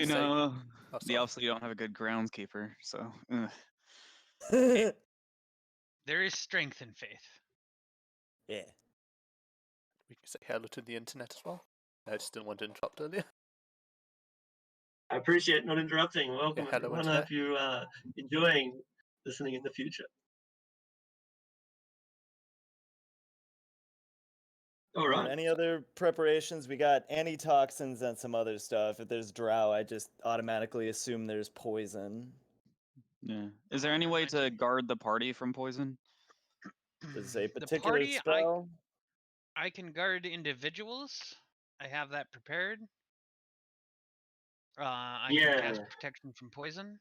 you say... know, Oh, the sorry. Elves don't have a good groundskeeper, so. There is strength in faith. Yeah. We can say hello to the internet as well. I just didn't want to interrupt earlier. I appreciate not interrupting. Welcome, hello, everyone. I internet. hope you enjoying listening in the future. All right. Any other preparations? We got antitoxins and some other stuff. If there's drow, I just automatically assume there's poison. Yeah. Is there any way to guard the party from poison? There's a The particular party, spell. I can guard individuals. I have that prepared. I can cast protection from poison.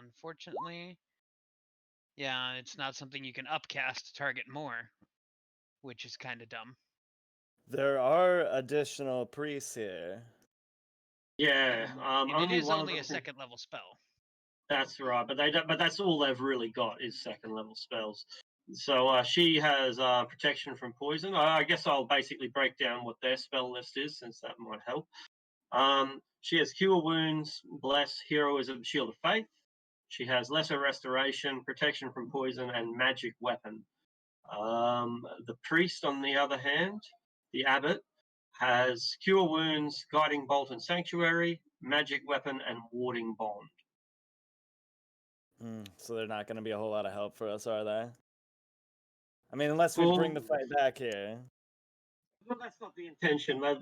Unfortunately, yeah, it's not something you can upcast to target more, which is kind of dumb. There are additional priests here. Yeah, And it is one only of a them. second level spell. That's right, but they don't. But that's all they've really got is second level spells. So she has protection from poison. I guess I'll basically break down what their spell list is, since that might help. She has Cure Wounds, Bless, Heroism, Shield of Faith. She has Lesser Restoration, Protection from Poison, and Magic Weapon. The Priest, on the other hand, the Abbot, has Cure Wounds, Guiding Bolt and Sanctuary, Magic Weapon, and Warding Bond. So they're not going to be a whole lot of help for us, are they? I mean, unless we bring the fight back here. Well, that's not the intention. They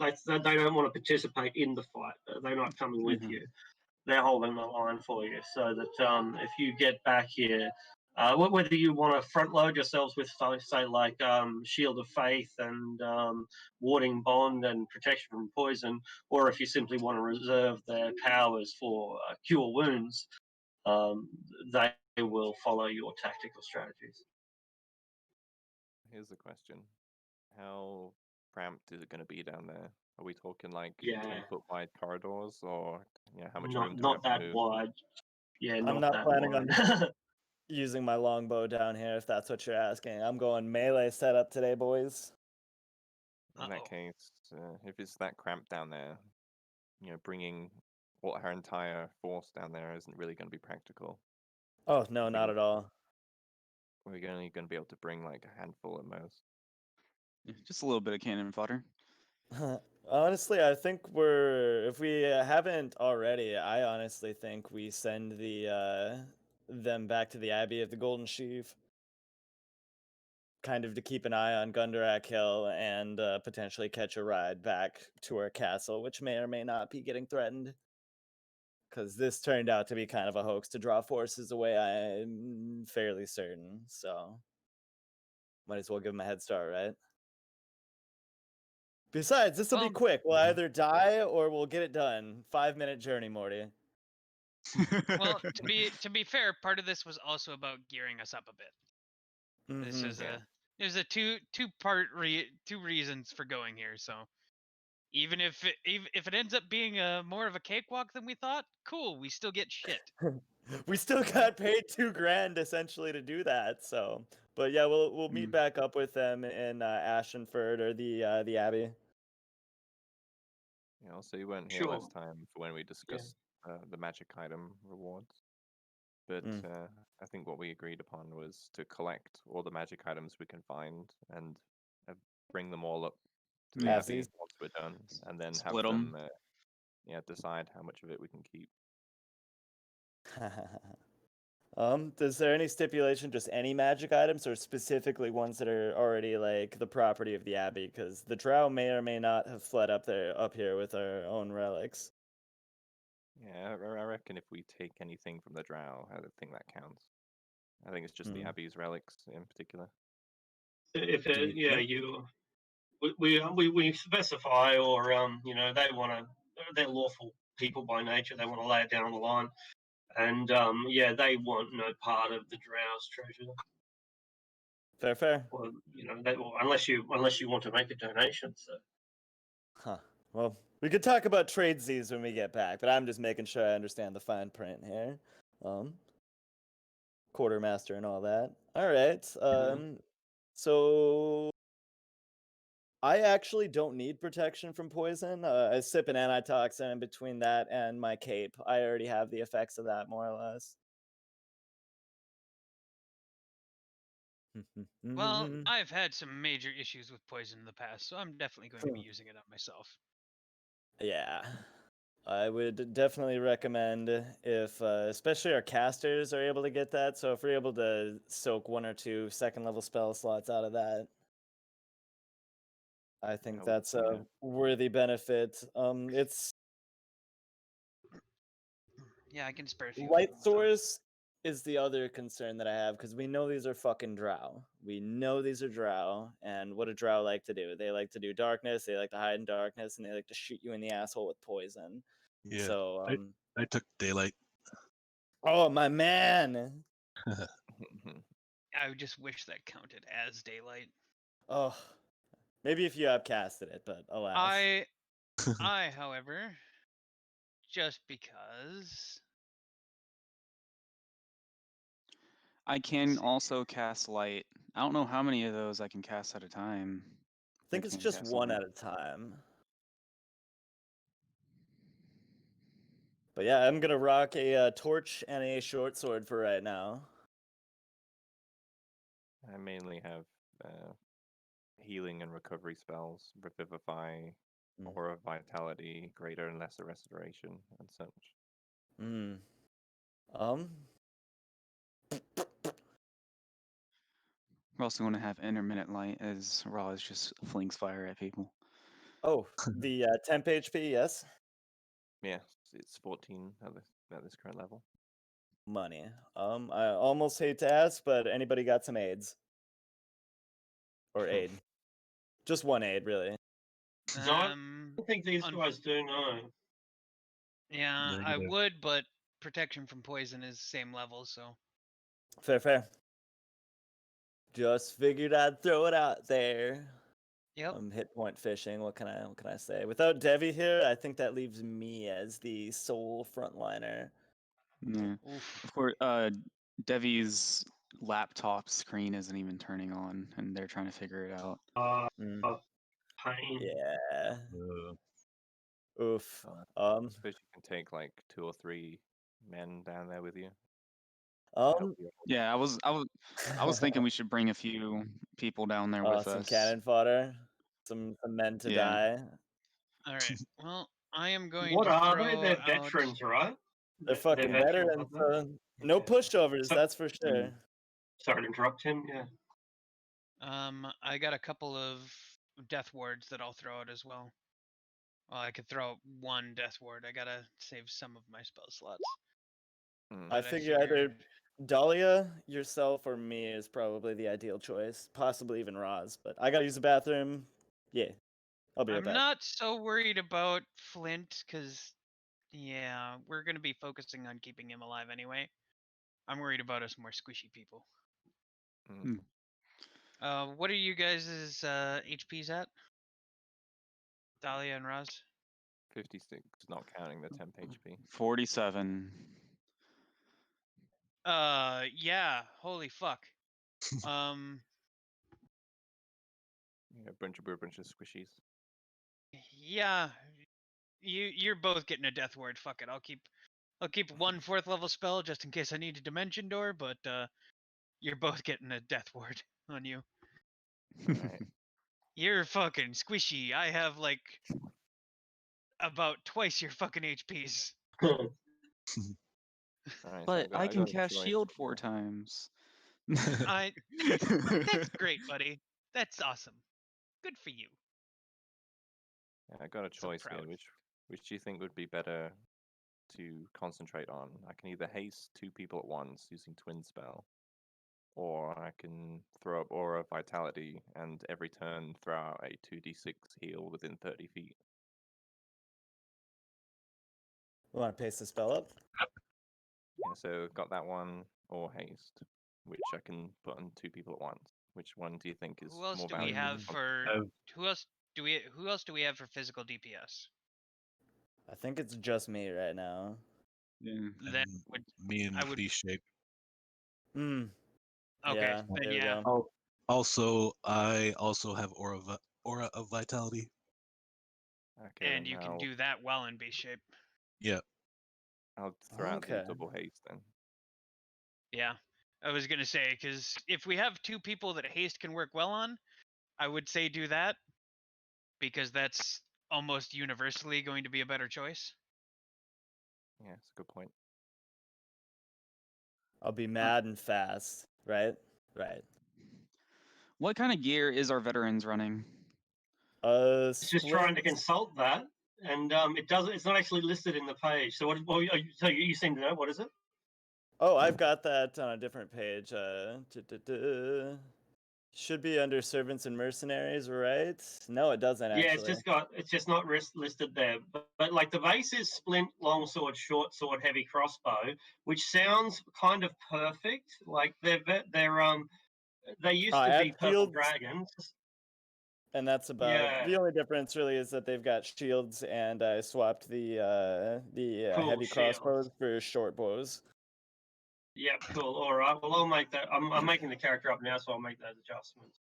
don't want to participate in the fight. They're not coming with you. They're holding the line for you, so that if you get back here, whether you want to front load yourselves with, say, like Shield of Faith and Warding Bond and Protection from Poison, or if you simply want to reserve their powers for Cure Wounds, they will follow your tactical strategies. Here's the question. How cramped is it going to be down there? Are we talking like 10-foot wide corridors, or how much room do we have that to move? wide. Yeah, I'm not planning on using my longbow down here, if that's what you're asking. I'm going melee setup today, boys. In that case, if it's that cramped down there, bringing her entire force down there isn't really going to be practical. Oh, no, not at all. We're only going to be able to bring like a handful at most. Just a little bit of cannon fodder. Honestly, I think if we haven't already, I honestly think we send them back to the Abbey of the Golden Sheaf. Kind of to keep an eye on Gundarak Hill and potentially catch a ride back to our castle, which may or may not be getting threatened. Because this turned out to be kind of a hoax to draw forces away, I'm fairly certain. So, might as well give them a head start, right? Besides, this will be quick. We'll either die or we'll get it done. 5-minute journey, Morty. Well, to be fair, part of this was also about gearing us up a bit. This is there's a two reasons for going here. So even if it ends up being more of a cakewalk than we thought, cool. We still get shit. We still got paid $2,000 essentially to do that. So, but yeah, we'll meet back up with them in Ashenford or the Abbey. Yeah, also you weren't here last time for when we discussed the magic item rewards. But I think what we agreed upon was to collect all the magic items we can find and bring them all up to the Abbey once we're done, and then split have them decide how much of it we can keep. Is there any stipulation, just any magic items, or specifically ones that are already like the property of the Abbey? Because the drow may or may not have fled up here with our own relics. Yeah, I reckon if we take anything from the drow, I don't think that counts. I think it's just the Abbey's relics in particular. If we specify, or they want to, they're lawful people by nature. They want to lay it down on the line, and they want no part of the drow's treasure. Fair. Well, unless you want to make a donation. So. Well, we could talk about tradesies when we get back, but I'm just making sure I understand the fine print here. Quartermaster and all that. All right. So I actually don't need protection from poison. I sip an antitoxin in between that and my cape. I already have the effects of that, more or less. Well, I've had some major issues with poison in the past, so I'm definitely going to be using it on myself. Yeah. I would definitely recommend if, especially our casters are able to get that. So if we're able to soak 1 or 2 second level spell slots out of that, I think that's a worthy benefit. It's Yeah, I can spare a few. light source is the other concern that I have because we know these are fucking drow. We know these are drow, and what do drow like to do? They like to do darkness. They like to hide in darkness, and they like to shoot you in the asshole with poison. Yeah. So I took daylight. oh my man. I would just wish that counted as daylight. Oh, maybe if you have casted it, but alas. I, however, just because I can also cast light. I don't know how many of those I can cast at a time. I think it's can just cast one light. at a time. But yeah, I'm gonna rock a torch and a short sword for right now. I mainly have healing and recovery spells, Revivify, Aura Vitality, Greater and Lesser Restoration, and such. We're also going to have intermittent light as Raw just flings fire at people. Oh, the temp HP, yes. Yeah, it's 14 at this current level. Money. I almost hate to ask, but anybody got some aids? Or aid? Just one aid, really. I don't think these guys do know. Yeah, I Negative. would, but protection from poison is same level, so. Fair. Just figured I'd throw it out there. Yep. I'm hit point fishing. What can I say? Without Devi here, I think that leaves me as the sole frontliner. Yeah. Oof. Of course, Devi's laptop screen isn't even turning on, and they're trying to figure it out. Pain. Yeah. Oof. I suppose you can take like 2 or 3 men down there with you. Yeah, I was thinking we should bring a few people down there with some us. cannon fodder, some men to die. All right. Well, I am going What to are throw they? They're out... veterans, right? They're fucking veterans. No pushovers, that's for sure. Sorry to interrupt him. Yeah. I got a couple of death wards that I'll throw out as well. Well, I could throw out 1 death ward. I gotta save some of my spell slots. I figure either Dahlia, yourself, or me is probably the ideal choice. Possibly even Roz, but I gotta use the bathroom. Yeah, I'll be right back. I'm not so worried about Flint, because, yeah, we're gonna be focusing on keeping him alive anyway. I'm worried about us more squishy people. What are you guys' HPs at? Dahlia and Roz? 56, not counting the temp HP. 47. Yeah, holy fuck. Yeah, a bunch of squishies. Yeah, you're both getting a death ward. Fuck it, I'll keep 1 4th level spell just in case I need a dimension door, but you're both getting a death ward on you. Right. You're fucking squishy. I have like about twice your fucking HPs. Right, But so I can got a cast choice. shield 4 times. That's great, buddy. That's awesome. Good for you. Yeah, I got a choice here. Which do you think would be better to concentrate on? I can either haste 2 people at once using twin spell, or I can throw up Aura Vitality and every turn throw out a 2d6 heal within 30 feet. You want to paste the spell up? Yeah, so got that one, or haste, which I can put on 2 people at once. Which one do you think is Who else more do valuable? we have for who else do we have for physical DPS? I think it's just me right now. Yeah. That Me and V-Shape. Okay, Yeah, then there we yeah. go. Also, I also have Aura aura of vitality. Okay, And then you can do that while in beast shape. Yeah. I'll throw out the Okay. double haste then. Yeah. I was going to say, because if we have two people that haste can work well on, I would say do that, because that's almost universally going to be a better choice. Yeah, that's a good point. I'll be mad and fast, right? Right. What kind of gear is our veterans running? It's just trying to consult that, and it doesn't. It's not actually listed in the page. So so you seem to know. What is it? Oh, I've got that on a different page. Should be under servants and mercenaries, right? No, it doesn't Yeah, actually. it's just not listed there. But like the base is splint, longsword, short sword, heavy crossbow, which sounds kind of perfect. Like they used I to have be purple shields, dragons. and that's about Yeah. the only difference. Really, is that they've got shields, and I swapped the Cool, heavy shields. crossbows for short bows. Yep, cool. All right. Well, I'll make that. I'm making the character up now, so I'll make those adjustments.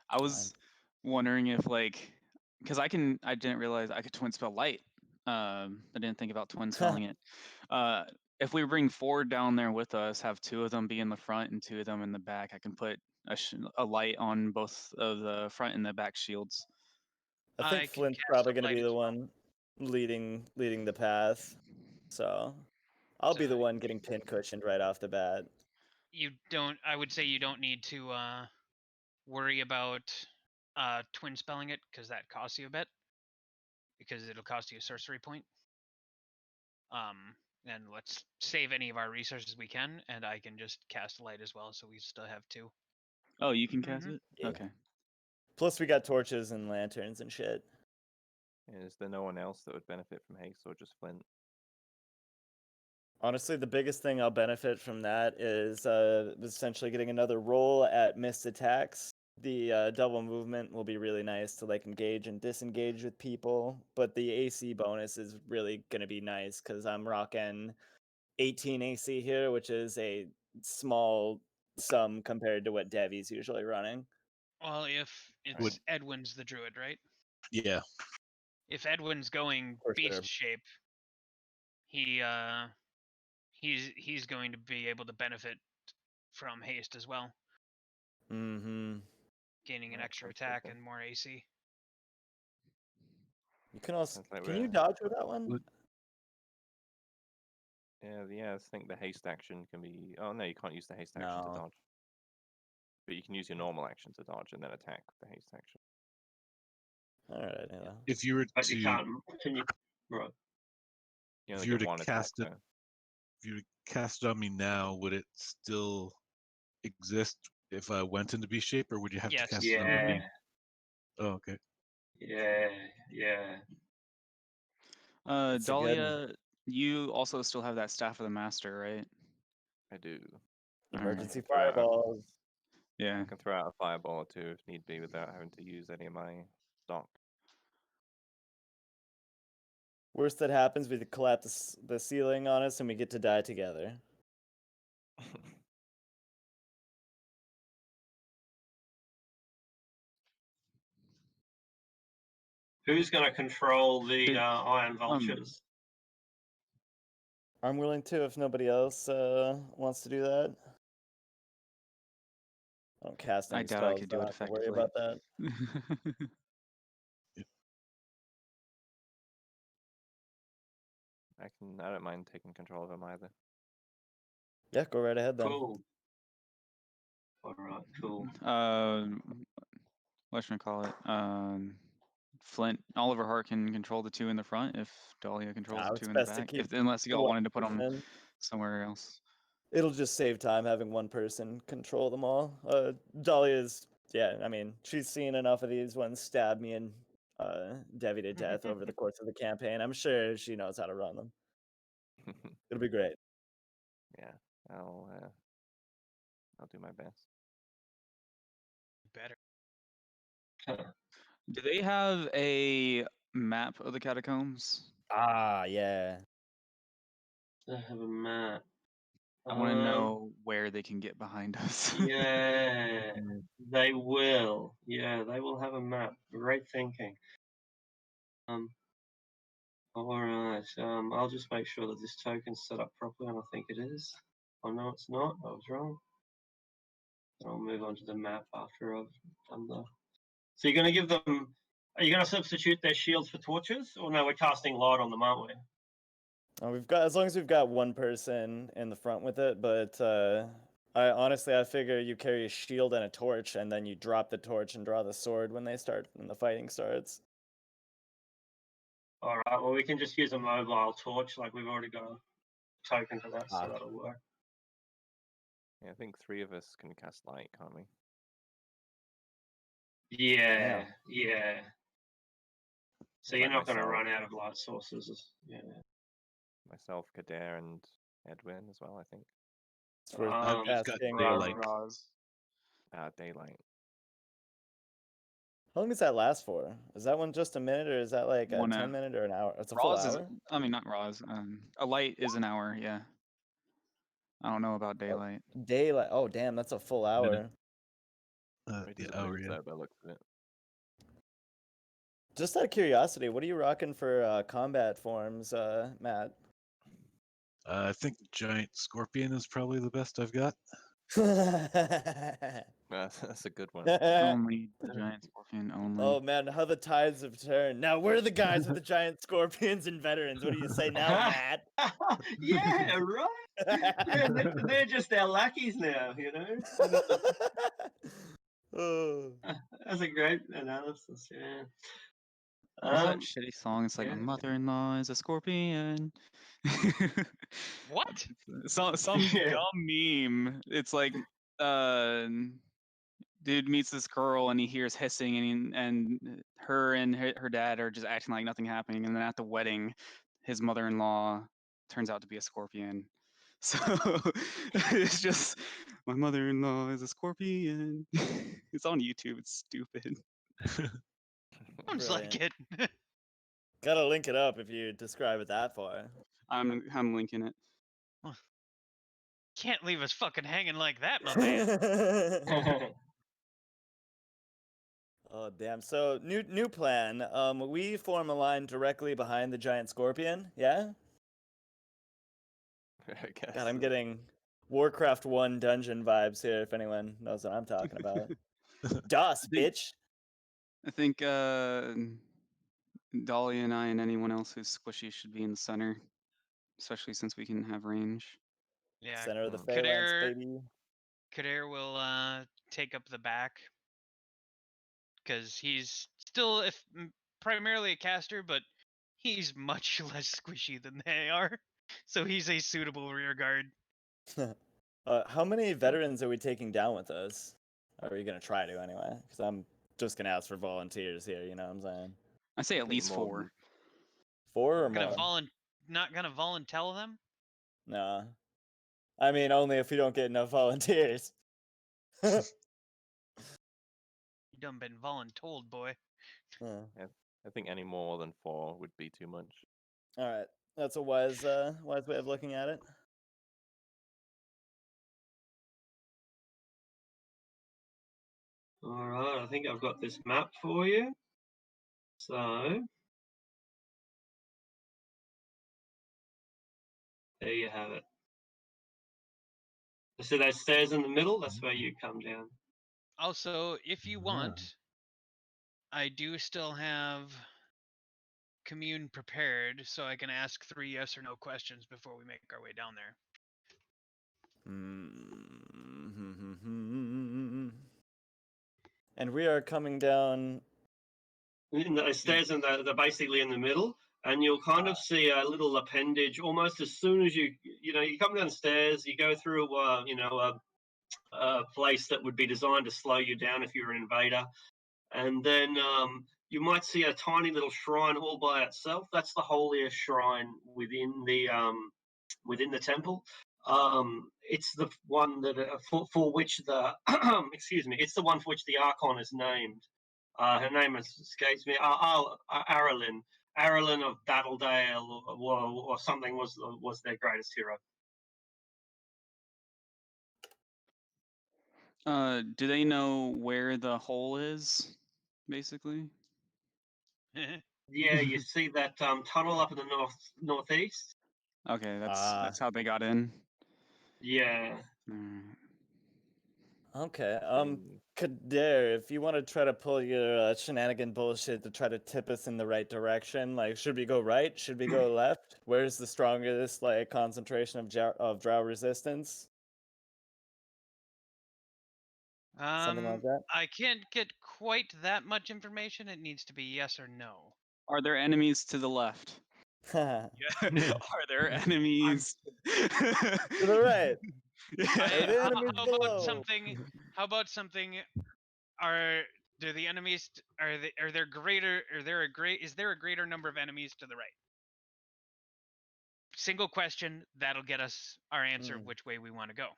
I was wondering if because I didn't realize I could twin spell light. I didn't think about twin spelling it. If we bring 4 down there with us, have 2 of them be in the front and 2 of them in the back, I can put a light on both of the front and the back shields. I think Flint's probably going to be the one leading the path, so I'll be the one getting pin cushioned right off the bat. I would say you don't need to worry about twin spelling it, because that costs you a bit, because it'll cost you a sorcery point. And let's save any of our resources we can, and I can just cast light as well, so we still have 2. Oh, you can cast it? Yeah. Okay. Plus we got torches and lanterns and shit. Is there no one else that would benefit from haste, or just Flint? Honestly, the biggest thing I'll benefit from that is essentially getting another roll at missed attacks. The double movement will be really nice to engage and disengage with people, but the AC bonus is really going to be nice because I'm rocking 18 AC here, which is a small sum compared to what Devi's usually running. Well, if it's Edwin's the druid, right? Yeah. If Edwin's going beast shape, he's going to be able to benefit from haste as well. Mm-hmm. Gaining an extra attack and more AC. You can also can you dodge with that one? Yeah. I think the haste action can be. Oh no, you can't use the haste action to dodge. But you can use your normal action to dodge and then attack the haste action. All right. Yeah. If you were But you can't continue. Right. If you were to cast it, if you cast it on me now, would it still exist if I went into beast shape, or would you have to cast it on me? Oh, okay. Yeah. Dahlia, you also still have that Staff of the Master, right? I do. Emergency fireballs. Yeah. I can throw out a fireball or 2 if need be without having to use any of my stock. Worst that happens, we collapse the ceiling on us and we get to die together. Who's going to control the iron vultures? I'm willing to if nobody else wants to do that. I don't cast any spells. I doubt I could do it Don't have to worry effectively. about that. I don't mind taking control of them either. Yeah, go right ahead then. Cool. All right, cool. What should I call it? Flint, Oliver Hart can control the 2 in the front if Dahlia controls the 2 in the back. Unless you all wanted to put them somewhere else. It'll just save time having one person control them all. Dahlia's, I mean, she's seen enough of these ones stab me and Devi to death over the course of the campaign. I'm sure she knows how to run them. It'll be great. Yeah, I'll do my best. Better. Do they have a map of the catacombs? Ah, yeah. They have a map. I want to know where they can get behind us. Yeah, they will. Yeah, they will have a map. Great thinking. All right. I'll just make sure that this token's set up properly, and I think it is. Oh no, it's not. I was wrong. I'll move on to the map after I've done the. So you're going to give them. Are you going to substitute their shields for torches, or no? We're casting light on them, aren't we? We've got, as long as we've got one person in the front with it, but I figure you carry a shield and a torch, and then you drop the torch and draw the sword when the fighting starts. All right. Well, we can just use a mobile torch, like we've already got a token for that, so that'll work. Yeah, I think 3 of us can cast light, can't we? Yeah. So Like you're not going to myself. run out of light sources. Yeah. Myself, Kader, and Edwin as well, I think. I've just got daylight. Daylight. How long does that last for? Is that one just a minute, or is that like a 10-minute or an hour? It's a full hour? Not Raws. A light is an hour, yeah. I don't know about daylight. Daylight. Oh, damn, that's a full hour. By looks of it. Just out of curiosity, what are you rocking for combat forms, Matt? I think Giant Scorpion is probably the best I've got. That's a good one. Only the Giant Scorpion, only. Oh man, how the tides have turned. Now we're the guys with the giant scorpions and veterans. What do you say now, Matt? Yeah, right. Yeah, they're just our lackeys now, you know. That's a great analysis. Yeah. What's that shitty song? It's like, my mother-in-law is a scorpion. What? Some dumb meme. It's like, dude meets this girl and he hears hissing, and her and her dad are just acting like nothing happening. And then at the wedding, his mother-in-law turns out to be a scorpion. So it's just, my mother-in-law is a scorpion. It's on YouTube. It's stupid. Sounds like it. Gotta link it up if you describe it that far. I'm linking it. Can't leave us fucking hanging like that, my man. Oh damn! So new plan. We form a line directly behind the giant scorpion. Yeah. I guess. God, I'm getting Warcraft 1 dungeon vibes here. If anyone knows what I'm talking about. DOS, bitch. I think Dahlia and I and anyone else who's squishy should be in the center, especially since we can have range. Yeah. Center of the Phalanx, baby. Kader will take up the back because he's still primarily a caster, but he's much less squishy than they are. So he's a suitable rear guard. How many veterans are we taking down with us? Or are we gonna try to anyway? Because I'm just gonna ask for volunteers here. You know what I'm saying? I say at least 4. 4 or more? Not gonna volunteer them? Nah. I mean, only if we don't get enough volunteers. You done been voluntold, boy. I think any more than 4 would be too much. All right, that's a wise way of looking at it. All right, I think I've got this map for you. So there you have it. See those stairs in the middle? That's where you come down. Also, if you want, I do still have commune prepared, so I can ask 3 yes or no questions before we make our way down there. And we are coming down. The stairs, and they're basically in the middle, and you'll kind of see a little appendage almost as soon as you come downstairs. You go through a place that would be designed to slow you down if you're an invader, and then you might see a tiny little shrine all by itself. That's the holiest shrine within the temple. It's the one that for which the it's the one for which the Archon is named. Her name escapes me. Aralyn. Aralyn of Battledale or something was their greatest hero. Do they know where the hole is, basically? Yeah, you see that tunnel up in the northeast? Okay, that's how they got in. Yeah. Okay. Kader, if you want to try to pull your shenanigan bullshit to try to tip us in the right direction, like, should we go right? Should we go left? Where's the strongest like concentration of drow resistance? Something like that. I can't get quite that much information. It needs to be yes or no. Are there enemies to the left? Yeah. Are there enemies to the right? Yeah. Are the enemies below? How about something? Do the enemies is there a greater number of enemies to the right? Single question, that'll get us our answer of which way we want to go.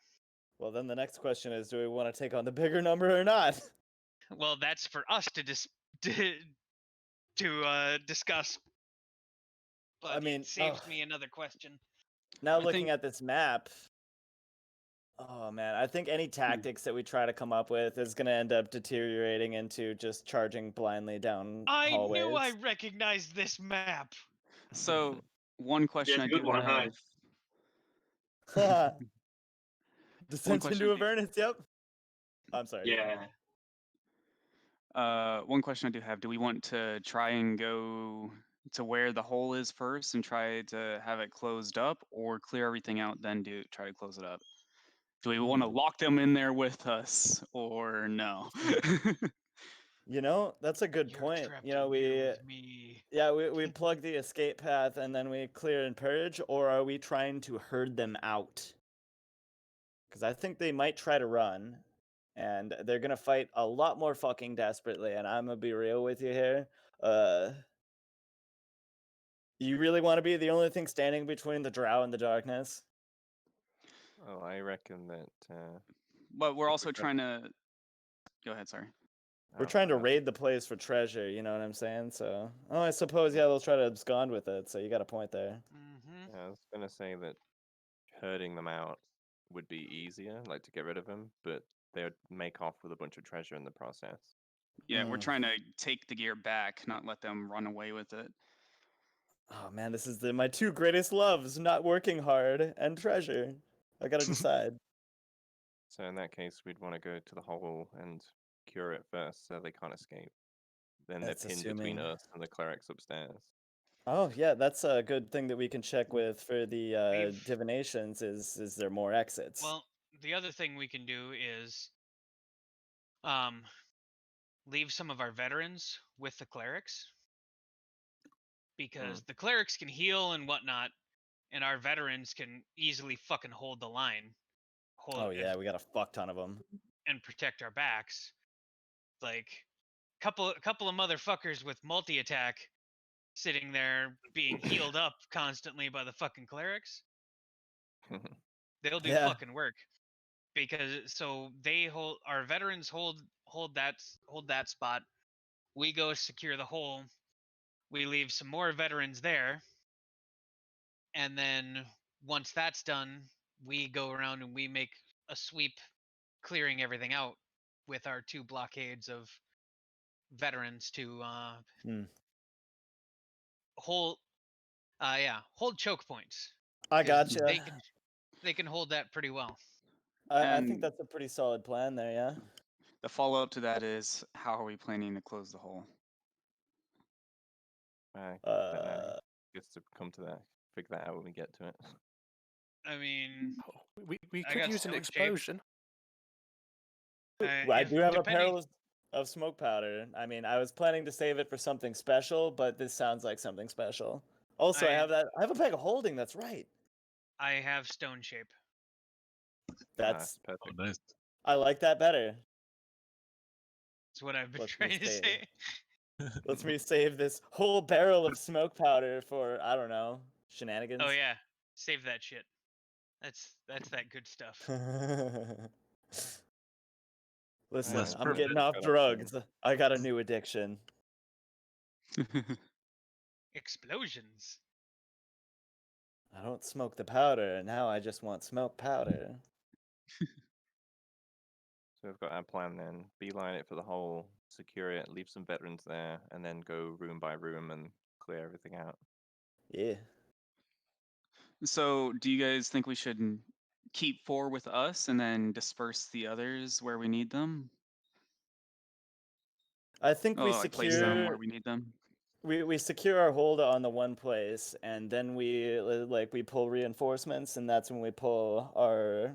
Well, then the next question is, do we want to take on the bigger number or not? Well, that's for us to discuss. But I mean, it saves me another question. Now looking at this map, oh man, I think any tactics that we try to come up with is going to end up deteriorating into just charging blindly down hallways. I knew I recognized this map. So, one question I do have. Descent into Avernus, yep. I'm sorry. Yeah. One question I do have: do we want to try and go to where the hole is first and try to have it closed up, or clear everything out then try to close it up? Do we want to lock them in there with us, or no? You know, that's a good point. You know, we plug the escape path and then we clear and purge, or are we trying to herd them out? Because I think they might try to run, and they're gonna fight a lot more fucking desperately. And I'm gonna be real with you here. You really want to be the only thing standing between the drow and the darkness? Oh, I reckon that. But we're also trying to. Go ahead, sorry. We're trying to raid the place for treasure, you know what I'm saying? So, I suppose, yeah, they'll try to abscond with it, so you got a point there. Yeah, I was going to say that herding them out would be easier, like to get rid of them, but they would make off with a bunch of treasure in the process. Yeah, we're trying to take the gear back, not let them run away with it. Oh man, this is my two greatest loves, not working hard and treasure. I gotta decide. So in that case, we'd want to go to the hole and cure it first so they can't escape. Then they're pinned between us and the clerics upstairs. Oh yeah, that's a good thing that we can check with for the divinations. Is there more exits? Well, the other thing we can do is leave some of our veterans with the clerics, because the clerics can heal and whatnot, and our veterans can easily fucking hold the line. Oh yeah, we got a fuck ton of them. And protect our backs. Like couple of motherfuckers with multi-attack sitting there being healed up constantly by the fucking clerics. They'll do fucking work. Because our veterans hold that spot. We go secure the hole. We leave some more veterans there. And then once that's done, we go around and we make a sweep clearing everything out with our 2 blockades of veterans to hold choke points. I gotcha. They can hold that pretty well. I think that's a pretty solid plan there, yeah. The follow-up to that is, how are we planning to close the hole? I don't know. Guess to come to that, figure that out when we get to it. I mean, we could use an explosion. I do have a barrel of smoke powder. I mean, I was planning to save it for something special, but this sounds like something special. Also, I have a bag of holding. That's right. I have stone shape. That's perfect. Oh, nice. I like that better. That's what I've been trying to say. Let's me save this whole barrel of smoke powder for, I don't know, shenanigans. Oh yeah, save that shit. That's that good stuff. Listen, I'm getting off drugs. I got a new addiction. Explosions. I don't smoke the powder. Now I just want smoke powder. So we've got our plan then. Beeline it for the hole, secure it, leave some veterans there, and then go room by room and clear everything out. Yeah. So, do you guys think we should keep 4 with us and then disperse the others where we need them? I think we Like place them secure where we need them. we secure our hold on the one place, and then we pull reinforcements, and that's when we pull our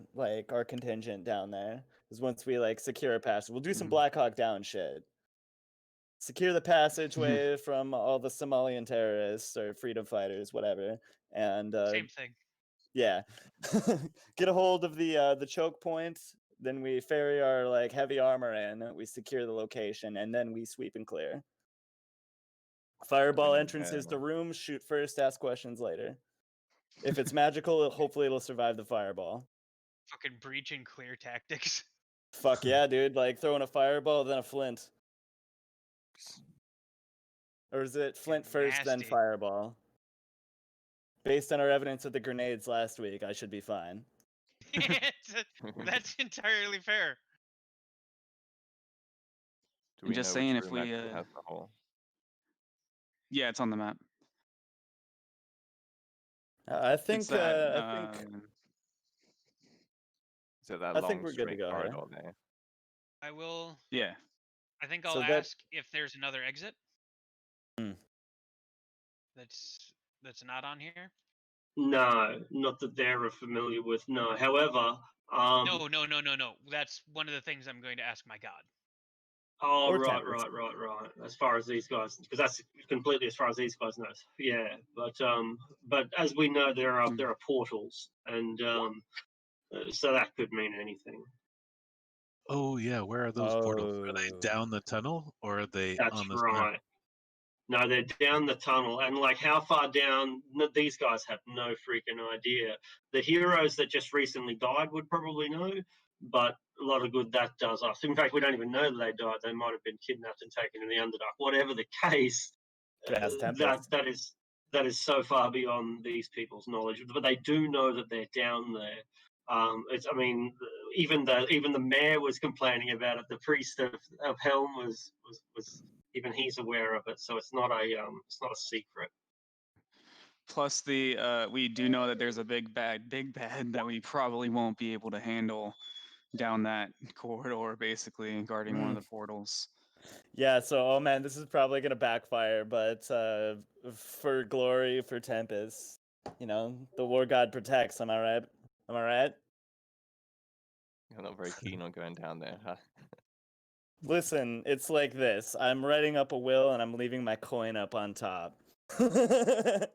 contingent down there. Because once we secure a passage, we'll do some Black Hawk Down shit. Secure the passageway from all the Somalian terrorists or freedom fighters, whatever, and Same thing. yeah, get a hold of the choke point. Then we ferry our heavy armor in. We secure the location, and then we sweep and clear. Fireball entrances to rooms. Shoot first, ask questions later. If it's magical, hopefully it'll survive the fireball. Fucking breach and clear tactics. Fuck yeah, dude! Like throwing a fireball, then a flint. Or is it flint first, then fireball? Based on our evidence of the grenades last week, I should be fine. That's entirely fair. Do we just know saying, which if room we actually has the hole? Yeah, it's on the map. I think So that long we're good to straight go corridor here. there. I will. Yeah. I think I'll So ask if there's another exit. Hmm. That's not on here. No, not that they're familiar with. No, however, No. That's one of the things I'm going to ask my god. Oh, Or right. Tempest. As far as these guys, because that's completely as far as these guys know. Yeah, but as we know, there are portals, and so that could mean anything. Oh yeah, where are those portals? Are they down the tunnel or are they That's on the right. No, they're down the tunnel, and how far down? These guys have no freaking idea. The heroes that just recently died would probably know, but a lot of good that does us. In fact, we don't even know that they died. They might have been kidnapped and taken in the Underdark. Whatever the case, that is so far beyond these people's knowledge. But they do know that they're down there. Even the mayor was complaining about it. The priest of Helm was even he's aware of it. So it's not a secret. Plus, we do know that there's a big bad that we probably won't be able to handle down that corridor, basically guarding one of the portals. Yeah, so oh man, this is probably gonna backfire, but for glory, for Tempest, the war god protects. Am I right? Am I right? You're not very keen on going down there, huh? Listen, it's like this. I'm writing up a will and I'm leaving my coin up on top. Wasn't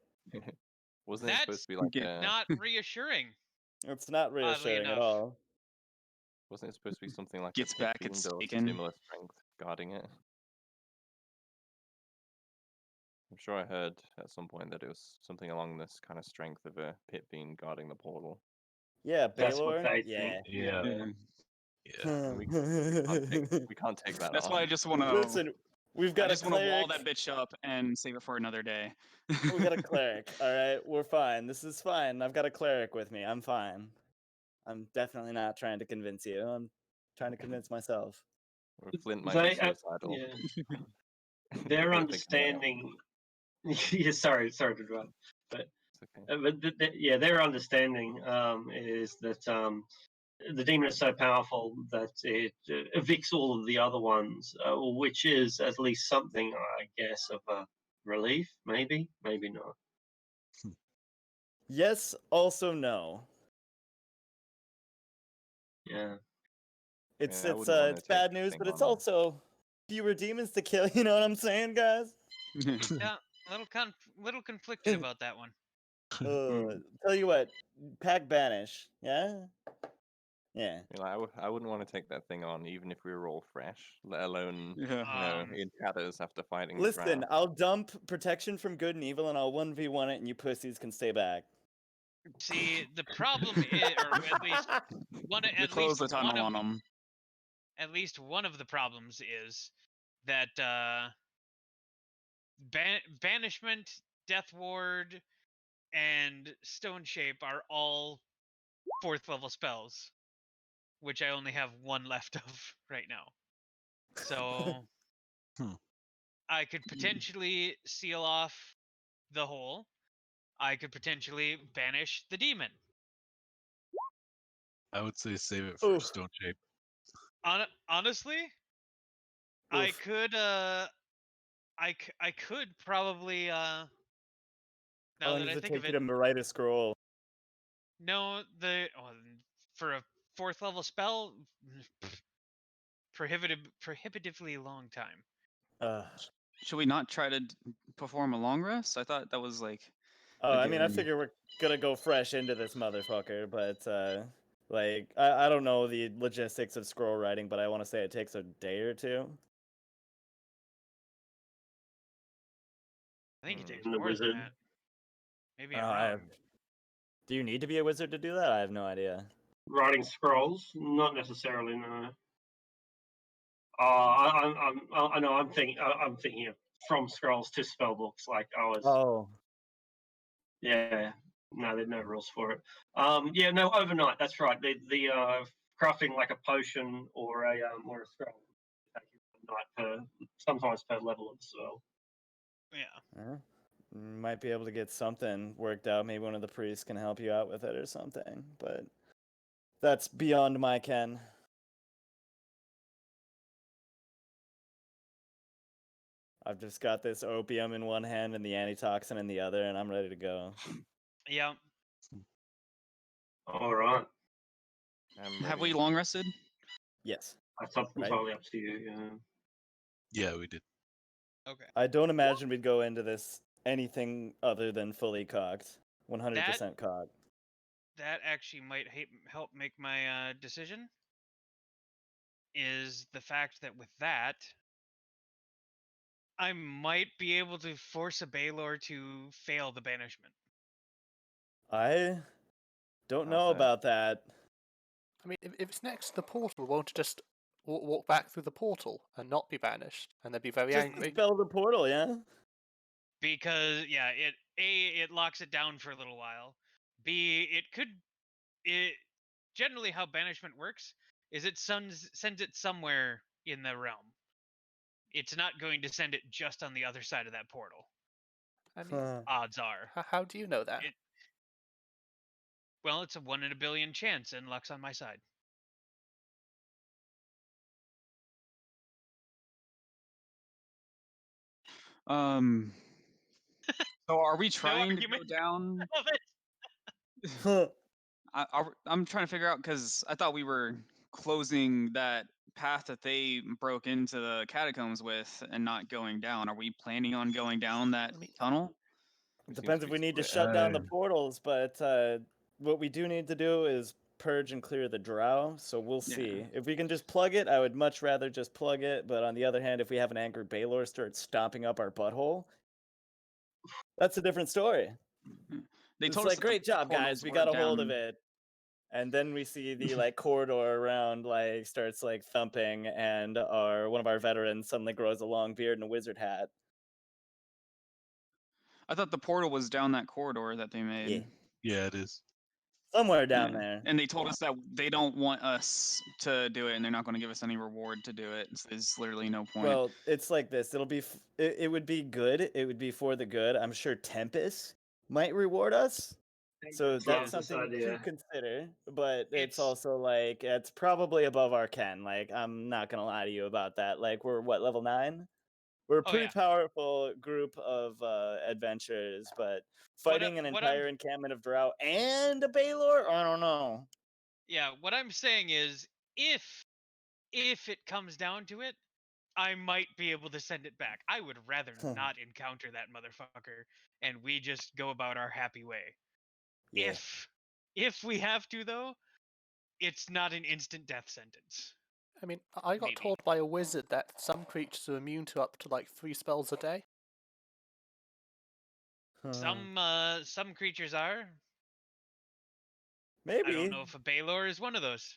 it supposed to be like not reassuring? It's not reassuring at all. Wasn't it supposed to be something like Gets a pit back fiend its or bacon. similar strength guarding it? I'm sure I heard at some point that it was something along this kind of strength of a pit fiend guarding the portal. Yeah, That's what Baylor. they Yeah. We can't take that That's off. why I just want to. Listen, we've got I just want to wall cleric. that bitch up and save it for another day. We got a cleric. All right, we're fine. This is fine. I've got a cleric with me. I'm fine. I'm definitely not trying to convince you. I'm trying to convince myself. Flint might be suicidal. Their understanding. Yeah, sorry to interrupt, but their understanding is that the demon is so powerful that it evicts all of the other ones, which is at least something, I guess, of a relief. Maybe not. Yes, also no. Yeah. It's bad news, but it's also fewer demons to kill. You know what I'm saying, guys? Yeah, little conflicted about that one. Tell you what, pack banish. Yeah. I wouldn't want to take that thing on, even if we were all fresh, let alone in shadows after fighting. Listen, I'll dump protection from good and evil, and I'll 1v1 it, and you pussies can stay back. See, the problem is, or at least close the tunnel on them. At least one of the problems is that banishment, death ward, and stone shape are all 4th level spells. which I only have one left of right now. So I could potentially seal off the hole. I could potentially banish the demon. I would say save it for Stone Shape. Honestly, I could I could probably now How long that does I it think of take it. you to write a scroll? No, for a 4th level spell, prohibitively long time. Should we not try to perform a long rest? I thought that was like. Oh, I mean, I figure we're gonna go fresh into this motherfucker, but like I don't know the logistics of scroll writing, but I want to say it takes a day or two. I think it takes The more wizard. than that. Maybe I'm wrong. Do you need to be a wizard to do that? I have no idea. Writing scrolls, not necessarily. No. I know. I'm thinking of from scrolls to spell books. Like I was. Oh. Yeah. No, there's no rules for it. Yeah. No. Overnight. That's right. The crafting like a potion or a scroll take you overnight sometimes per level as well. Yeah. Might be able to get something worked out. Maybe one of the priests can help you out with it or something. But that's beyond my ken. I've just got this opium in one hand and the antitoxin in the other, and I'm ready to go. Yeah. All right. Have we long rested? Yes. That's entirely up to you. Yeah, we did. Okay. I don't imagine we'd go into this anything other than fully cocked. 100% cocked. That actually might help make my decision. Is the fact that with that, I might be able to force a Baylor to fail the banishment. I don't know about that. I mean, if it's next to the portal, won't it just walk back through the portal and not be banished, and they'd be very angry? Just spell the portal, yeah. Because it locks it down for a little while. B, it generally how banishment works is it sends it somewhere in the realm. It's not going to send it just on the other side of that portal. I mean, odds are. How do you know that? Well, it's a 1 in a billion chance, and luck's on my side. So are we trying to go down? I'm trying to figure out because I thought we were closing that path that they broke into the catacombs with and not going down. Are we planning on going down that tunnel? It depends if we need to shut down the portals, but what we do need to do is purge and clear the drow, so we'll see. If we can just plug it, I would much rather just plug it, but on the other hand, if we have an angry Baylor start stomping up our butthole, that's a different story. They told us like, great job, guys, we got a hold of it. And then we see the like corridor around like starts like thumping, and one of our veterans suddenly grows a long beard and a wizard hat. I thought the portal was down that corridor that they made. Yeah, it is. Somewhere down there. And they told us that they don't want us to do it, and they're not going to give us any reward to do it. So there's literally no point. Well, it's like this. It'll be. It would be good. It would be for the good. I'm sure Tempest might reward us. So that's something to consider. But it's also like it's probably above our ken. Like I'm not gonna lie to you about that. Like we're what, level 9? We're a pretty powerful group of adventurers, but fighting an entire encampment of drow and a Baylor, I don't know. Yeah, what I'm saying is, if it comes down to it, I might be able to send it back. I would rather not encounter that motherfucker, and we just go about our happy way. Yeah. If we have to, though, it's not an instant death sentence. I mean, I got told by a wizard that some creatures are immune to up to like 3 spells a day. Some creatures are. Maybe. I don't know if a Baylor is one of those.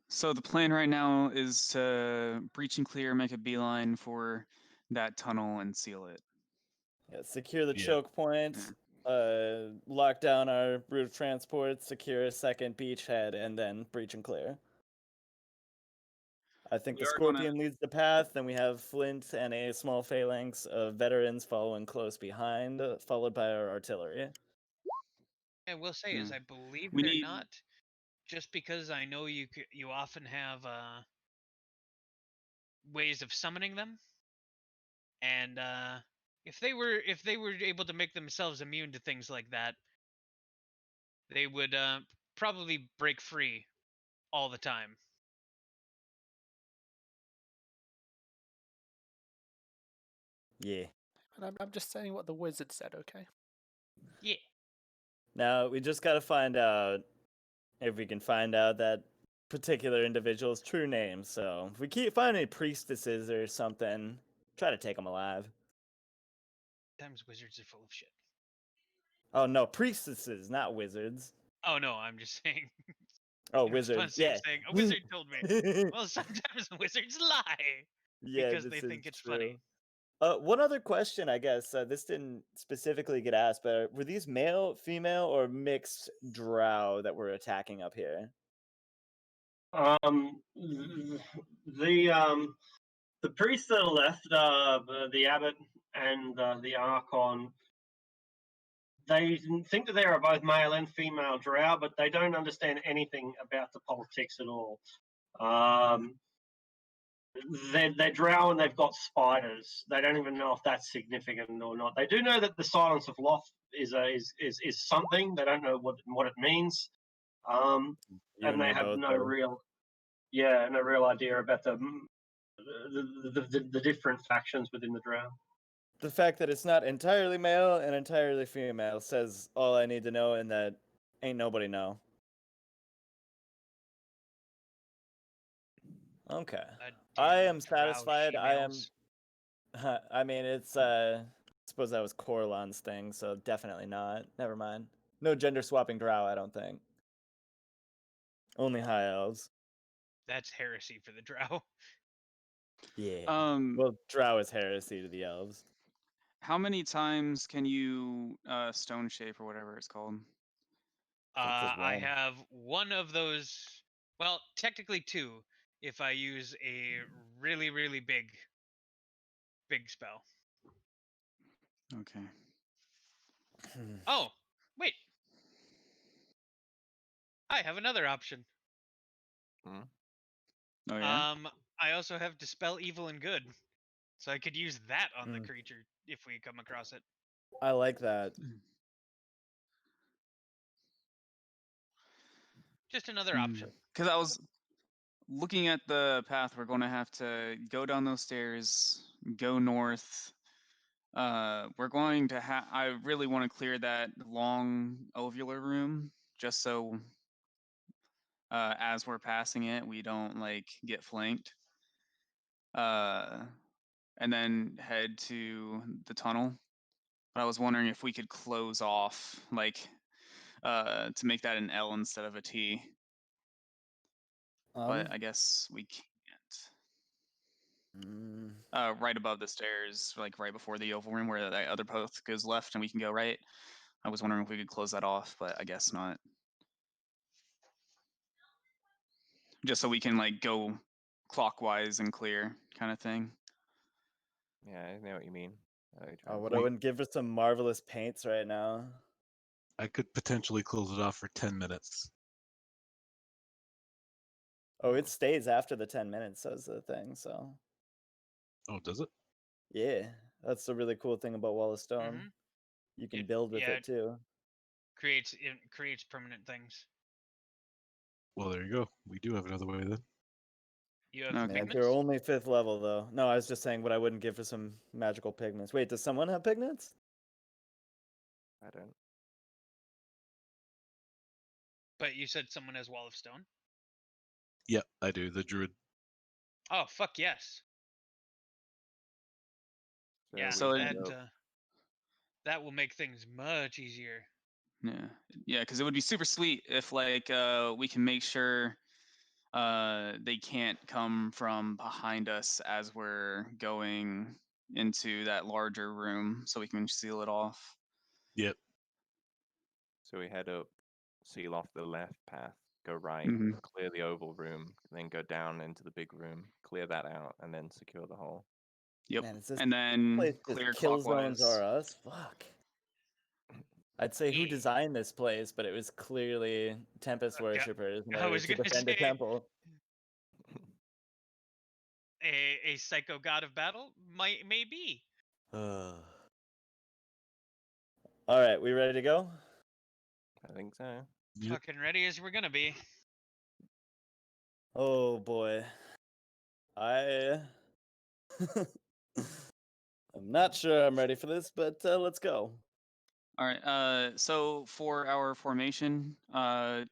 So the plan right now is to breach and clear, make a beeline for that tunnel and seal it. Yeah, secure the choke points. lock down our route of transport, secure a second beachhead, and then breach and clear. I think the Scorpion leads the path, then we have Flint and a small phalanx of veterans following close behind, followed by our artillery. I will say is I believe We they're need- not, just because I know you often have ways of summoning them, and if they were able to make themselves immune to things like that, they would probably break free all the time. Yeah. And I'm just saying what the wizard said, okay? Yeah. Now, we just gotta find out if we can find out that particular individual's true name. So, if we can't find any priestesses or something, try to take them alive. Sometimes wizards are full of shit. Oh, no, priestesses, not wizards. Oh, no, I'm just saying. Oh, wizards, yeah. Saying, a wizard told me. Well, sometimes wizards lie. Yeah, because this they is think it's true. funny. One other question, I guess. This didn't specifically get asked, but were these male, female, or mixed drow that were attacking up here? The priests that are left, the abbot and the archon, they think that they are both male and female drow, but they don't understand anything about the politics at all. They're drow and they've got spiders. They don't even know if that's significant or not. They do know that the Silence of Loth is something. They don't know what it means, and they have no real idea about the different factions within the drow. The fact that it's not entirely male and entirely female says all I need to know, and that ain't nobody know. Okay. I am satisfied. I am. I mean, it's. I suppose that was Corlon's thing, so definitely not. Never mind. No gender swapping drow, I don't think. Only high elves. That's heresy for the drow. Yeah. Well, drow is heresy to the elves. How many times can you stone shape or whatever it's called? I have one of those. Well, technically two, if I use a really, really big spell. Okay. Oh, wait. I have another option. Oh yeah. I also have Dispel Evil and Good, so I could use that on the creature if we come across it. I like that. Just another option. Because I was looking at the path, we're going to have to go down those stairs, go north. We're going to have. I really want to clear that long ovular room, just so as we're passing it, we don't like get flanked. And then head to the tunnel. But I was wondering if we could close off, like, to make that an L instead of a T. But I guess we can't. Right above the stairs, like right before the oval room where that other path goes left and we can go right. I was wondering if we could close that off, but I guess not. Just so we can like go clockwise and clear kind of thing. Yeah, I know what you mean. Oh, what I wouldn't give for some marvelous paints right now. I could potentially close it off for 10 minutes. Oh, it stays after the 10 minutes, says the thing, so. Oh, does it? Yeah, that's the really cool thing about Wall of Stone. Mm-hmm. You can build with it too. It creates permanent things. Well, there you go. We do have another way then. You have pigments? They're only 5th level though. No, I was just saying what I wouldn't give for some magical pigments. Wait, does someone have pigments? I don't. But you said someone has Wall of Stone? Yeah, I do. The druid. Oh, fuck yes. So yeah, so that will make things much easier. Yeah, because it would be super sweet if like we can make sure they can't come from behind us as we're going into that larger room, so we can seal it off. Yep. So we head up, seal off the left path, go right, Mhm. clear the oval room, then go down into the big room, clear that out, and then secure the hole. Yep. Man, is this And then place just clear kill zones clockwise. are us? Fuck. I'd say who designed this place, but it was clearly Tempest worshippers in I order was to gonna defend a say- temple. A psycho god of battle may be. All right, we ready to go? I think so. Yep. Fucking ready as we're gonna be. Oh boy. I'm not sure I'm ready for this, but let's go. All right. So for our formation,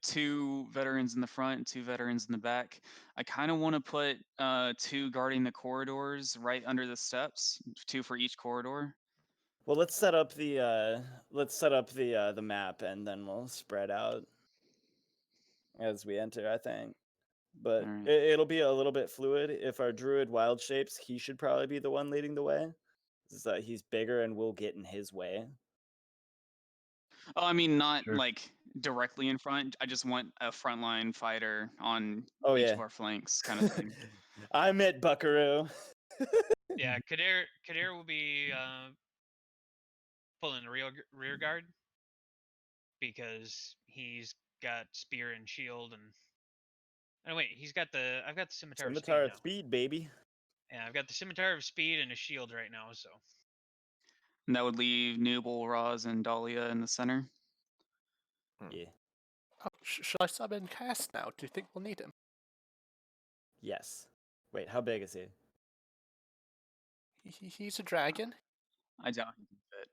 2 veterans in the front, 2 veterans in the back. I kind of want to put 2 guarding the corridors right under the steps, 2 for each corridor. Well, let's set up the map, and then we'll spread out as we enter, I think. But All right. it'll be a little bit fluid. If our druid wild shapes, he should probably be the one leading the way. He's bigger and we'll get in his way. Oh, I mean, not Sure. like directly in front. I just want a frontline fighter on each of our flanks, kind of thing. I'm it, Buckaroo. Yeah, Kadir will be pulling the rear guard because he's got spear and shield and. Oh wait, I've got the scimitar of speed Scimitar now. of speed, baby. Yeah, I've got the scimitar of speed and a shield right now, so. And that would leave Nubel, Roz, and Dahlia in the center. Yeah. Oh, should I summon Cass now? Do you think we'll need him? Yes. Wait, how big is he? He's a dragon. I doubt he can fit.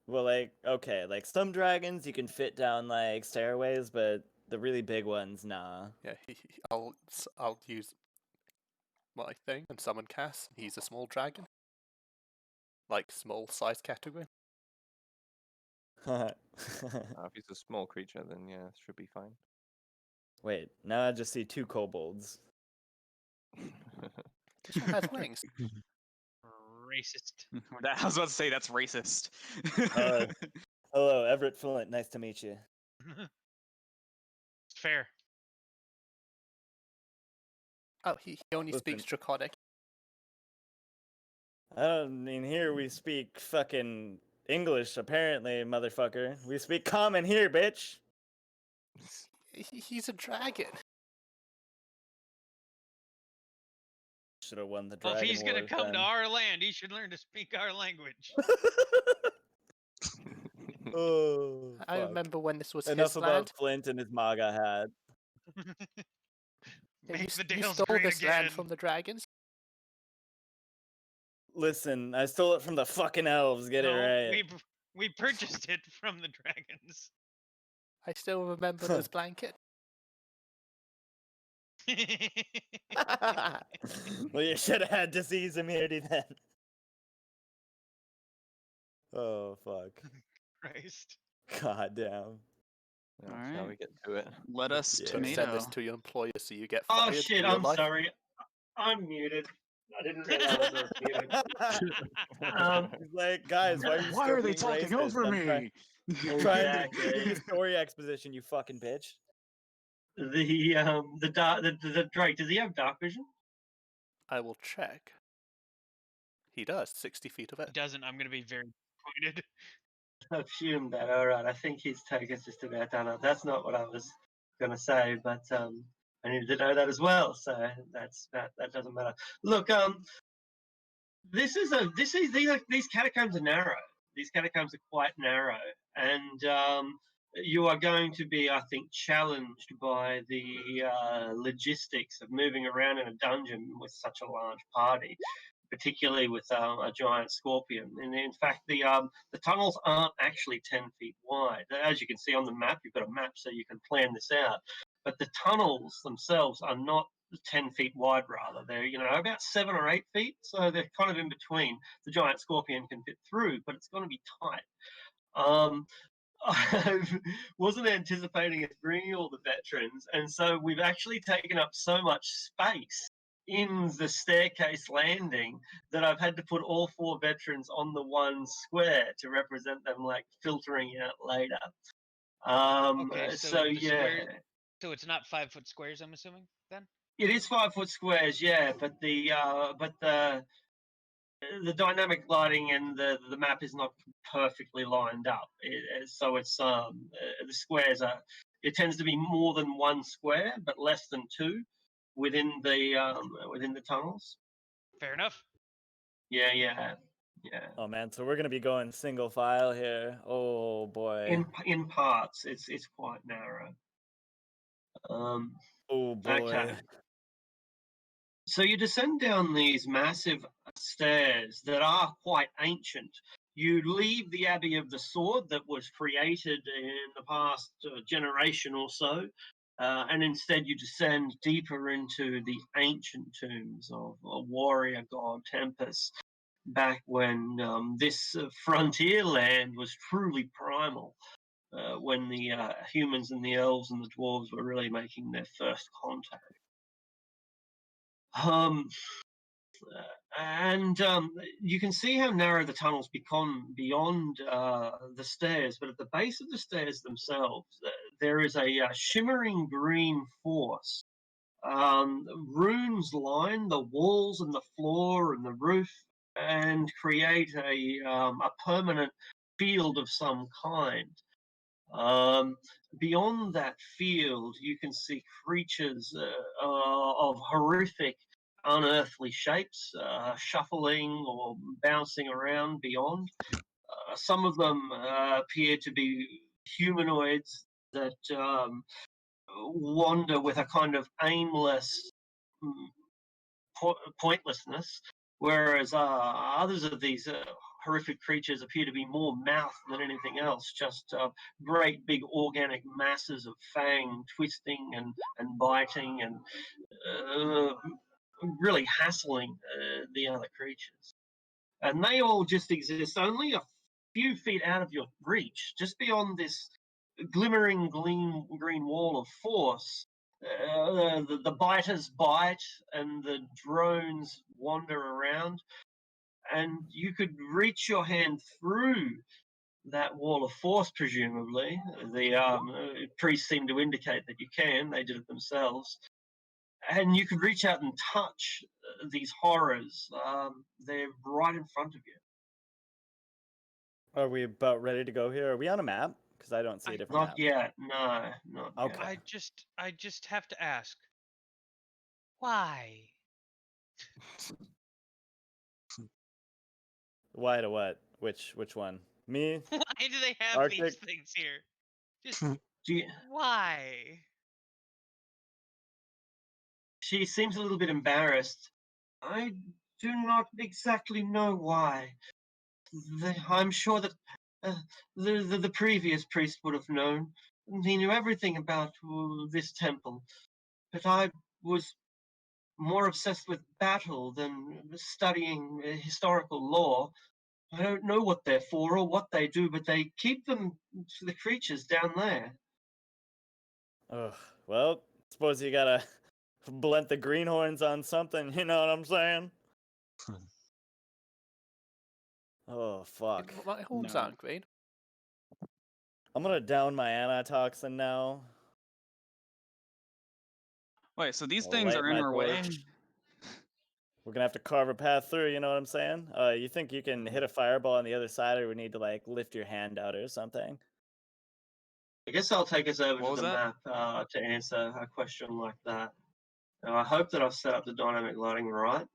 Well, like some dragons you can fit down like stairways, but the really big ones, nah. Yeah, I'll use my thing and summon Cass. He's a small dragon. Like, small size category. If he's a small creature, then yeah, it should be fine. Wait, now I just see 2 kobolds. This one has wings. Racist. I was about to say that's racist. Hello, Everett Flint. Nice to meet you. It's fair. Oh, he only speaks Draconic. I mean, here we speak fucking English, apparently, motherfucker. We speak common here, bitch. He's a dragon. Should have won the Well, dragon if he's gonna wars, come then. to our land, he should learn to speak our language. Oh, I fuck. remember when this was Enough his about land. Flint and his MAGA hat. Make the You Dales stole great this again. land from the dragons. Listen, I stole it from the fucking elves. Get it right. We purchased it from the dragons. I still remember this blanket. Well, you should have had disease immunity then. Oh, fuck. Christ. God damn. Yeah, All shall right. we get to it? Let us Yeah. Send tomato. this to your employer so you get Oh fired. shit! in real I'm life. sorry. I'm muted. I didn't realize I was muted. He's like, guys, why are you Why still are they being talking racist? over I'm me? trying to Exactly. give you story exposition, you fucking bitch. The Drake. Does he have dark vision? I will check. He does. 60 feet of If it. he doesn't, I'm gonna be very disappointed. I assumed that. All right. I think his take is just about done. That's not what I was gonna say, but I needed to know that as well. So that doesn't matter. Look, these catacombs are narrow. These catacombs are quite narrow, and you are going to be, I think, challenged by the logistics of moving around in a dungeon with such a large party, particularly with a giant scorpion. And in fact, the tunnels aren't actually 10 feet wide. As you can see on the map, you've got a map so you can plan this out. But the tunnels themselves are not 10 feet wide, rather. They're, about 7 or 8 feet. So they're kind of in between. The giant scorpion can fit through, but it's going to be tight. I wasn't anticipating us bringing all the veterans, and so we've actually taken up so much space in the staircase landing that I've had to put all 4 veterans on the one square to represent them, like, filtering out later. Okay, So yeah, so it's not 5-foot squares, I'm assuming then. it is 5-foot squares, yeah, but the dynamic lighting and the map is not perfectly lined up. So it's the squares are. It tends to be more than one square, but less than two within the tunnels. Fair enough. Yeah. Oh man, so we're gonna be going single file here. Oh boy. In parts, it's quite narrow. Oh boy. Okay. So you descend down these massive stairs that are quite ancient. You leave the Abbey of the Sword that was created in the past generation or so, and instead you descend deeper into the ancient tombs of a warrior god Tempest, back when this frontier land was truly primal, when the humans and the elves and the dwarves were really making their first contact. And you can see how narrow the tunnels become beyond the stairs, but at the base of the stairs themselves, there is a shimmering green force. Runes line the walls and the floor and the roof and create a permanent field of some kind. Beyond that field, you can see creatures of horrific, unearthly shapes, shuffling or bouncing around beyond. Some of them appear to be humanoids that wander with a kind of aimless pointlessness, whereas others of these horrific creatures appear to be more mouth than anything else, just great big organic masses of fang twisting and biting and really hassling the other creatures. And they all just exist only a few feet out of your reach, just beyond this glimmering green wall of force. The biters bite and the drones wander around, and you could reach your hand through that wall of force, presumably. The priests seem to indicate that you can. They did it themselves. And you could reach out and touch these horrors. They're right in front of you. Are we about ready to go here? Are we on a map? Because I don't see a different Not map. yet. No, not Okay. yet. I just have to ask, why? Why to what? Which one? Me? Why do they have Arctic? these things here? Just You, why? she seems a little bit embarrassed. I do not exactly know why. I'm sure that the previous priest would have known. He knew everything about this temple. But I was more obsessed with battle than studying historical lore. I don't know what they're for or what they do, but they keep them to the creatures down there. Ugh. Well, suppose you gotta blend the greenhorns on something, you know what I'm saying? Oh, fuck. My horns No. aren't green. I'm gonna down my antitoxin now. Wait, so these I'll things light are in my our way? torch. We're gonna have to carve a path through, you know what I'm saying? You think you can hit a fireball on the other side, or we need to, like, lift your hand out or something? I guess I'll take us over What to was the that? map to answer a question like that. Now, I hope that I've set up the dynamic lighting right.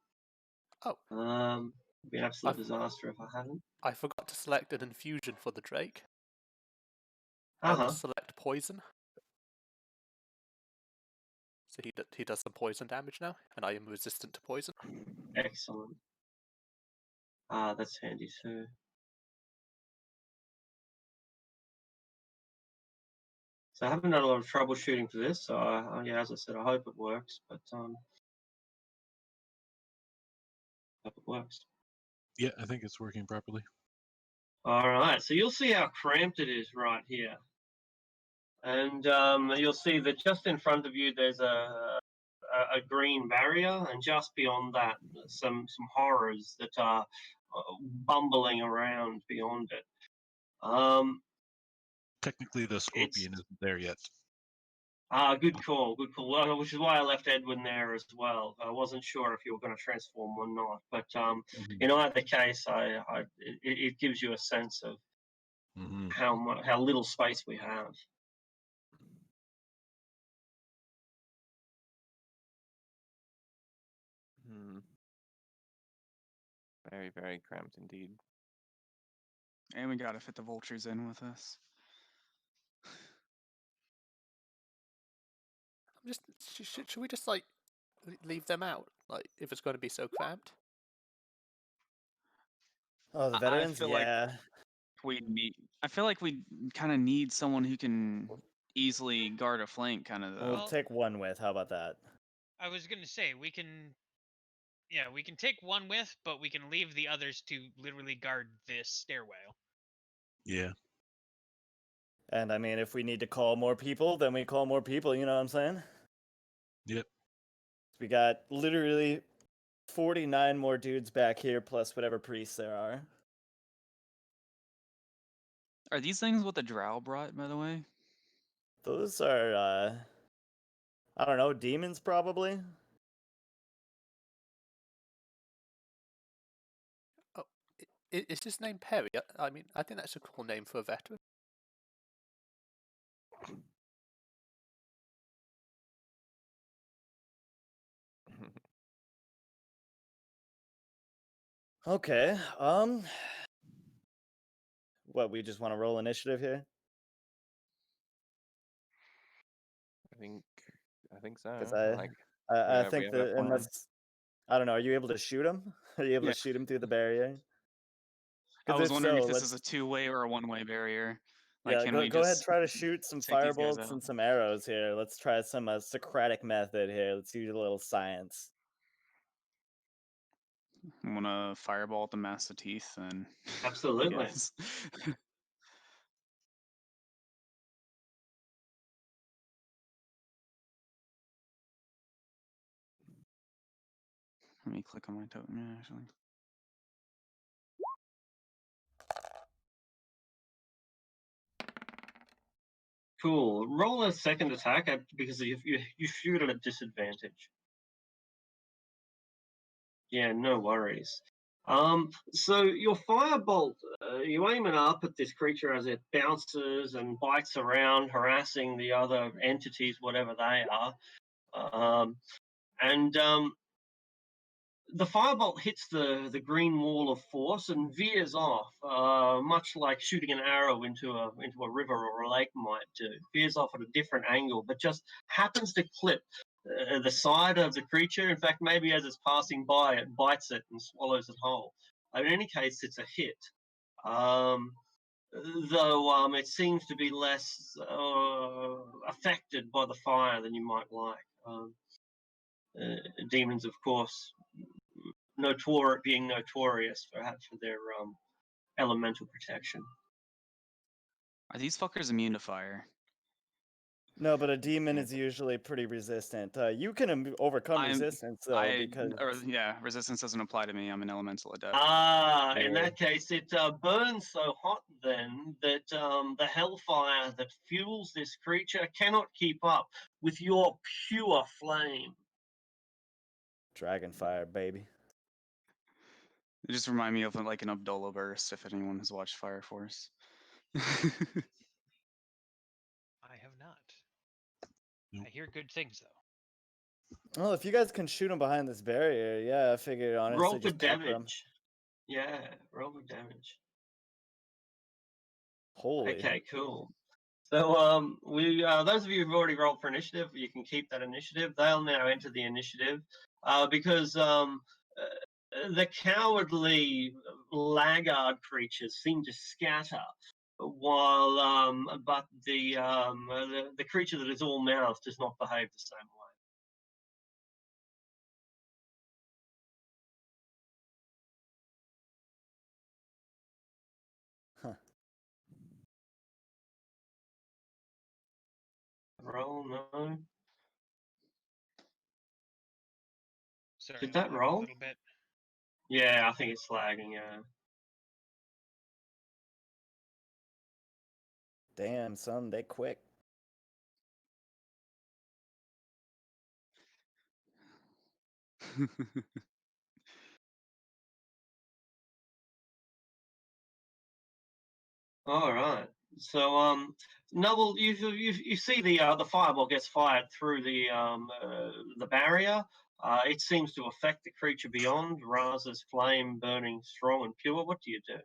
Oh. It'd be an absolute disaster if I hadn't. I forgot to select an infusion for the Drake. Uh-huh. I'll select poison. So he does some poison damage now, and I am resistant to poison. Excellent. That's handy too. So I haven't done a lot of troubleshooting for this, so yeah, as I said, I hope it works, but hope it works. Yeah, I think it's working properly. All right, so you'll see how cramped it is right here. And you'll see that just in front of you there's a green barrier, and just beyond that some horrors that are bumbling around beyond it. technically the scorpion isn't there yet. Good call, good call. Well, which is why I left Edwin there as well. I wasn't sure if you were going to transform or not, but in either case, it gives you a sense of how little space we have. Very, very cramped indeed. And we gotta fit the vultures in with us. Should we just like leave them out? Like, if it's going to be so cramped. Oh, the veterans, I feel yeah. I feel like we kind of need someone who can easily guard a flank, kind of. We'll take one with. How about that? I was gonna say we can take one with, but we can leave the others to literally guard this stairwell. Yeah. And I mean, if we need to call more people, then we call more people. You know what I'm saying? Yep. We got literally 49 more dudes back here, plus whatever priests there are. Are these things what the drow brought, by the way? Those are, I don't know, demons probably? Oh, is his name Perry? I mean, I think that's a cool name for a veteran. Okay, what, we just want to roll initiative here? I think so. Because I think have a that plan. unless, I don't know, are you able to shoot him? Are you able Yeah. to shoot him through the barrier? I was wondering so, if this is a two-way or a one-way barrier. Like, yeah, can go we ahead, just try to shoot some take these guys firebolts out? and some arrows here. Let's try some Socratic method here. Let's use a little science. I'm gonna fireball at the mass of teeth and Absolutely. yes. Let me click on my totem actually. Cool. Roll a second attack because you shoot at a disadvantage. Yeah, no worries. So your firebolt, you aim it up at this creature as it bounces and bites around, harassing the other entities, whatever they are. The firebolt hits the green wall of force and veers off, much like shooting an arrow into a river or a lake might do. Veers off at a different angle, but just happens to clip the side of the creature. In fact, maybe as it's passing by, it bites it and swallows it whole. In any case, it's a hit. Though it seems to be less affected by the fire than you might like. Demons, of course, being notorious for their elemental protection. Are these fuckers immune to fire? No, but a demon is usually pretty resistant. You can overcome resistance though, because resistance doesn't apply to me. I'm an elemental adept. In that case, it burns so hot then that the hellfire that fuels this creature cannot keep up with your pure flame. Dragon fire, baby. It just reminds me of like an Abdullah burst, if anyone has watched Fire Force. I have not. I hear good things though. Well, if you guys can shoot him behind this barrier, yeah, I figured honestly roll for just pepper him. damage. Yeah, roll for damage. Holy. Okay, cool. So we those of you who've already rolled for initiative, you can keep that initiative. They'll now enter the initiative because the cowardly laggard creatures seem to scatter, while but the creature that is all mouth does not behave the same way. Huh. Roll, no. Sorry, Did that lagging roll? a little bit. Yeah, I think it's lagging. Yeah. Damn, son, they quick. All right. So, Noble, you see the fireball gets fired through the barrier. It seems to affect the creature beyond. Raz's flame burning strong and pure. What do you do?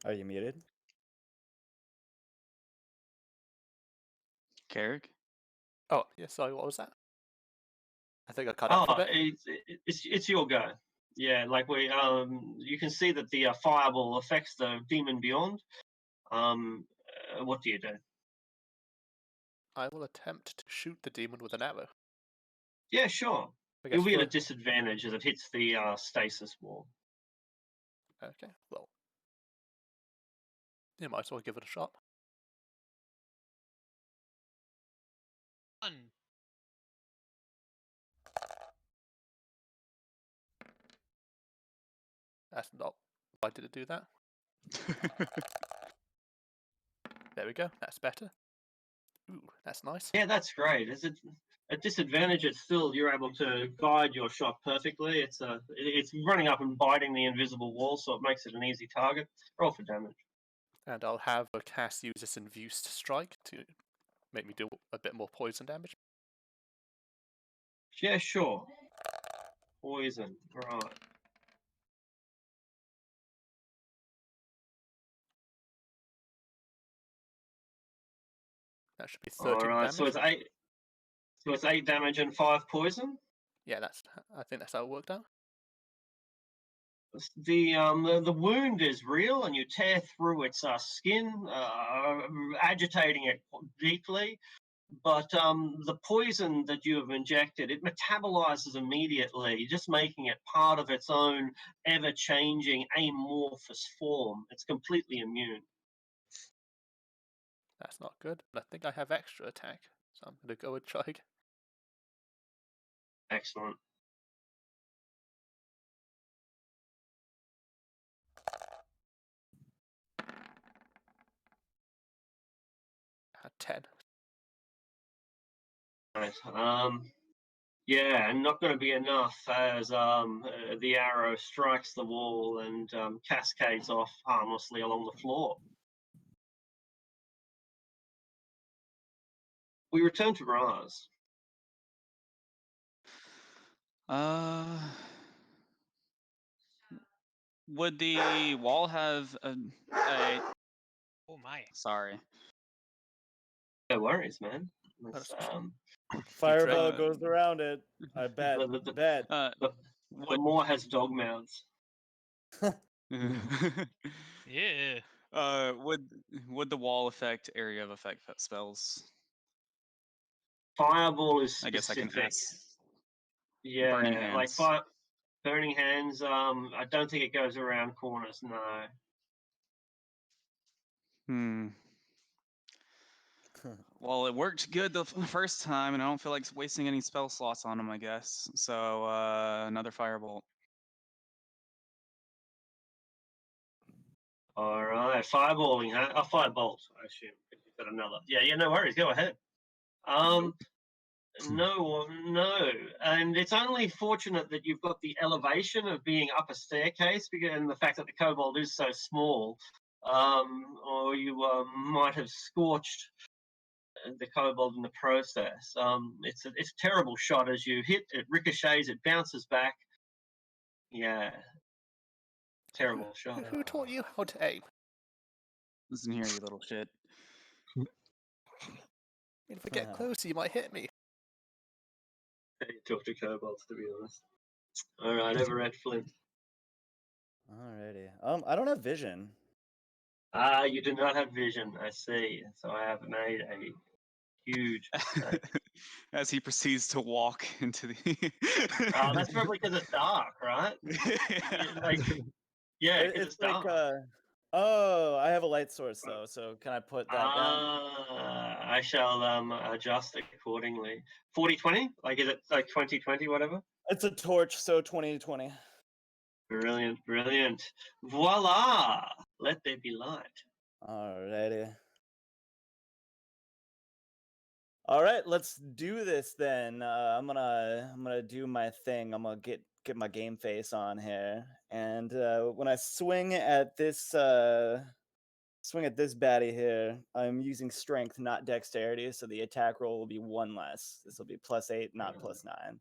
Are you muted? Carrick? Oh, yeah, sorry, what was that? I think I cut out for a bit. It's your go. Yeah, like you can see that the fireball affects the demon beyond. What do you do? I will attempt to shoot the demon with an arrow. Yeah, sure. It'll be at a disadvantage as it hits the stasis wall. Okay, well, you might as well give it a shot. Fun. That's not. Why did it do that? There we go. That's better. Ooh, that's nice. Yeah, that's great. Is it a disadvantage? It's still you're able to guide your shot perfectly. It's running up and biting the invisible wall, so it makes it an easy target. Roll for damage. And I'll have a cast use this Infused Strike to make me do a bit more poison damage. Yeah, sure. Poison, right. That should be 13 damage. So it's 8 damage and 5 poison. Yeah, I think that's how it worked out. The wound is real, and you tear through its skin, agitating it deeply. But the poison that you have injected, it metabolizes immediately, just making it part of its own ever-changing amorphous form. It's completely immune. That's not good. But I think I have extra attack, so I'm going to go and try again. Excellent. I had 10. Right. Yeah, and not going to be enough as the arrow strikes the wall and cascades off harmlessly along the floor. We return to Raz. Would the wall have a Oh my. Sorry. No worries, man. Fireball goes around it. I bet. The Moor has dog mouths. Yeah. Would the wall affect area of effect spells? Fireball is specific. I guess I can ask. Yeah, Burning hands. like burning hands. I don't think it goes around corners. No. Well, it worked good the first time, and I don't feel like wasting any spell slots on them, I guess. So another firebolt. All right, fireballing, huh? Oh, firebolt, I assume. You've got another. Yeah, no worries. Go ahead. No, and it's only fortunate that you've got the elevation of being up a staircase, and the fact that the kobold is so small, or you might have scorched the kobold in the process. It's a terrible shot. As you hit, it ricochets, it bounces back. Yeah, terrible shot. Who taught you how to aim? Listen here, you little shit. If I get closer, you might hit me. Talk to kobolds, to be honest. All right, Everett Flint. Alrighty. I don't have vision. You do not have vision. I see. So I have made a huge mistake. As he proceeds to walk into the. That's probably because it's dark, right? Yeah, because it's dark. Oh, I have a light source though, so can I put that down? I shall adjust accordingly. 40/20? Like, is it like 20/20, whatever? It's a torch, so 20/20. Brilliant, brilliant. Voila! Let there be light. Alrighty. All right, let's do this then. I'm gonna do my thing. I'm gonna get my game face on here, and when I swing at this baddie here, I'm using strength, not dexterity, so the attack roll will be 1 less. This will be +8, not +9.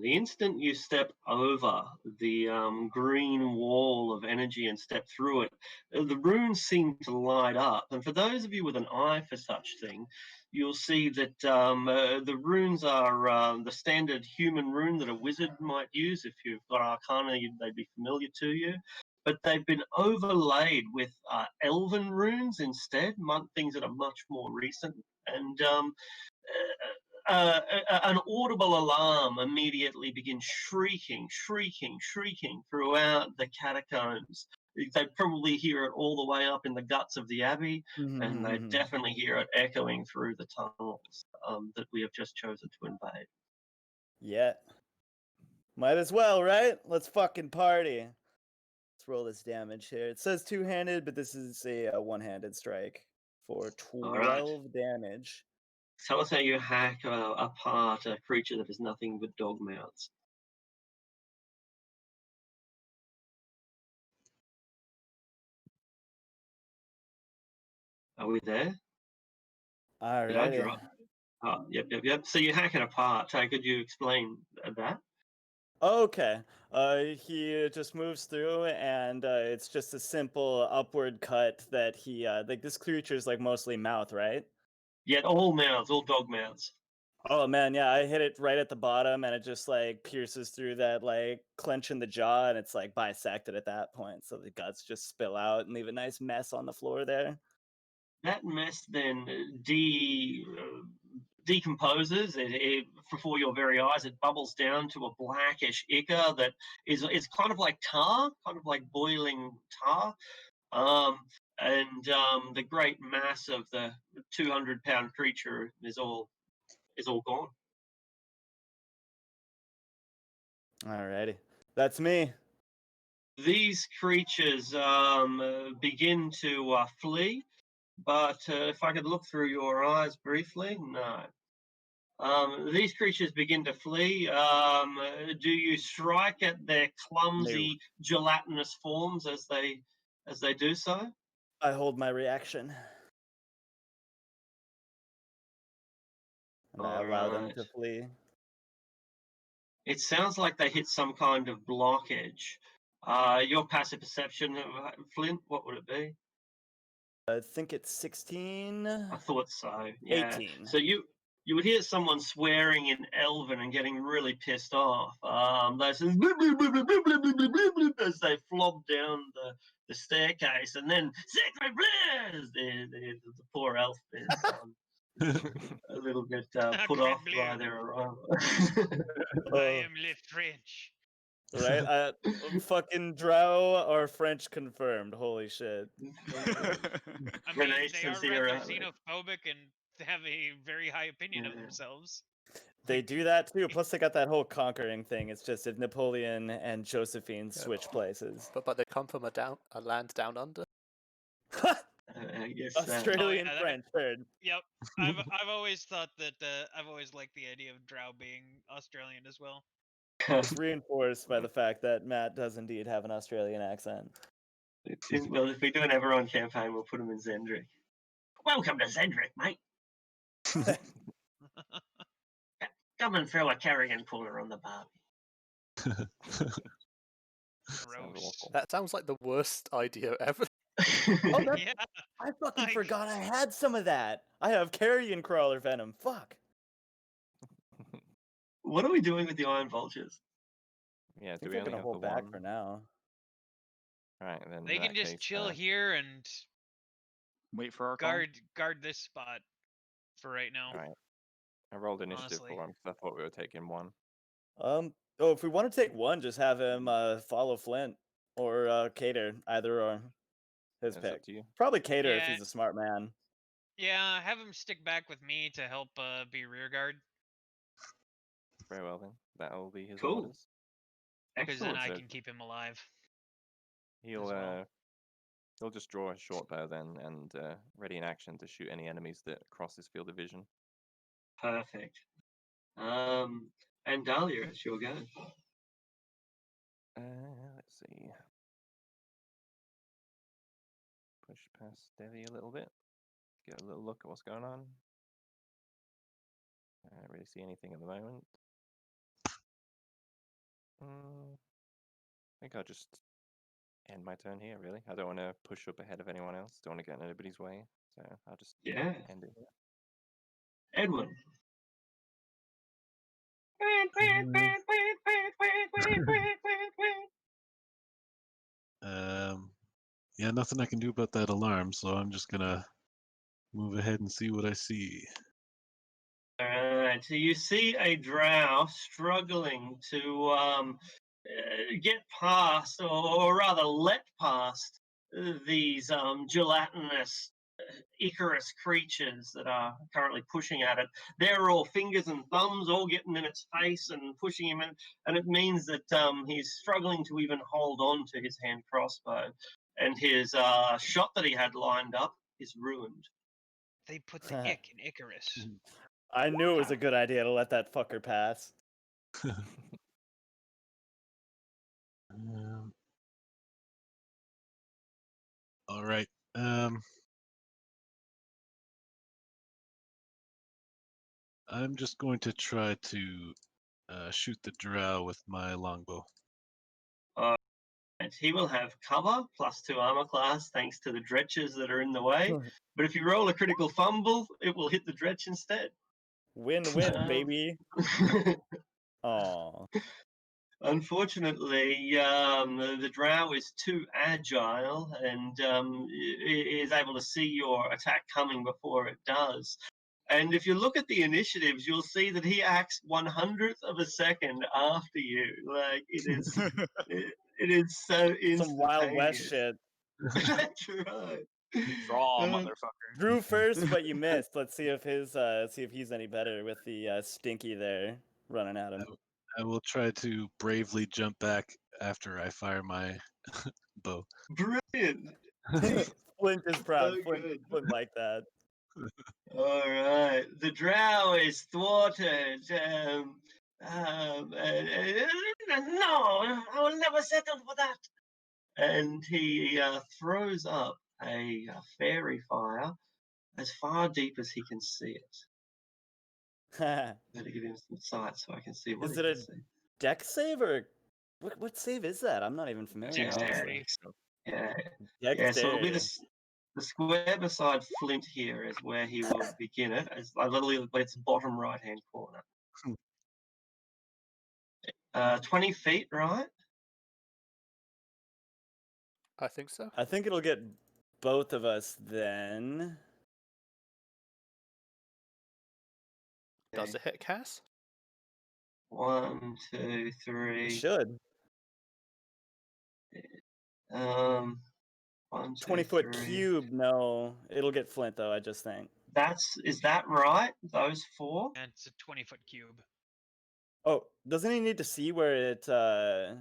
The instant you step over the green wall of energy and step through it, the runes seem to light up. And for those of you with an eye for such thing, you'll see that the runes are the standard human rune that a wizard might use. If you've got Arcana, they'd be familiar to you. But they've been overlaid with elven runes instead, things that are much more recent. And an audible alarm immediately begins shrieking throughout the catacombs. They'd probably hear it all the way up in the guts of the Abbey, and they'd definitely hear it echoing through the tunnels that we have just chosen to invade. Yeah. Might as well, right? Let's fucking party. Let's roll this damage here. It says two-handed, but this is a one-handed strike for 12 damage. Tell us how you hack apart a creature that has nothing but dog mouths. Are we there? All Did I drop? Oh, yep. So you hack it apart. Could you explain that? Okay. He just moves through, and it's just a simple upward cut that he like this creature is like mostly mouth, right? Yeah, all mouths, all dog mouths. Oh man, yeah, I hit it right at the bottom, and it just like pierces through that like clench in the jaw, and it's like bisected at that point, so the guts just spill out and leave a nice mess on the floor there. That mess then decomposes it before your very eyes. It bubbles down to a blackish ichor that is kind of like tar, kind of like boiling tar. And the great mass of the 200-pound creature is all gone. Alrighty, that's me. These creatures begin to flee, but if I could look through your eyes briefly, no. These creatures begin to flee. Do you strike at their clumsy, gelatinous forms as they do so? I hold my reaction. And I allow them to flee. It sounds like they hit some kind of blockage. Your passive perception, Flint, what would it be? I think it's 16. I thought so. Yeah. 18. So you would hear someone swearing in Elven and getting really pissed off. They say as they flob down the staircase, and then the poor elf is a little bit put off by their arrival. I am left French. Right? Fucking Drow or French confirmed. Holy shit. I mean, they are rather xenophobic and have a very high opinion of themselves. They do that too. Plus, they got that whole conquering thing. It's just if Napoleon and Josephine switch places. But they come from a land down under. Yes, Australian French. Heard. Yep, I've always thought that I've always liked the idea of Drow being Australian as well. It's reinforced by the fact that Matt does indeed have an Australian accent. Well, if we do an Everon campaign, we'll put him in Zendrick. Welcome to Zendrick, mate. Come and throw a carrion cooler on the barbie. Gross. That sounds like the worst idea ever. Yeah. I fucking forgot I had some of that. I have carrion crawler venom. Fuck. What are we doing with the Iron Vultures? Yeah, do we only have hold back for now? All right, then they can just chill here and wait for our guard this spot for right now. All right, I rolled initiative for one because I thought we were taking one. Oh, if we want to take one, just have him follow Flint. or Cater, either or. His It's up pick. to you. Probably Cater if Yeah. he's a smart man. Yeah, have him stick back with me to help be rear guard. Very well then. That'll be his Cool. orders. Because then Excellent. I So- can keep him alive. He'll as well. he'll just draw a short bow then and ready in action to shoot any enemies that cross his field of vision. Perfect. And Dahlia, it's your go. Let's see. Push past Devi a little bit. Get a little look at what's going on. I don't really see anything at the moment. I think I'll just end my turn here, really. I don't want to push up ahead of anyone else. Don't want to get in anybody's way. So I'll just Yeah. end it here. Edwin. Yeah, nothing I can do about that alarm, so I'm just gonna move ahead and see what I see. Alright, so you see a drow struggling to get past, or rather let past, these gelatinous Icarus creatures that are currently pushing at it. They're all fingers and thumbs, all getting in its face and pushing him in, and it means that he's struggling to even hold on to his hand crossbow, and his shot that he had lined up is ruined. They put the ick in Icarus. I knew it was a good idea to let that fucker pass. All right. I'm just going to try to shoot the drow with my longbow. And he will have cover +2 armor class thanks to the dretches that are in the way. But if you roll a critical fumble, it will hit the dretch instead. Win-win, baby. Aw. Unfortunately, the drow is too agile and is able to see your attack coming before it does. And if you look at the initiatives, you'll see that he acts 1/100th of a second after you. Like it is, it is so instantaneous. Some Wild West shit. That's right. Draw, motherfucker. Drew first, but you missed. Let's see if he's any better with the stinky there running at him. I will try to bravely jump back after I fire my bow. Brilliant. Flint is proud. So Flint like that. All right. The drow is thwarted. No, I will never settle for that. And he throws up a fairy fire as far deep as he can see it. Better give him some sight so I can see what Is he it can a see. deck save or what save is that? I'm not even familiar. Dexterity. Yeah. Deck Yeah, so it'll be save. the square beside Flint here is where he will begin it. It's literally its bottom right-hand corner. 20 feet, right? I think so. I think it'll get both of us then. Does it hit Cass? 1, 2, 3. It should. 1, 2, 20-foot 3. cube, no. It'll get Flint though, I just think. Is that right? Those 4? And it's a 20-foot cube. Oh, doesn't he need to see where it Where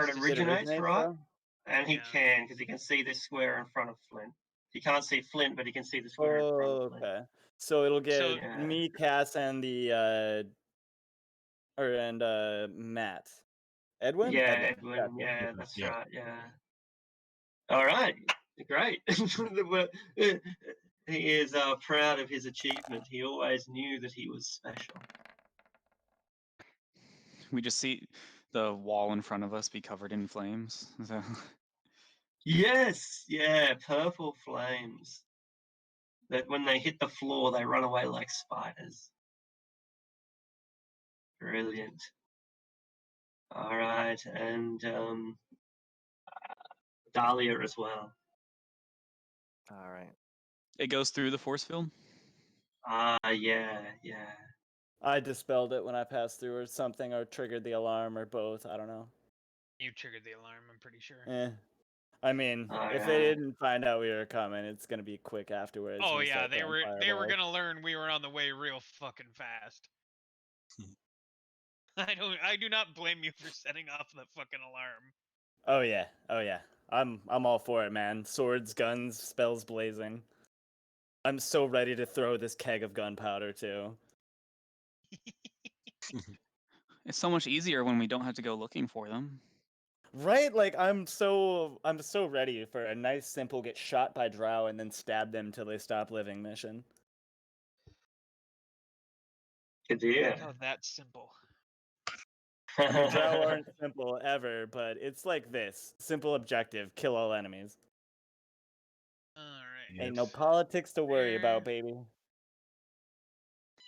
needs it to see- originates, right? though? And he Yeah. can, because he can see this square in front of Flint. He can't see Flint, but he can see the square in front Oh, of Flint. okay. So it'll get Yeah. me, Cass, and Matt. Edwin? Yeah, Edwin. Gotcha. Yeah, that's Yeah. right. Yeah. All right. Great. He is proud of his achievement. He always knew that he was special. We just see the wall in front of us be covered in flames. So Yes. Yeah. Purple flames. That when they hit the floor, they run away like spiders. Brilliant. All right, and Dahlia as well. All right. it goes through the force field. Yeah. I dispelled it when I passed through or something, or triggered the alarm, or both. I don't know. You triggered the alarm, I'm pretty sure. I mean, if they didn't find out we were coming, it's gonna be quick afterwards. Oh yeah, they were gonna learn we were on the way real fucking fast. I do not blame you for setting off the fucking alarm. Oh yeah. I'm all for it, man. Swords, guns, spells blazing. I'm so ready to throw this keg of gunpowder too. It's so much easier when we don't have to go looking for them. Right? Like I'm so ready for a nice simple get shot by drow and then stab them till they stop living mission. Yeah. How that's simple. I mean, drow aren't simple ever, but it's like this. Simple objective, kill all enemies. Alright. Ain't no politics to worry about, baby.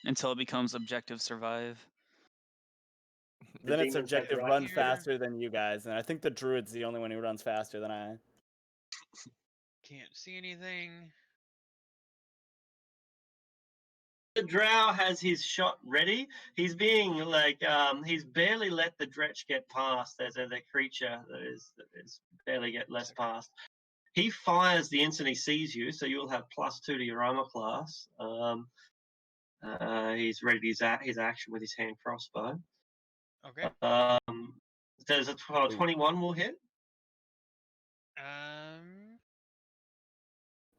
Until it becomes objective survive. Then it's objective run faster than you guys, and I think the druid's the only one who runs faster than I. Can't see anything. The drow has his shot ready. He's being like, he's barely let the dretch get past. There's the creature that is barely get less past. He fires the instant he sees you, so you'll have +2 to your armor class. He's ready to use his action with his hand crossbow. Okay. There's a 21 will hit.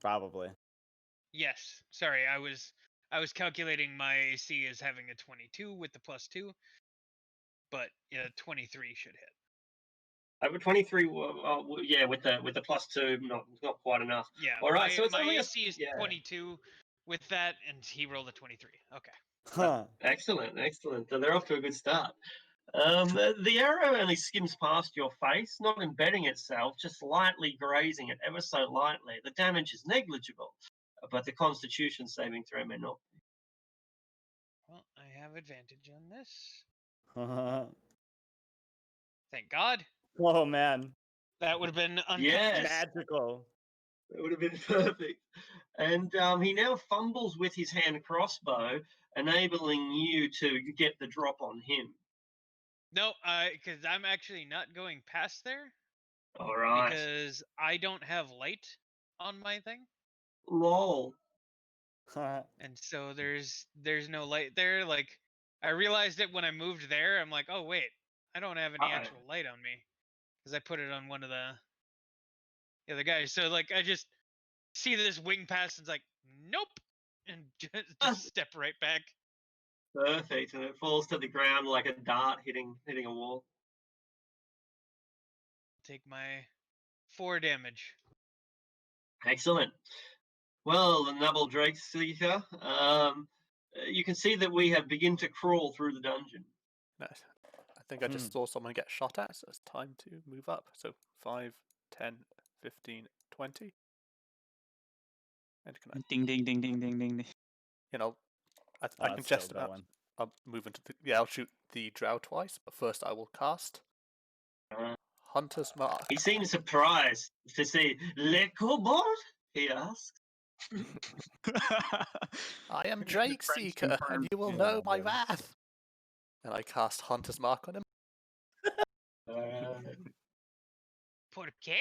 Probably. Yes. Sorry, I was calculating my AC as having a 22 with the +2, but 23 should hit. Over 23, yeah, with the +2, not quite enough. Yeah. All right, so it's my only AC is 22 with that, and he rolled a 23. Okay. Huh. Excellent. So they're off to a good start. The arrow only skims past your face, not embedding itself, just lightly grazing it ever so lightly. The damage is negligible, but the Constitution saving throw may not be. Well, I have advantage on this. Thank God. Oh man. That would have been magical. That would have been perfect. And he now fumbles with his hand crossbow, enabling you to get the drop on him. No, because I'm actually not going past there. All right. Because I don't have light on my thing. Lol. And so there's no light there. Like, I realized it when I moved there. I'm like, oh wait, I don't have any actual light on me because I put it on one of the other guys. So like, I just see this wing pass and it's like, nope, and just step right back. Perfect, and it falls to the ground like a dart hitting a wall. Take my 4 damage. Excellent. Well, the Noble Drake Seeker, you can see that we have begun to crawl through the dungeon. Nice. I think I just saw someone get shot at, so it's time to move up. So 5, 10, 15, 20. And can I... Ding, ding, ding, ding, ding, ding. You know, I can just about... I'll move into the... Yeah, I'll shoot the drow twice, but first I will cast Hunter's Mark. He seems surprised to see Le Cobalt, he asks. I am Drake Seeker, and you will know my wrath. And I cast Hunter's Mark on him. ¿Por qué?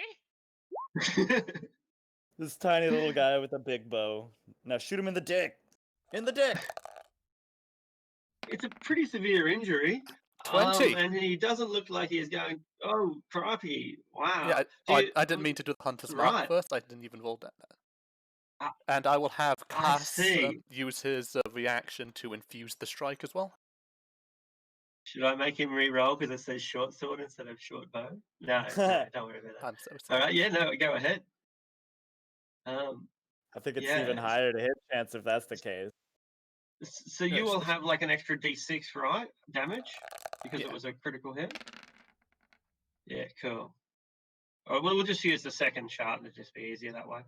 This tiny little guy with a big bow. Now shoot him in the dick. In the dick. It's a pretty severe injury. 20. And he doesn't look like he is going, oh, crikey, wow. Yeah, I didn't mean to do the Hunter's Mark first. I didn't even roll that. And I will have Cass use his reaction to infuse the strike as well. Should I make him re-roll because it says short sword instead of short bow? No, don't worry about that. I'm so sorry. All right, yeah, no, go ahead. I think it's even higher to hit chance if that's the case. So you will have like an extra d6, right? Damage? Because it was a critical hit? Yeah, cool. All right, we'll just use the second chart and it'll just be easier that way.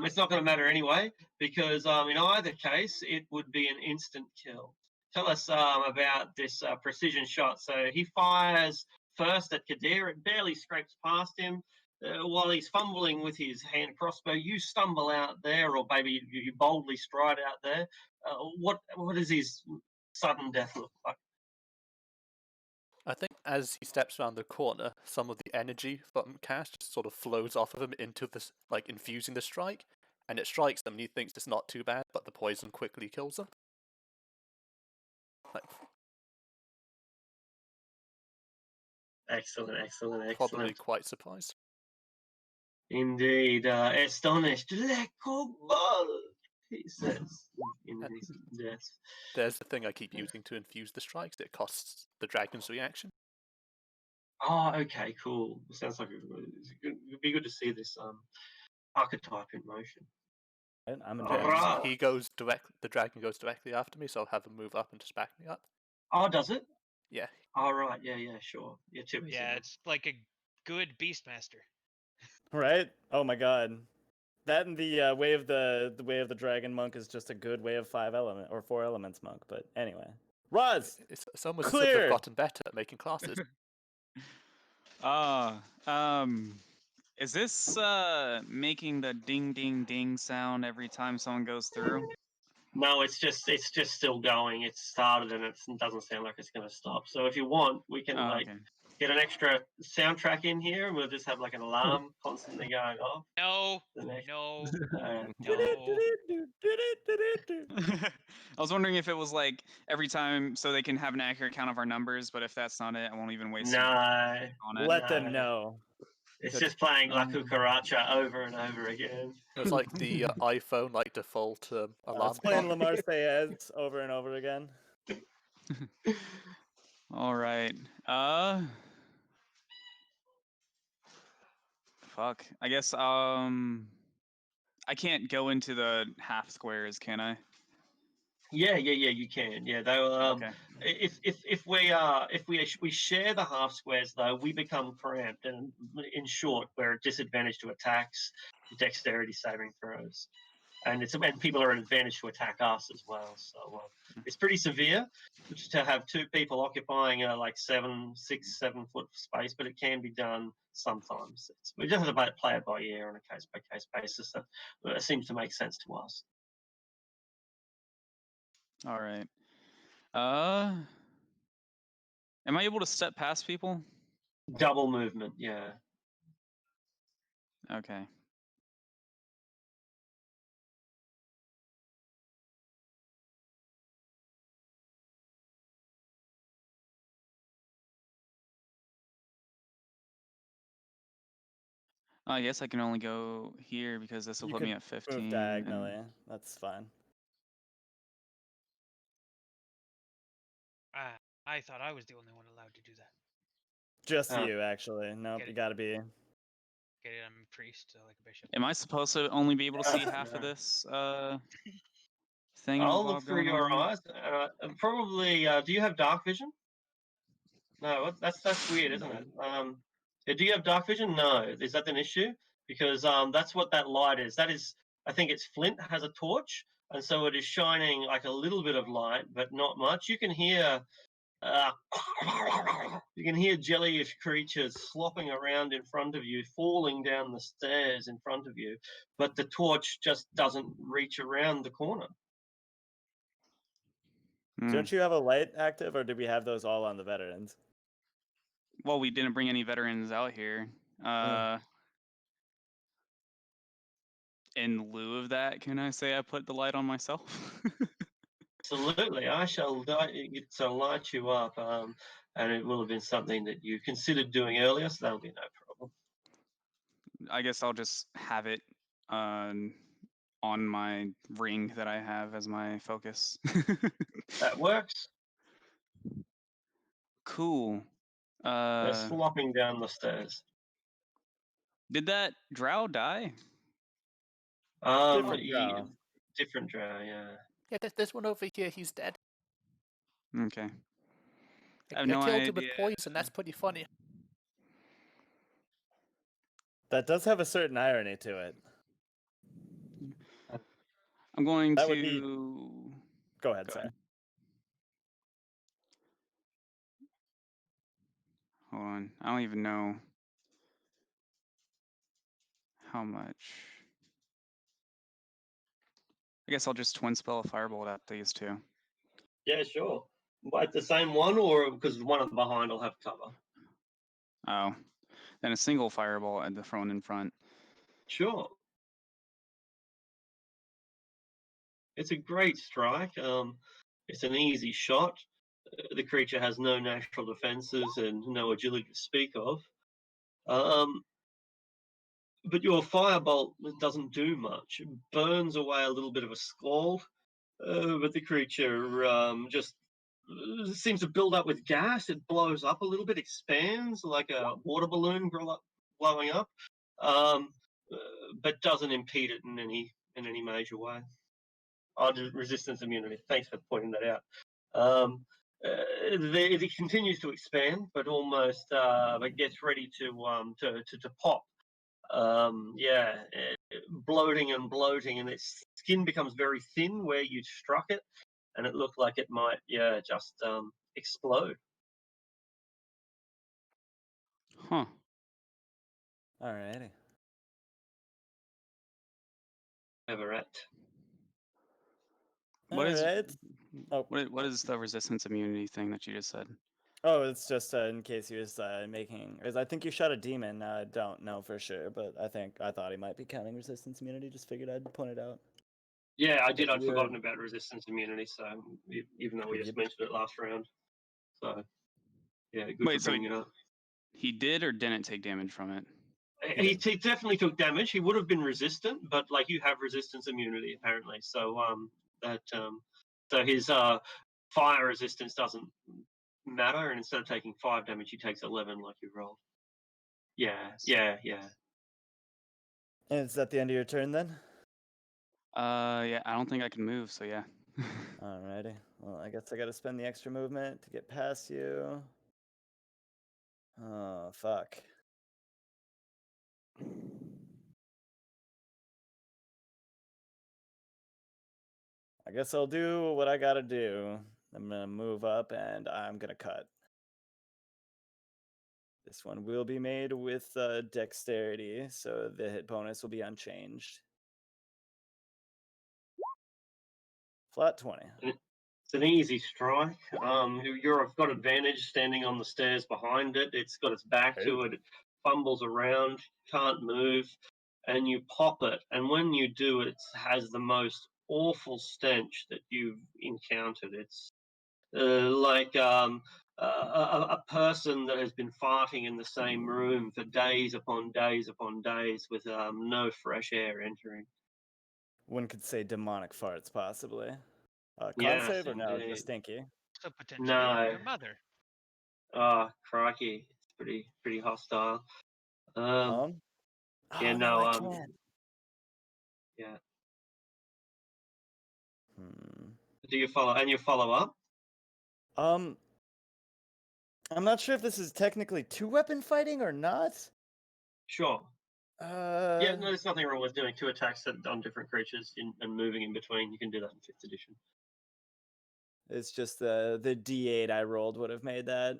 It's not going to matter anyway, because in either case, it would be an instant kill. Tell us about this precision shot. So he fires first at Kadir. It barely scrapes past him. While he's fumbling with his hand crossbow, you stumble out there, or maybe you boldly stride out there. What does his sudden death look like? I think as he steps around the corner, some of the energy from cast just sort of flows off of him into this, like infusing the strike, and it strikes them, and he thinks it's not too bad, but the poison quickly kills him. Like, Excellent. probably quite surprised. Indeed, astonished. Let go, ball, he says in his death. There's the thing I keep using to infuse the strikes. It costs the dragon's reaction. Oh, okay, cool. Sounds like it'd be good to see this archetype in motion. He goes direct. The dragon goes directly after me, so I'll have him move up and just back me up. Oh, does it? Yeah. Oh, right. Yeah, sure. Yeah, too easy. Yeah, it's like a good Beastmaster. Right? Oh my god. That and the way of the dragon monk is just a good way of 4 elements monk. But anyway, Roz, it's almost clear. as if they've gotten better at making classes. Is this making the ding ding ding sound every time someone goes through? No, it's just still going. It started and it doesn't sound like it's going to stop. So if you want, we can get an extra soundtrack in here, and we'll just have like an alarm constantly going off. No. I was wondering if it was like every time so they can have an accurate count of our numbers, but if that's not it, I won't even waste on it. Let them know. It's just playing La Cucaracha over and over again. It's like the iPhone default alarm. It's playing La Marseillaise over and over again. All right. Fuck. I guess I can't go into the half squares, can I? Yeah, you can. Yeah, they okay. If we share the half squares though, we become cramped, and in short, we're at disadvantage to attacks, dexterity saving throws, and people are at advantage to attack us as well. So it's pretty severe to have 2 people occupying like 7 foot space, but it can be done sometimes. We just have to play it by ear on a case by case basis. That seems to make sense to us. All right. Am I able to step past people? Double movement, yeah. Okay. Yes, I can only go here because this will put me at 15. Move diagonally. That's fine. I thought I was the only one allowed to do that. Just you, actually. Nope, you gotta be. Get it, I'm a priest, like a bishop. Am I supposed to only be able to see half of this thing? I'll look through your eyes. Probably, do you have dark vision? No, that's weird, isn't it? Do you have dark vision? No. Is that an issue? Because that's what that light is. That is, I think it's Flint has a torch, and so it is shining like a little bit of light, but not much. You can hear jellyish creatures slopping around in front of you, falling down the stairs in front of you, but the torch just doesn't reach around the corner. Don't you have a light active, or did we have those all on the veterans? Well, we didn't bring any veterans out here. In lieu of that, can I say I put the light on myself? Absolutely. I shall light you up, and it will have been something that you considered doing earlier, so that'll be no problem. I guess I'll just have it on my ring that I have as my focus. That works. Cool. They're slopping down the stairs. Did that drow die? Different drow, yeah. Yeah, there's one over here. He's dead. Okay. I killed him with poison. That's pretty funny. That does have a certain irony to it. I'm going that to... Would be... Go ahead, sorry. Hold on. I don't even know how much. I guess I'll just twin spell a firebolt at these 2. Yeah, sure. At the same one, or because one of the behind will have cover? Oh, then a single fireball at the front in front. Sure. It's a great strike. It's an easy shot. The creature has no natural defenses and no agility to speak of. But your firebolt doesn't do much. It burns away a little bit of a scald, but the creature just seems to build up with gas. It blows up a little bit, expands like a water balloon blowing up, but doesn't impede it in any major way. Resistance immunity. Thanks for pointing that out. It continues to expand, but almost it gets ready to pop. Bloating, and its skin becomes very thin where you struck it, and it looked like it might just explode. Huh. Alrighty. Everett. What is Oh. what is the resistance immunity thing that you just said? Oh, it's just in case he was making. Because I think you shot a demon. I don't know for sure, but I thought he might be counting resistance immunity. Just figured I'd point it out. Yeah, I did. I'd forgotten about resistance immunity, so even though we just mentioned it last round. So, yeah, good for bringing it up. He did or didn't take damage from it? He definitely took damage. He would have been resistant, but like you have resistance immunity apparently. So so his fire resistance doesn't matter, and instead of taking 5 damage, he takes 11 like you rolled. Yeah. And it's at the end of your turn then? Yeah, I don't think I can move, so yeah. Alrighty. Well, I guess I gotta spend the extra movement to get past you. Oh, fuck. I guess I'll do what I gotta do. I'm gonna move up and I'm gonna cut. This one will be made with dexterity, so the hit bonus will be unchanged. Flat 20. It's an easy strike. You've got advantage standing on the stairs behind it. It's got its back to it. It fumbles around, can't move, and you pop it. And when you do, it has the most awful stench that you've encountered. It's like a person that has been farting in the same room for days upon days upon days with no fresh air entering. One could say demonic farts, possibly. Con Yes, save or no, indeed. just stinky? So potentially No. your mother. Oh, crikey. It's pretty hostile. Oh, Yeah, no, I no, can't. yeah. Hmm. Do you follow, and you follow up? I'm not sure if this is technically 2-weapon fighting or not. Sure. Yeah, no, there's nothing wrong with doing 2 attacks on different creatures and moving in between. You can do that in 5th edition. It's just the D8 I rolled would have made that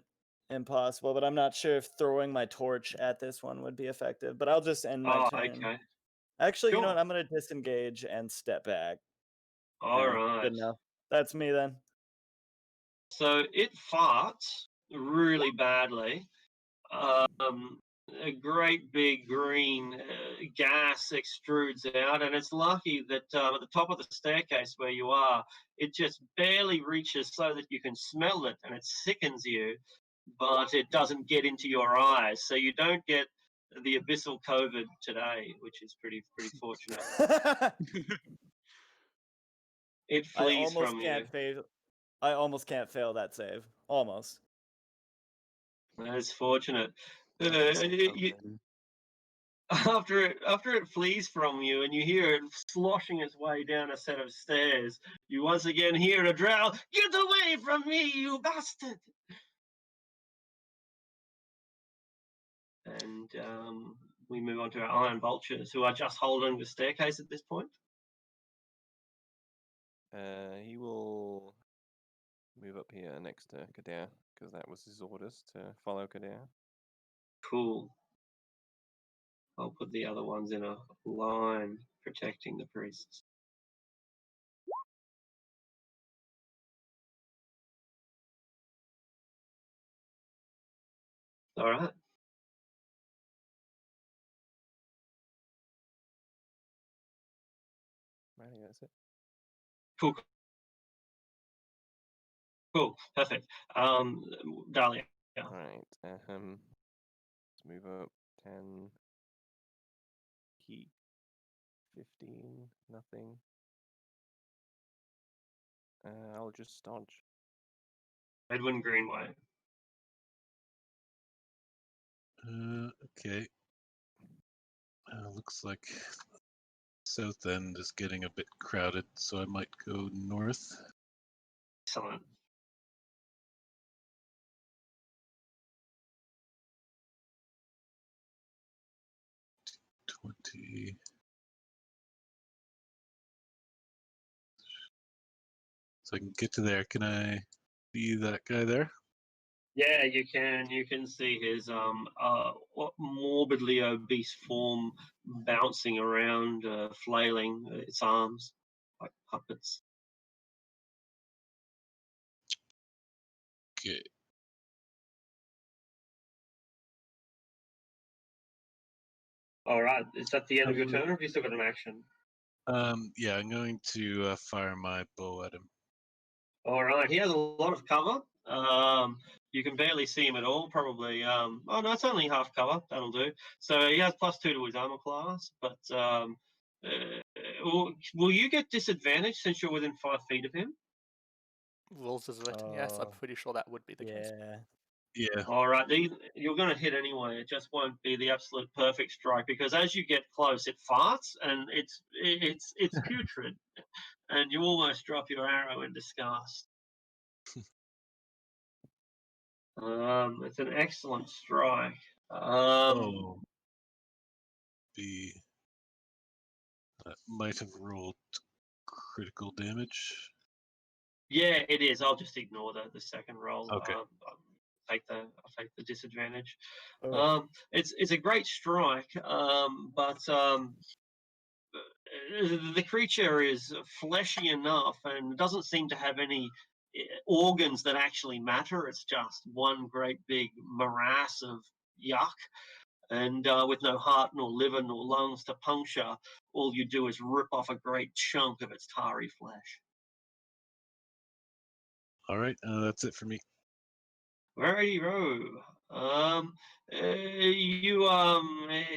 impossible, but I'm not sure if throwing my torch at this one would be effective. But I'll just end my turn. Okay. Actually, Sure. you know what? I'm going to disengage and step back. All right. Good enough. That's me then. So it farts really badly. A great big green gas extrudes out, and it's lucky that at the top of the staircase where you are, it just barely reaches so that you can smell it, and it sickens you, but it doesn't get into your eyes, so you don't get the abyssal COVID today, which is pretty fortunate. It flees from you. I almost can't fail that save. Almost. That's fortunate. After it flees from you and you hear it sloshing its way down a set of stairs, you once again hear a drow, "Get away from me, you bastard!" And we move on to our iron vultures, who are just holding the staircase at this point. He will move up here next to Kadir, because that was his orders to follow Kadir. Cool. I'll put the other ones in a line protecting the priests. All right. Right, that's it. Cool. Cool. Perfect. Dahlia. Yeah. All right. Let's move up 10. Key 15. Nothing. I'll just dodge. Edwin Greenway. Okay. Looks like south end is getting a bit crowded, so I might go north. Excellent. $20. So I can get to there. Can I see that guy there? Yeah, you can. You can see his morbidly obese form bouncing around, flailing its arms like puppets. Okay. All right. Is that the end of your turn, or have you still got an action? Yeah, I'm going to fire my bow at him. All right. He has a lot of cover. You can barely see him at all. Probably. Oh no, it's only half cover. That'll do. So he has +2 to his armor class. But will you get disadvantage since you're within 5 feet of him? Rules is written. Yes, I'm pretty sure that would be the case. Yeah. All right. You're going to hit anyway. It just won't be the absolute perfect strike because as you get close, it farts and it's putrid, and you almost drop your arrow in disgust. It's an excellent strike. Might have rolled critical damage. Yeah, it is. I'll just ignore the second roll. Okay. I'll take the disadvantage. It's a great strike, but the creature is fleshy enough and doesn't seem to have any organs that actually matter. It's just one great big morass of yuck. And with no heart, nor liver, nor lungs to puncture, all you do is rip off a great chunk of its tarry flesh. All right, that's it for me. Righty-ro. You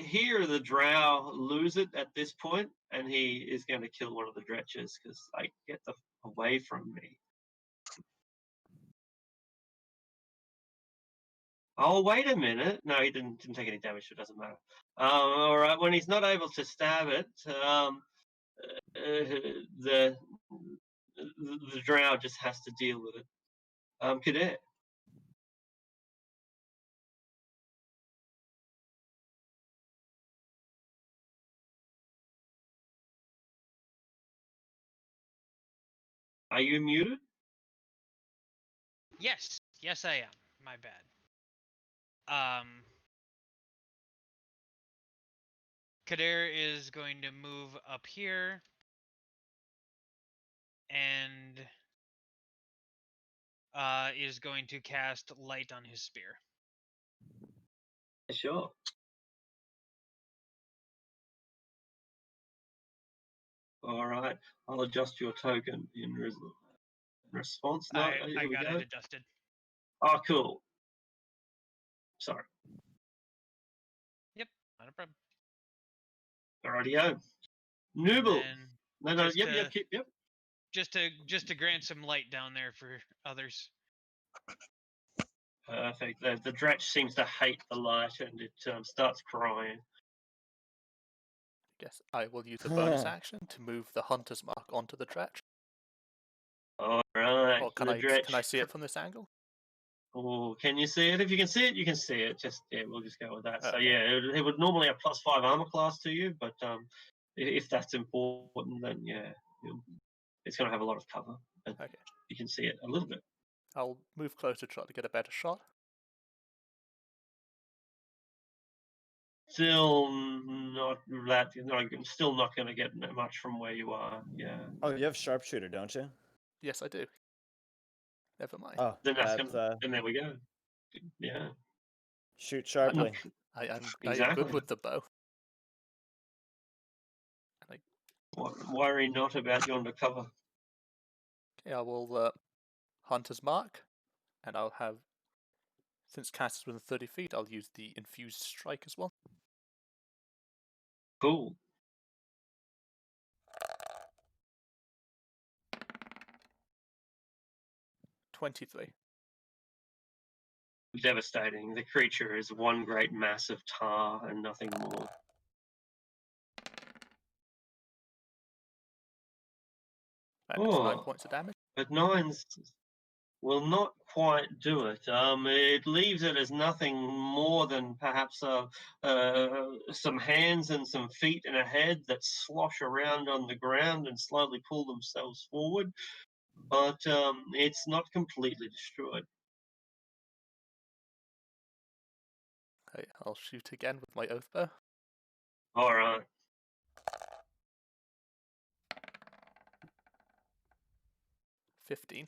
hear the drow lose it at this point, and he is going to kill one of the dretches because I get the away from me. Oh, wait a minute. No, he didn't take any damage, so it doesn't matter. All right, when he's not able to stab it, the drow just has to deal with it. Cadet. Are you muted? Yes, I am. My bad. Kader is going to move up here and is going to cast light on his spear. Sure. All right, I'll adjust your token in response. No, I got it adjusted. Oh, cool. Sorry. Yep, not a problem. Alrighty-o. Nooble. No, yep. Just to grant some light down there for others. Perfect. The dretch seems to hate the light and it starts crying. Guess I will use a bonus action to move the hunter's mark onto the dretch. All right. Or can I see it from this angle? Oh, can you see it? If you can see it, you can see it. We'll just go with that. Okay. So yeah, it would normally have +5 armor class to you, but if that's important, then yeah, it's going to have a lot of cover. But Okay. you can see it a little bit. I'll move closer to try to get a better shot. Still not that. Still not going to get much from where you are. Yeah. Oh, you have sharpshooter, don't you? Yes, I do. Never mind. Oh, then there we go. Yeah. Shoot sharply. I am Exactly. good with the bow. Worry not about yonder cover. Okay, I will Hunter's Mark, and I'll have, since cast is within 30 feet, I'll use the Infused Strike as well. Cool. $23. Devastating. The creature is one great mass of tar and nothing more. That is 9 points of damage. But 9s will not quite do it. It leaves it as nothing more than perhaps some hands and some feet and a head that slosh around on the ground and slowly pull themselves forward. But it's not completely destroyed. Okay, I'll shoot again with my oath bow. All right. $15.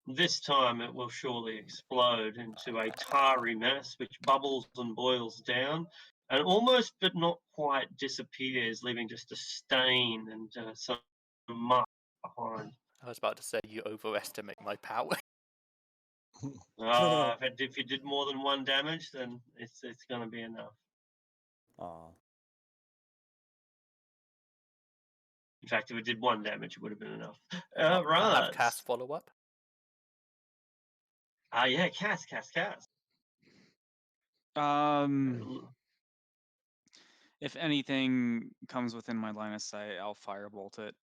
This time it will surely explode into a tarry mass which bubbles and boils down and almost but not quite disappears, leaving just a stain and some muck behind. I was about to say you overestimate my power. If you did more than 1 damage, then it's going to be enough. Aw. In fact, if it did 1 damage, it would have been enough. I'll Right. have cast follow up. Yeah, cast. If anything comes within my line of sight, I'll firebolt it.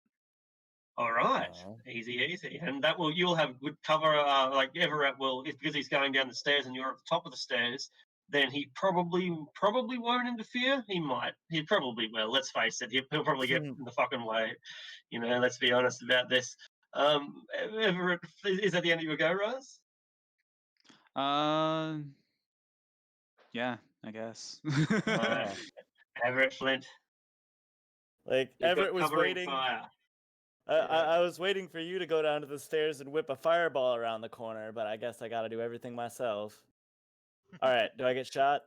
All right, easy, and you'll have good cover. Like Everett will, because he's going down the stairs and you're at the top of the stairs. Then he probably won't interfere. He probably will. Let's face it, he'll probably get in the fucking way. Let's be honest about this. Everett, is that the end of your go, Raz? Yeah, I guess. Everett Flint. Like You've Everett got was covering waiting. fire. I was waiting for you to go down to the stairs and whip a fireball around the corner, but I guess I got to do everything myself. All right, do I get shot?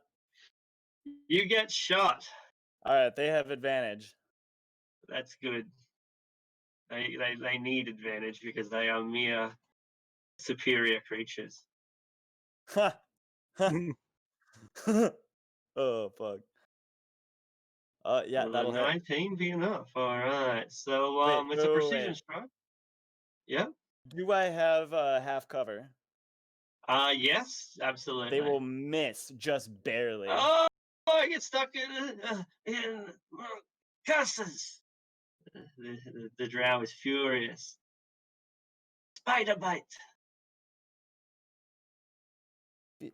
You get shot. All right, they have advantage. That's good. They need advantage because they are mere superior creatures. Ha! Oh fuck. Yeah, Will that'll a hit. 19 be enough? All right. So it's a precision strike. Yeah. Do I have half cover? Yes, absolutely. They will miss just barely. Oh, I get stuck in curses. The drow is furious. Spider bite.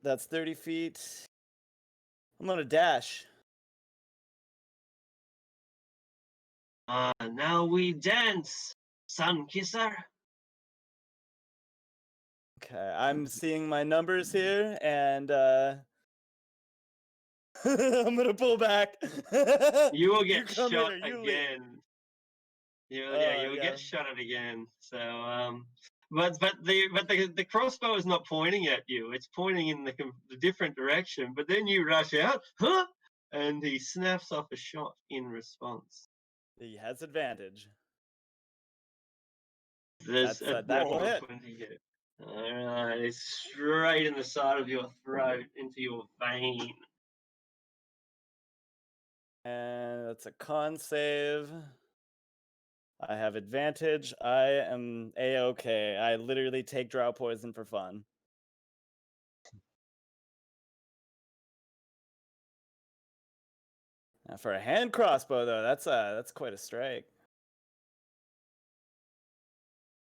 That's 30 feet. I'm gonna dash. Now we dance, sun kisser. Okay, I'm seeing my numbers here, and I'm gonna pull back. You will get shot you again. You'll get shot at again. So, but the crossbow is not pointing at you. It's pointing in the different direction. But then you rush out, and he snaps off a shot in response. He has advantage. That will hit. All right, it's straight in the side of your throat, into your vein. And that's a con save. I have advantage. I am A-okay. I literally take drow poison for fun. Now for a hand crossbow, though, that's quite a strike.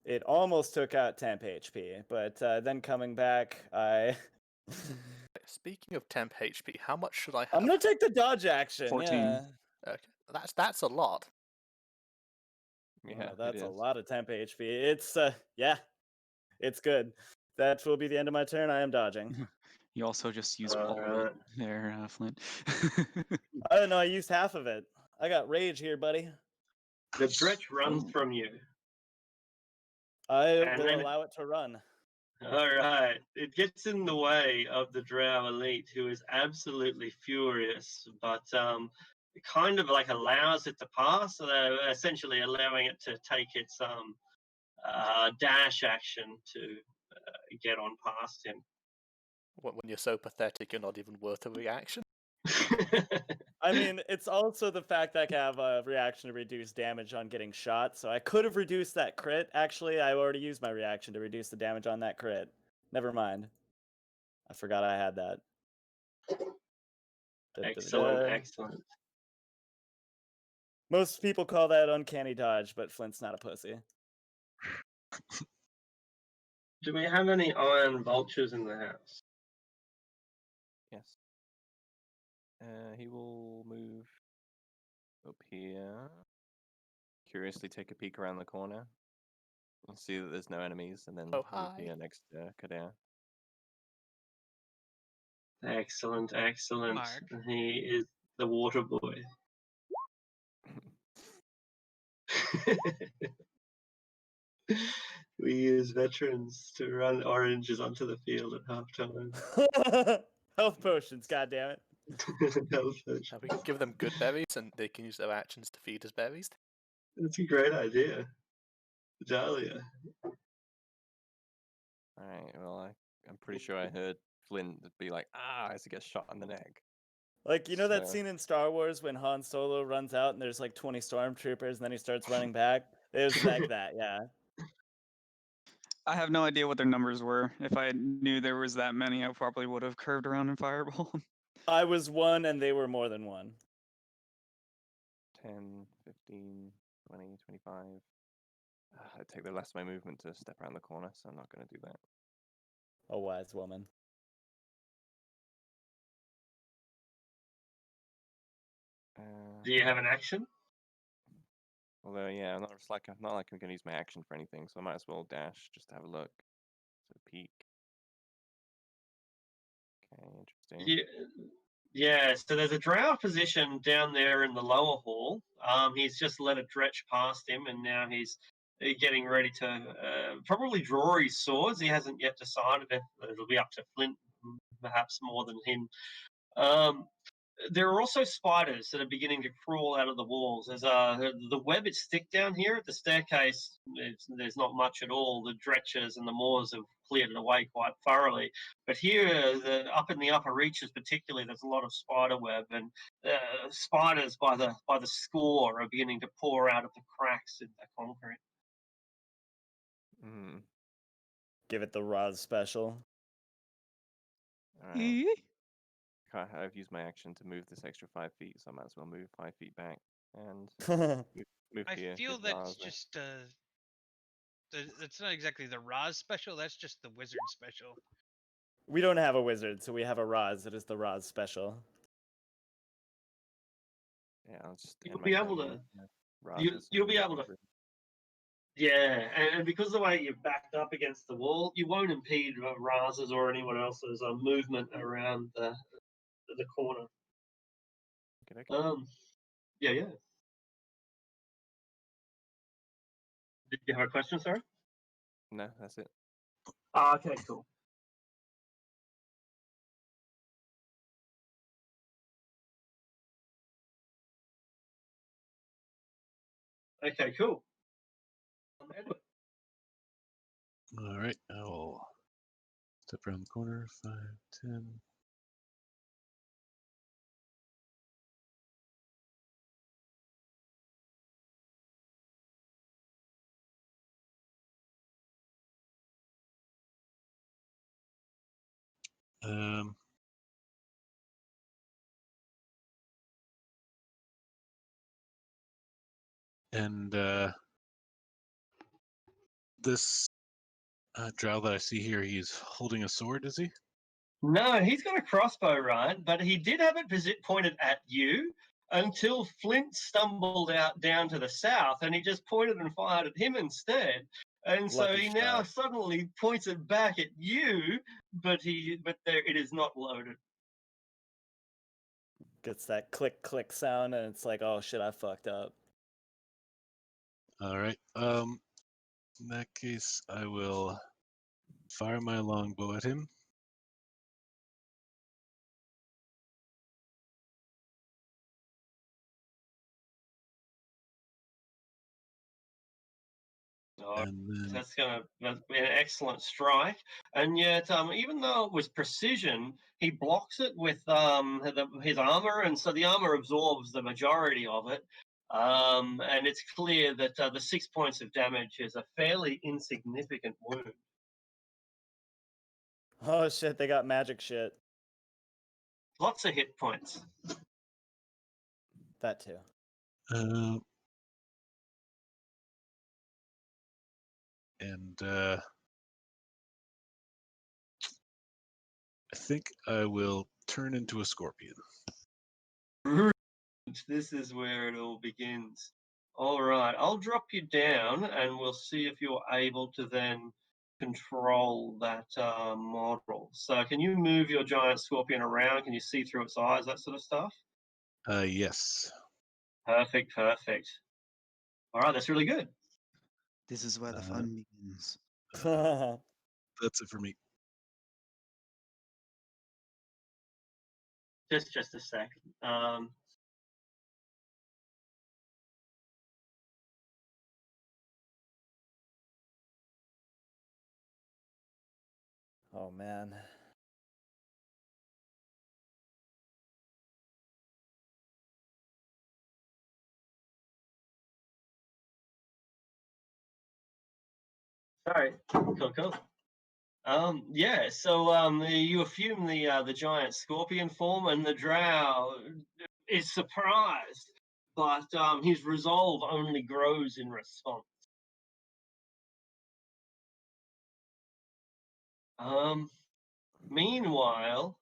It almost took out temp HP, but then coming back, I... Speaking of temp HP, how much should I have? I'm gonna take the dodge action. 14. Yeah. Okay, that's a lot. Yeah, that's a lot of temp HP. It's yeah, it's good. That will be the end of my turn. I am dodging. You also just used all of it there, Flint. Oh no, I used half of it. I got rage here, buddy. The Dretch runs from you. I will allow it to run. All right. It gets in the way of the Drow elite, who is absolutely furious, but it kind of like allows it to pass. So they're essentially allowing it to take its dash action to get on past him. When you're so pathetic, you're not even worth a reaction. I mean, it's also the fact that I can have a reaction to reduce damage on getting shot, so I could have reduced that crit. Actually, I already used my reaction to reduce the damage on that crit. Never mind. I forgot I had that. Excellent. Most people call that uncanny dodge, but Flint's not a pussy. Do we have any iron vultures in the house? Yes. He will move up here. Curiously take a peek around the corner. We'll see that there's no enemies, and then Oh, move hi. here next to Kadir. Excellent. Mark. He is the water boy. We use veterans to run oranges onto the field at halftime. Health potions, goddammit. We can give them good berries, and they can use their actions to feed us berries. That's a great idea. Dahlia. Alright, well, I'm pretty sure I heard Flint be like, as he gets shot in the neck. Like, you know that scene in Star Wars when Han Solo runs out and there's like 20 stormtroopers and then he starts running back? It was like that, yeah. I have no idea what their numbers were. If I knew there was that many, I probably would have curved around and fireball. I was one and they were more than one. 10, 15, 20, 25. I take the less of my movement to step around the corner, so I'm not going to do that. A wise woman. Do you have an action? Although, yeah, not like I'm going to use my action for anything, so I might as well dash just to have a look. So peek. Okay, interesting. Yeah, so there's a drow position down there in the lower hall. He's just let it dretch past him, and now he's getting ready to probably draw his swords. He hasn't yet decided if it'll be up to Flint, perhaps more than him. There are also spiders that are beginning to crawl out of the walls. There's the web is thick down here at the staircase. There's not much at all. The dretchers and the moors have cleared it away quite thoroughly. But here, up in the upper reaches, particularly, there's a lot of spider web, and spiders by the score are beginning to pour out of the cracks in the concrete. Give it the Roz special. All right. I've used my action to move this extra 5 feet, so I might as well move 5 feet back and move here. I feel that's just that's not exactly the Roz special. That's just the wizard special. We don't have a wizard, so we have a Roz. It is the Roz special. Yeah, I'll just. You'll be able to. You'll be able to. Over. Yeah, and because of the way you're backed up against the wall, you won't impede Raz's or anyone else's movement around the corner. Okay. Yeah. Did you have a question, sorry? No, that's it. Okay, cool. Okay, cool. All right, I'll step around the corner. 5, 10. And this drow that I see here, he's holding a sword, is he? No, he's got a crossbow, right? But he did have it pointed at you until Flint stumbled out down to the south, and he just pointed and fired at him instead. And so he now suddenly points it back at you, but there it is not loaded. Gets that click click sound, and it's like, oh shit, I fucked up. All right. In that case, I will fire my longbow at him. Oh, that's going to be an excellent strike. And yet, even though it was precision, he blocks it with his armor, and so the armor absorbs the majority of it. And it's clear that the 6 points of damage is a fairly insignificant wound. Oh shit, they got magic shit. Lots of hit points. That too. I think I will turn into a scorpion. This is where it all begins. All right, I'll drop you down, and we'll see if you're able to then control that model. So can you move your giant scorpion around? Can you see through its eyes, that sort of stuff? Yes. Perfect. All right, that's really good. This is where the fun begins. That's it for me. Just a sec. Oh man. Sorry. Cool. Yeah. So you assume the giant scorpion form, and the drow is surprised, but his resolve only grows in response. Meanwhile,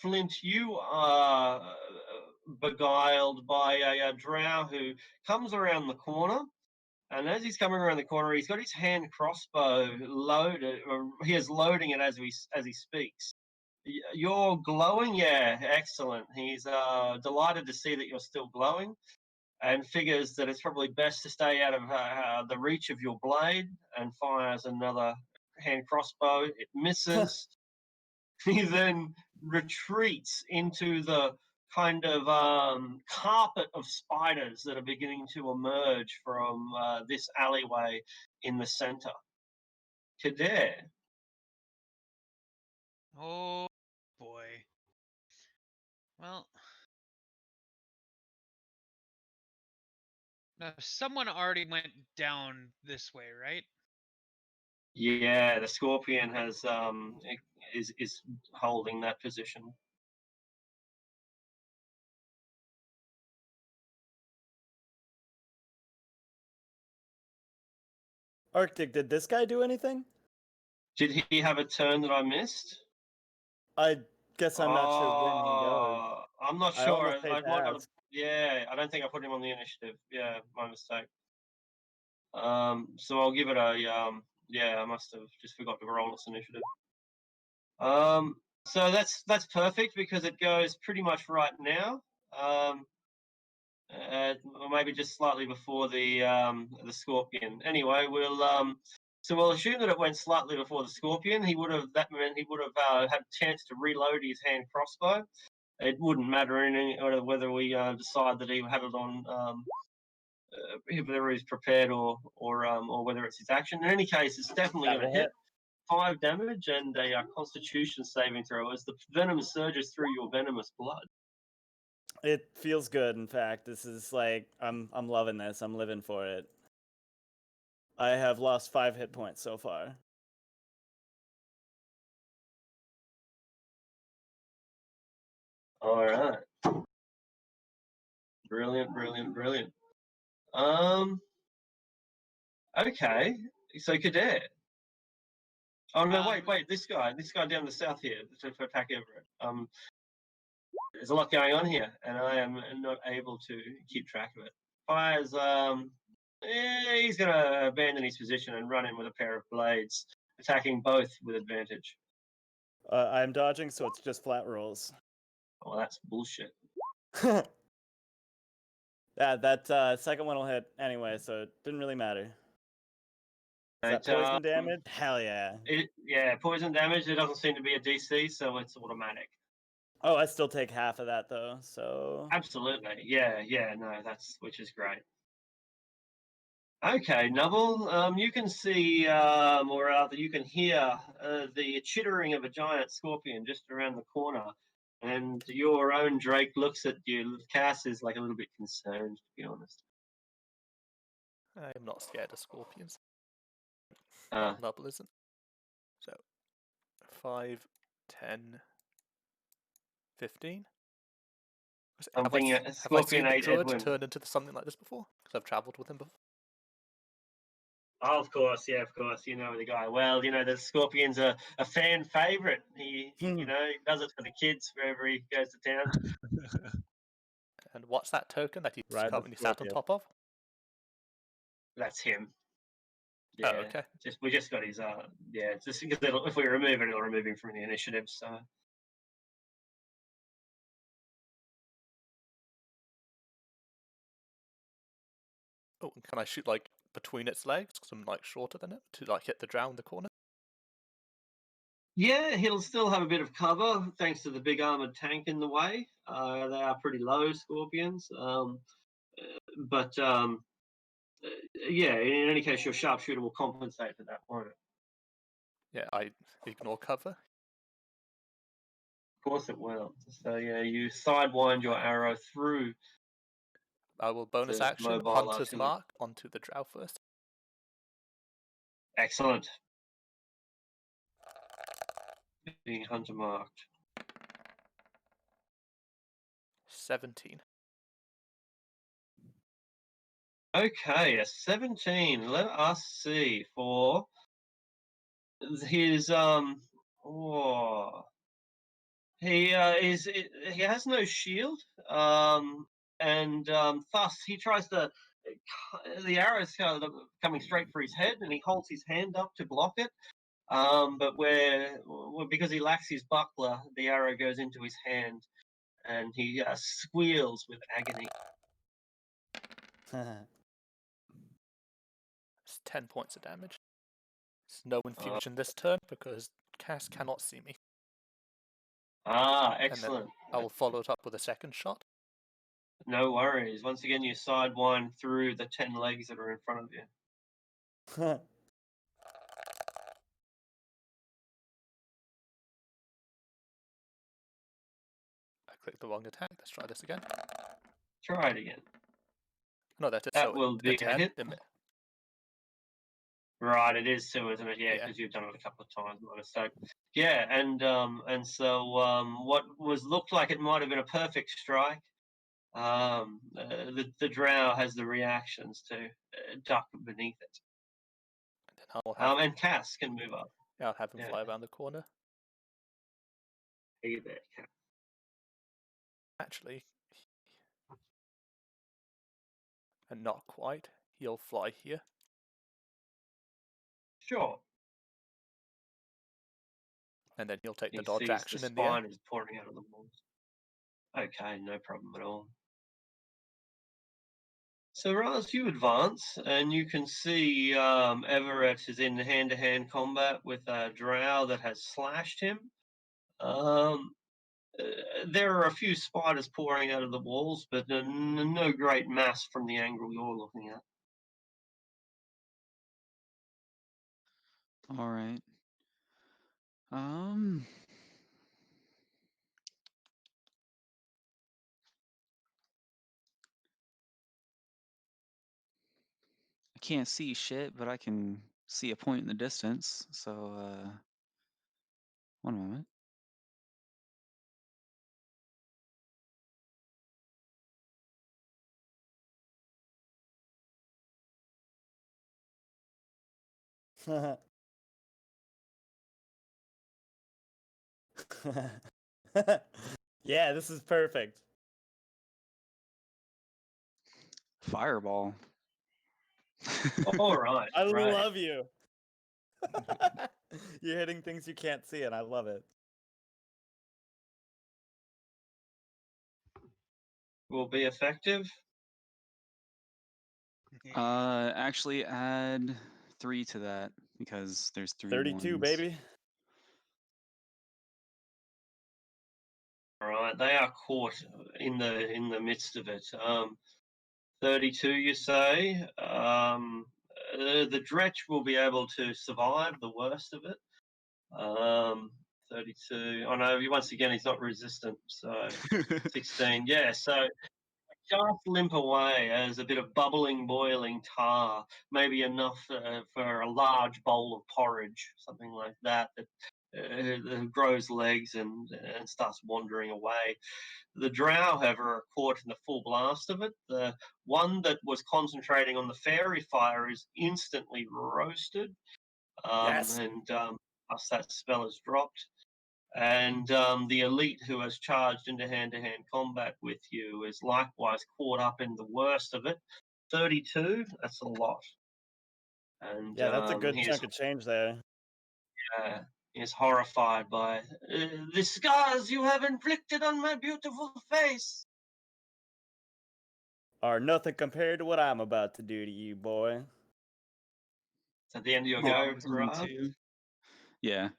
Flint, you are beguiled by a drow who comes around the corner. And as he's coming around the corner, he's got his hand crossbow loaded, or he is loading it as he speaks. You're glowing, yeah, excellent. He's delighted to see that you're still glowing, and figures that it's probably best to stay out of the reach of your blade, and fires another hand crossbow. It misses. He then retreats into the kind of carpet of spiders that are beginning to emerge from this alleyway in the center. Kader. Oh boy. Well, now someone already went down this way, right? Yeah, the scorpion has is holding that position. Arctic, did this guy do anything? Did he have a turn that I missed? I guess I'm not sure when he goes. I'm not I sure. almost hate I to might not. ask. Yeah, I don't think I put him on the initiative. Yeah, my mistake. So I'll give it a yeah. I must have just forgot to roll this initiative. So that's perfect because it goes pretty much right now. Or maybe just slightly before the scorpion. Anyway, we'll assume that it went slightly before the scorpion. That meant he would have had a chance to reload his hand crossbow. It wouldn't matter whether we decide that he had it on whether he's prepared or whether it's his action. In any case, it's definitely going to hit. 5 damage and a Constitution saving throw as the venom surges through your venomous blood. It feels good. In fact, this is like I'm loving this. I'm living for it. I have lost 5 hit points so far. All right. Brilliant. Okay. So Kader. Oh no! Wait! This guy down the south here to attack Everett. There's a lot going on here, and I am not able to keep track of it. Fires. He's going to abandon his position and run in with a pair of blades, attacking both with advantage. I'm dodging, so it's just flat rolls. Oh, that's bullshit. Yeah, that second one will hit anyway, so it didn't really matter. that poison damage? Hell yeah. Poison damage. It doesn't seem to be a DC, so it's automatic. Oh, I still take half of that though, so... Absolutely. Yeah, no, which is great. Okay, Nubble, you can see, or rather, you can hear the chittering of a giant scorpion just around the corner, and your own Drake looks at you. Cass is like a little bit concerned, to be honest. I am not scared of scorpions. Well, Nubble isn't. So, 5, 10, 15. I'm thinking have I seen the druid turn into something like this before? Because I've travelled with him before. Oh, of course. You know the guy well. You know the scorpion's a fan favorite. He does it for the kids wherever he goes to town. And what's that token that he's currently sat on top of? That's him. Yeah. Oh, okay. We just got his just because if we remove it, it'll remove him from the initiative. So. Oh, can I shoot like between its legs? Because I'm like shorter than it to like hit the drow in the corner. Yeah, he'll still have a bit of cover thanks to the big armored tank in the way. They are pretty low scorpions, but in any case, your sharpshooter will compensate for that, won't it? Yeah, I ignore cover. Of course it will. So yeah, you sidewind your arrow through. I will bonus action Hunter's Mark onto the drow first. Excellent. Being Hunter marked. 17. Okay, a 17. Let us see for his he has no shield, and thus he tries to. The arrow's kind of coming straight for his head, and he holds his hand up to block it. But because he lacks his buckler, the arrow goes into his hand, and he squeals with agony. It's 10 points of damage. There's no infusion this turn because Cass cannot see me. Excellent. And then I will follow it up with a second shot. No worries. Once again, you sidewind through the 10 legs that are in front of you. I clicked the wrong attack. Let's try this again. Try it again. No, that will be a hit. Right, it is too, isn't it? Yeah, because you've done it a couple of times, my mistake. Yeah, and so what looked like it might have been a perfect strike. The drow has the reactions to duck beneath it. And Cass can move up. Yeah, I'll have him fly around the corner. Hey there, Cass. Actually, and not quite. He'll fly here. Sure. And then he'll take the dodge action in the air. The spine is pouring out of the walls. Okay, no problem at all. So Raz, you advance, and you can see Everett is in hand-to-hand combat with a drow that has slashed him. There are a few spiders pouring out of the walls, but no great mass from the angle you're looking at. All right. I can't see shit, but I can see a point in the distance. So, one moment. Yeah, this is perfect. Fireball. All right. I love you. You're hitting things you can't see, and I love it. Will be effective. Actually add 3 to that because there's 3 32, ones. baby. All right, they are caught in the midst of it. 32, you say. The Dretch will be able to survive the worst of it. 32. Oh no, once again, he's not resistant. So 16. Yeah, so just limp away as a bit of bubbling, boiling tar, maybe enough for a large bowl of porridge, something like that, that grows legs and starts wandering away. The drow, however, are caught in the full blast of it. The one that was concentrating on the fairy fire is instantly roasted, Yes. and thus that spell is dropped. And the elite who has charged into hand-to-hand combat with you is likewise caught up in the worst of it. 32, that's a lot. And yeah, that's a good chunk of change there. He is horrified by the scars you have inflicted on my beautiful face. Are nothing compared to what I'm about to do to you, boy. Is that the end of your Yeah, go, Rob? Yeah.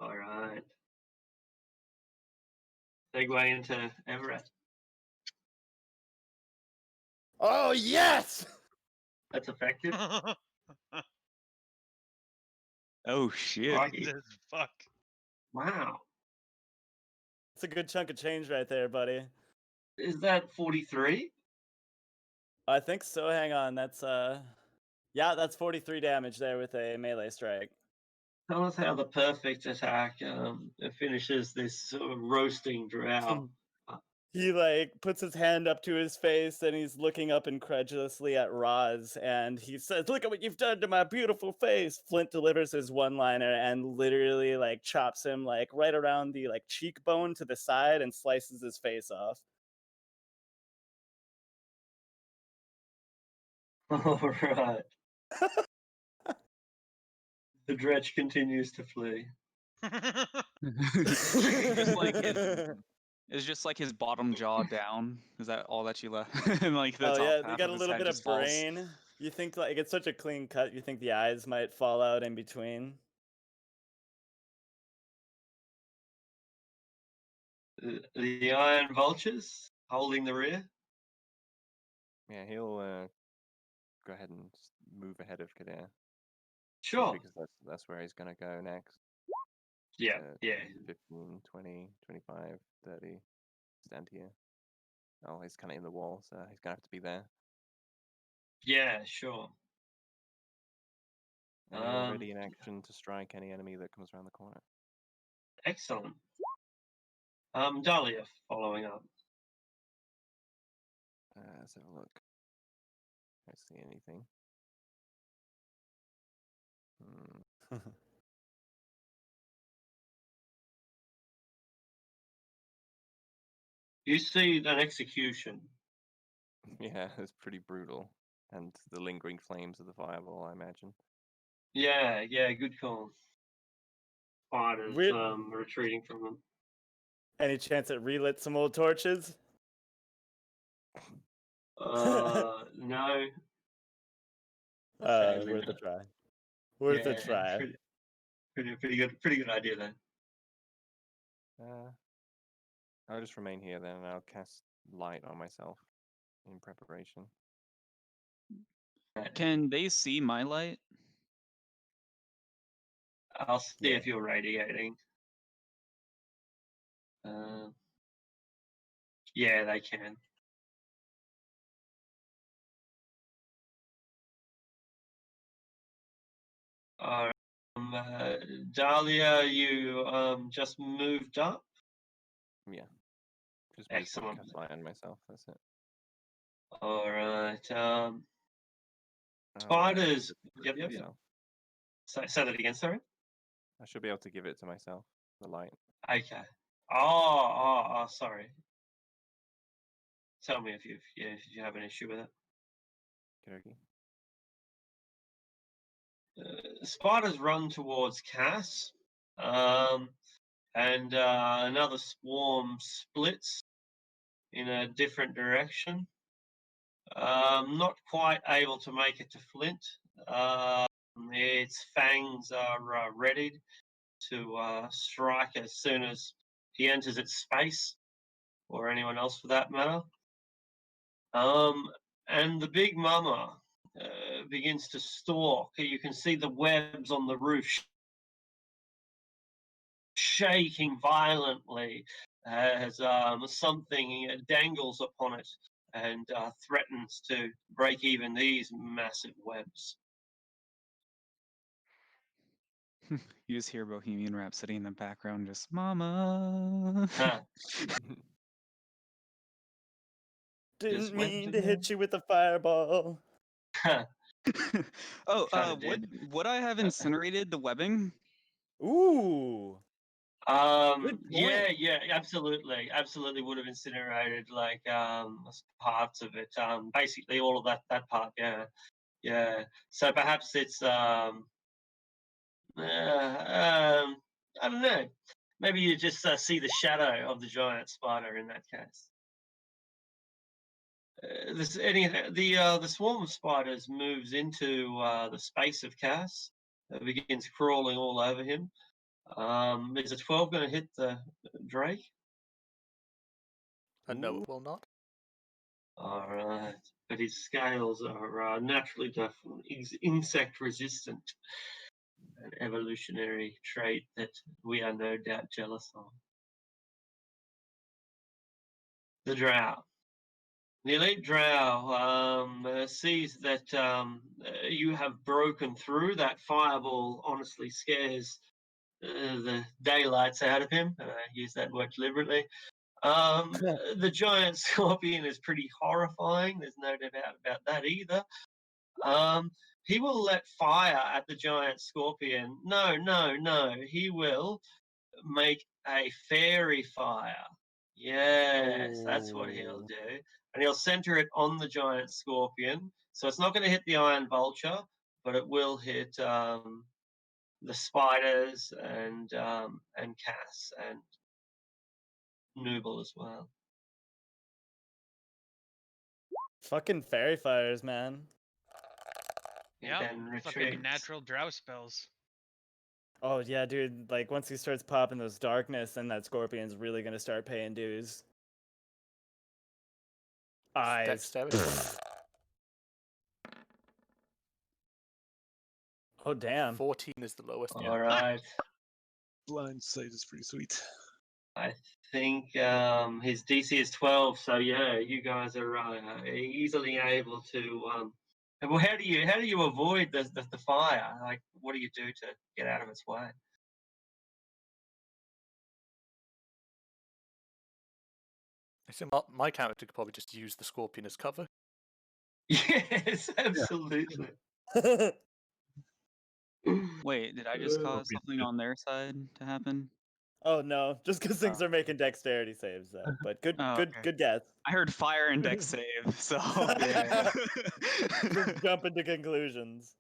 All right. Segue into Everett. Oh, yes! That's effective. Oh, shit. Jesus fuck. Wow. That's a good chunk of change right there, buddy. Is that 43? I think so. Hang on. That's yeah, that's 43 damage there with a melee strike. Tell us how the perfect attack finishes this roasting drow. He like puts his hand up to his face and he's looking up incredulously at Roz and he says, "Look at what you've done to my beautiful face." Flint delivers his one-liner and literally like chops him like right around the like cheekbone to the side and slices his face off. All right. The Dretch continues to flee. It's just like his bottom jaw down. Is that all that you left? And like the oh top yeah, half they got of a his little head bit of just falls. brain. You think like it's such a clean cut, you think the eyes might fall out in between? The Iron Vultures holding the rear. Yeah, he'll go ahead and move ahead of Kadir. Sure. Because that's where he's going to go next. Yeah, yeah. 15, 20, 25, 30. Stand here. Oh, he's kind of in the wall, so he's going to have to be there. Yeah, sure. And he'll ready in action to strike any enemy that comes around the corner. Excellent. Dahlia following up. Let's have a look. Don't see anything. You see an execution. Yeah, it's pretty brutal. And the lingering flames of the fireball, I imagine. Yeah, good call. Spiders retreating from them. Any chance it relit some old torches? No. Worth a try. Worth a try. Pretty good idea then. I'll just remain here then, and I'll cast light on myself in preparation. Can they see my light? I'll see if you're radiating. Yeah, they can. Dahlia, you just moved up. Yeah, just excellent. Cast light on myself. That's it. All right. Spiders. Yep. Say that again. Sorry. I should be able to give it to myself. The light. Okay. Oh, sorry. Tell me if you have an issue with it. Spiders run towards Cass, and another swarm splits in a different direction. Not quite able to make it to Flint. Its fangs are ready to strike as soon as he enters its space, or anyone else for that matter. And the big mama begins to stalk. You can see the webs on the roof shaking violently as something dangles upon it and threatens to break even these massive webs. You just hear Bohemian Rhapsody in the background, just "Mama." Didn't mean to hit you with a fireball. Oh, would I have incinerated the webbing? Ooh. Yeah, absolutely would have incinerated like parts of it. Basically all of that part, yeah. So perhaps it's I don't know. Maybe you just see the shadow of the giant spider in that case. The swarm of spiders moves into the space of Cass. Begins crawling all over him. Is a 12 going to hit the Drake? No, it will not. All right, but his scales are naturally insect resistant, an evolutionary trait that we are no doubt jealous of. The Drow. The elite Drow sees that you have broken through. That fireball honestly scares the daylights out of him. I use that word deliberately. The giant scorpion is pretty horrifying. There's no doubt about that either. He will let fire at the giant scorpion. No. He will make a fairy fire. Yes, that's what he'll do. And he'll center it on the giant scorpion. So it's not going to hit the iron vulture, but it will hit the spiders and Cass and Nooble as well. Fucking fairy fires, man. Yeah, fucking natural drow spells. Oh yeah, dude. Like once he starts popping those darkness, then that scorpion's really gonna start paying dues. Eyes. Oh damn. 14 is the lowest. All right. Blind sight is pretty sweet. I think his DC is 12, so yeah, you guys are easily able to. Well, how do you avoid the fire? Like, what do you do to get out of its way? I think my character could probably just use the scorpion as cover. Yes, absolutely. Wait, did I just cause something on their side to happen? Oh no, just because things are making dexterity saves though. But good guess. I heard fire and dex save, so Just jumping to conclusions.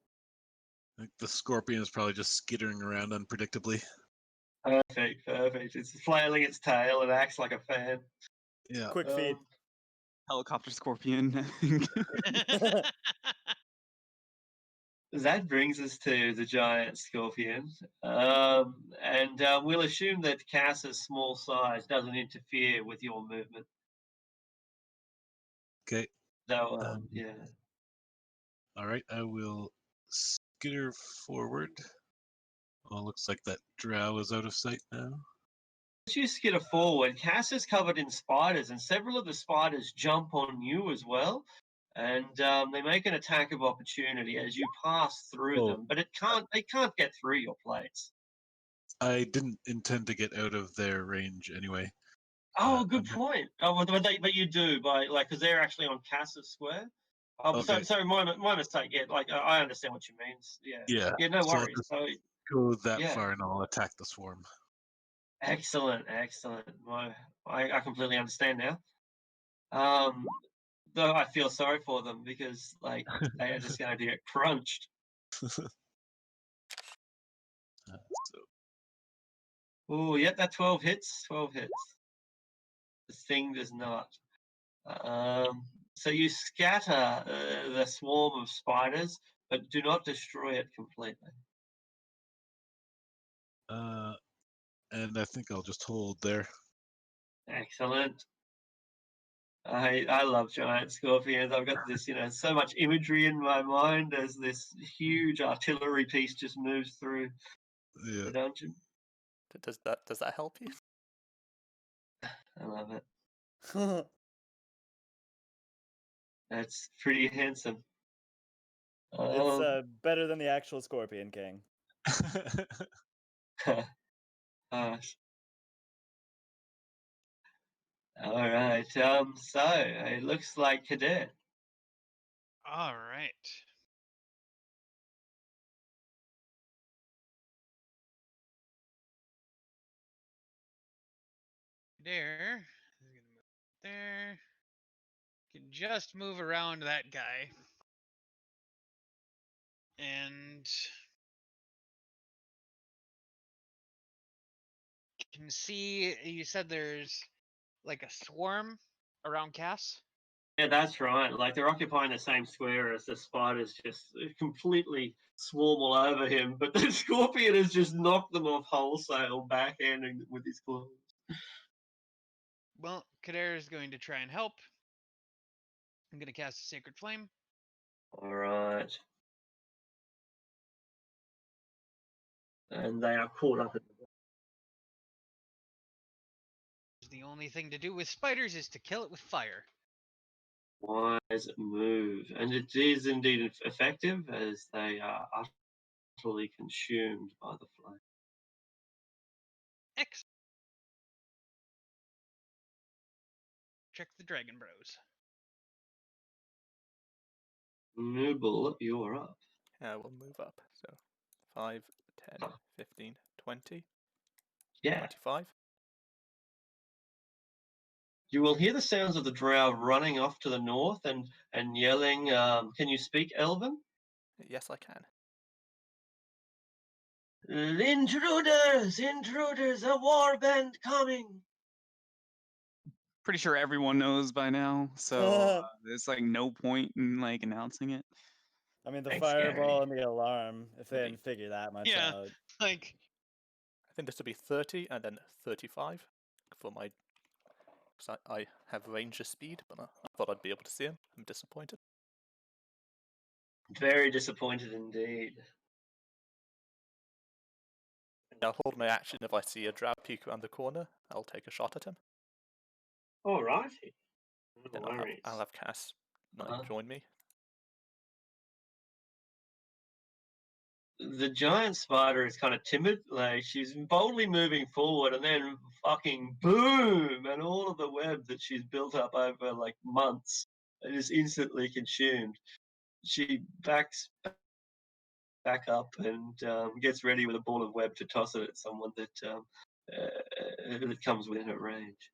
Like the scorpion is probably just skittering around unpredictably. Perfect. It's flailing its tail. It acts like a fan. Yeah. Quick feet. Helicopter scorpion. That brings us to the giant scorpion. And we'll assume that Cass's small size doesn't interfere with your movement. Okay. So, yeah. All right, I will skitter forward. Oh, looks like that drow is out of sight now. As you skitter forward, Cass is covered in spiders, and several of the spiders jump on you as well. And they make an attack of opportunity as you pass through them, but they can't get through your plates. I didn't intend to get out of their range anyway. Oh, good point. Oh, but you do because they're actually on Cass's square. Oh, okay. sorry, my mistake. Yeah, I understand what you mean. Yeah, no worries. So go that far and I'll attack the swarm. Excellent. I completely understand now. Though I feel sorry for them because they are just going to get crunched. Oh, yeah, that 12 hits. 12 hits. The thing does not. So you scatter the swarm of spiders, but do not destroy it completely. And I think I'll just hold there. Excellent. I love giant scorpions. I've got this, so much imagery in my mind as this huge artillery piece just moves through the dungeon. Does that help you? I love it. That's pretty handsome. It's better than the actual Scorpion King. All right. So it looks like Cadet. All right. There. There. Can just move around that guy. And can see, you said there's like a swarm around Cass? Yeah, that's right. Like they're occupying the same square as the spiders, just completely swarm all over him. But the scorpion has just knocked them off wholesale, backhanding them with his claws. Well, Kader is going to try and help. I'm going to cast a Sacred Flame. All right. And they are caught up in The only thing to do with spiders is to kill it with fire. wise move. And it is indeed effective as they are utterly consumed by the flame. Excellent. Check the Dragon Bros. Nooble, you're up. Yeah, we'll move up. So 5, 10, 15, 20, Yeah. 25. You will hear the sounds of the drow running off to the north and yelling, can you speak Elven? Yes, I can. Intruders! Intruders! A warband coming! Pretty sure everyone knows by now, so there's like no point in like announcing it. I mean, the Thanks, fireball Gary. and the alarm, if they didn't figure that much out. Like, I think this would be 30 and then 35 for my... Because I have range of speed, but I thought I'd be able to see him. I'm disappointed. Very disappointed indeed. I'll hold my action if I see a drow peek around the corner. I'll take a shot at him. Alrighty. Then I'll have Cass join me. The giant spider is kind of timid. Like she's boldly moving forward, and then fucking boom, and all of the web that she's built up over like months is instantly consumed. She backs back up and gets ready with a ball of web to toss it at someone that comes within her range.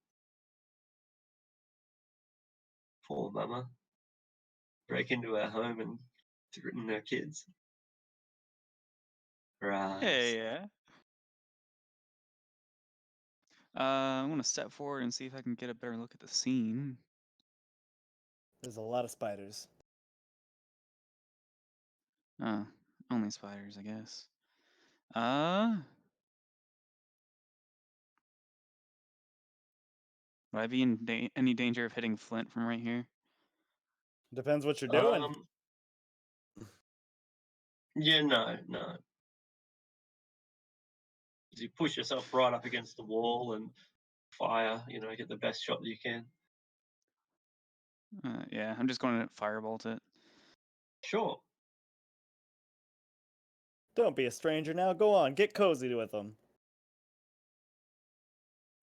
Poor mama. Break into her home and threaten her kids. Right. Hey, yeah. I'm gonna step forward and see if I can get a better look at the scene. There's a lot of spiders. Only spiders, I guess. Would I be in any danger of hitting Flint from right here? Depends what you're doing. Yeah, no. You push yourself right up against the wall and fire, get the best shot that you can. Yeah, I'm just going to firebolt it. Sure. Don't be a stranger now. Go on, get cozy with them.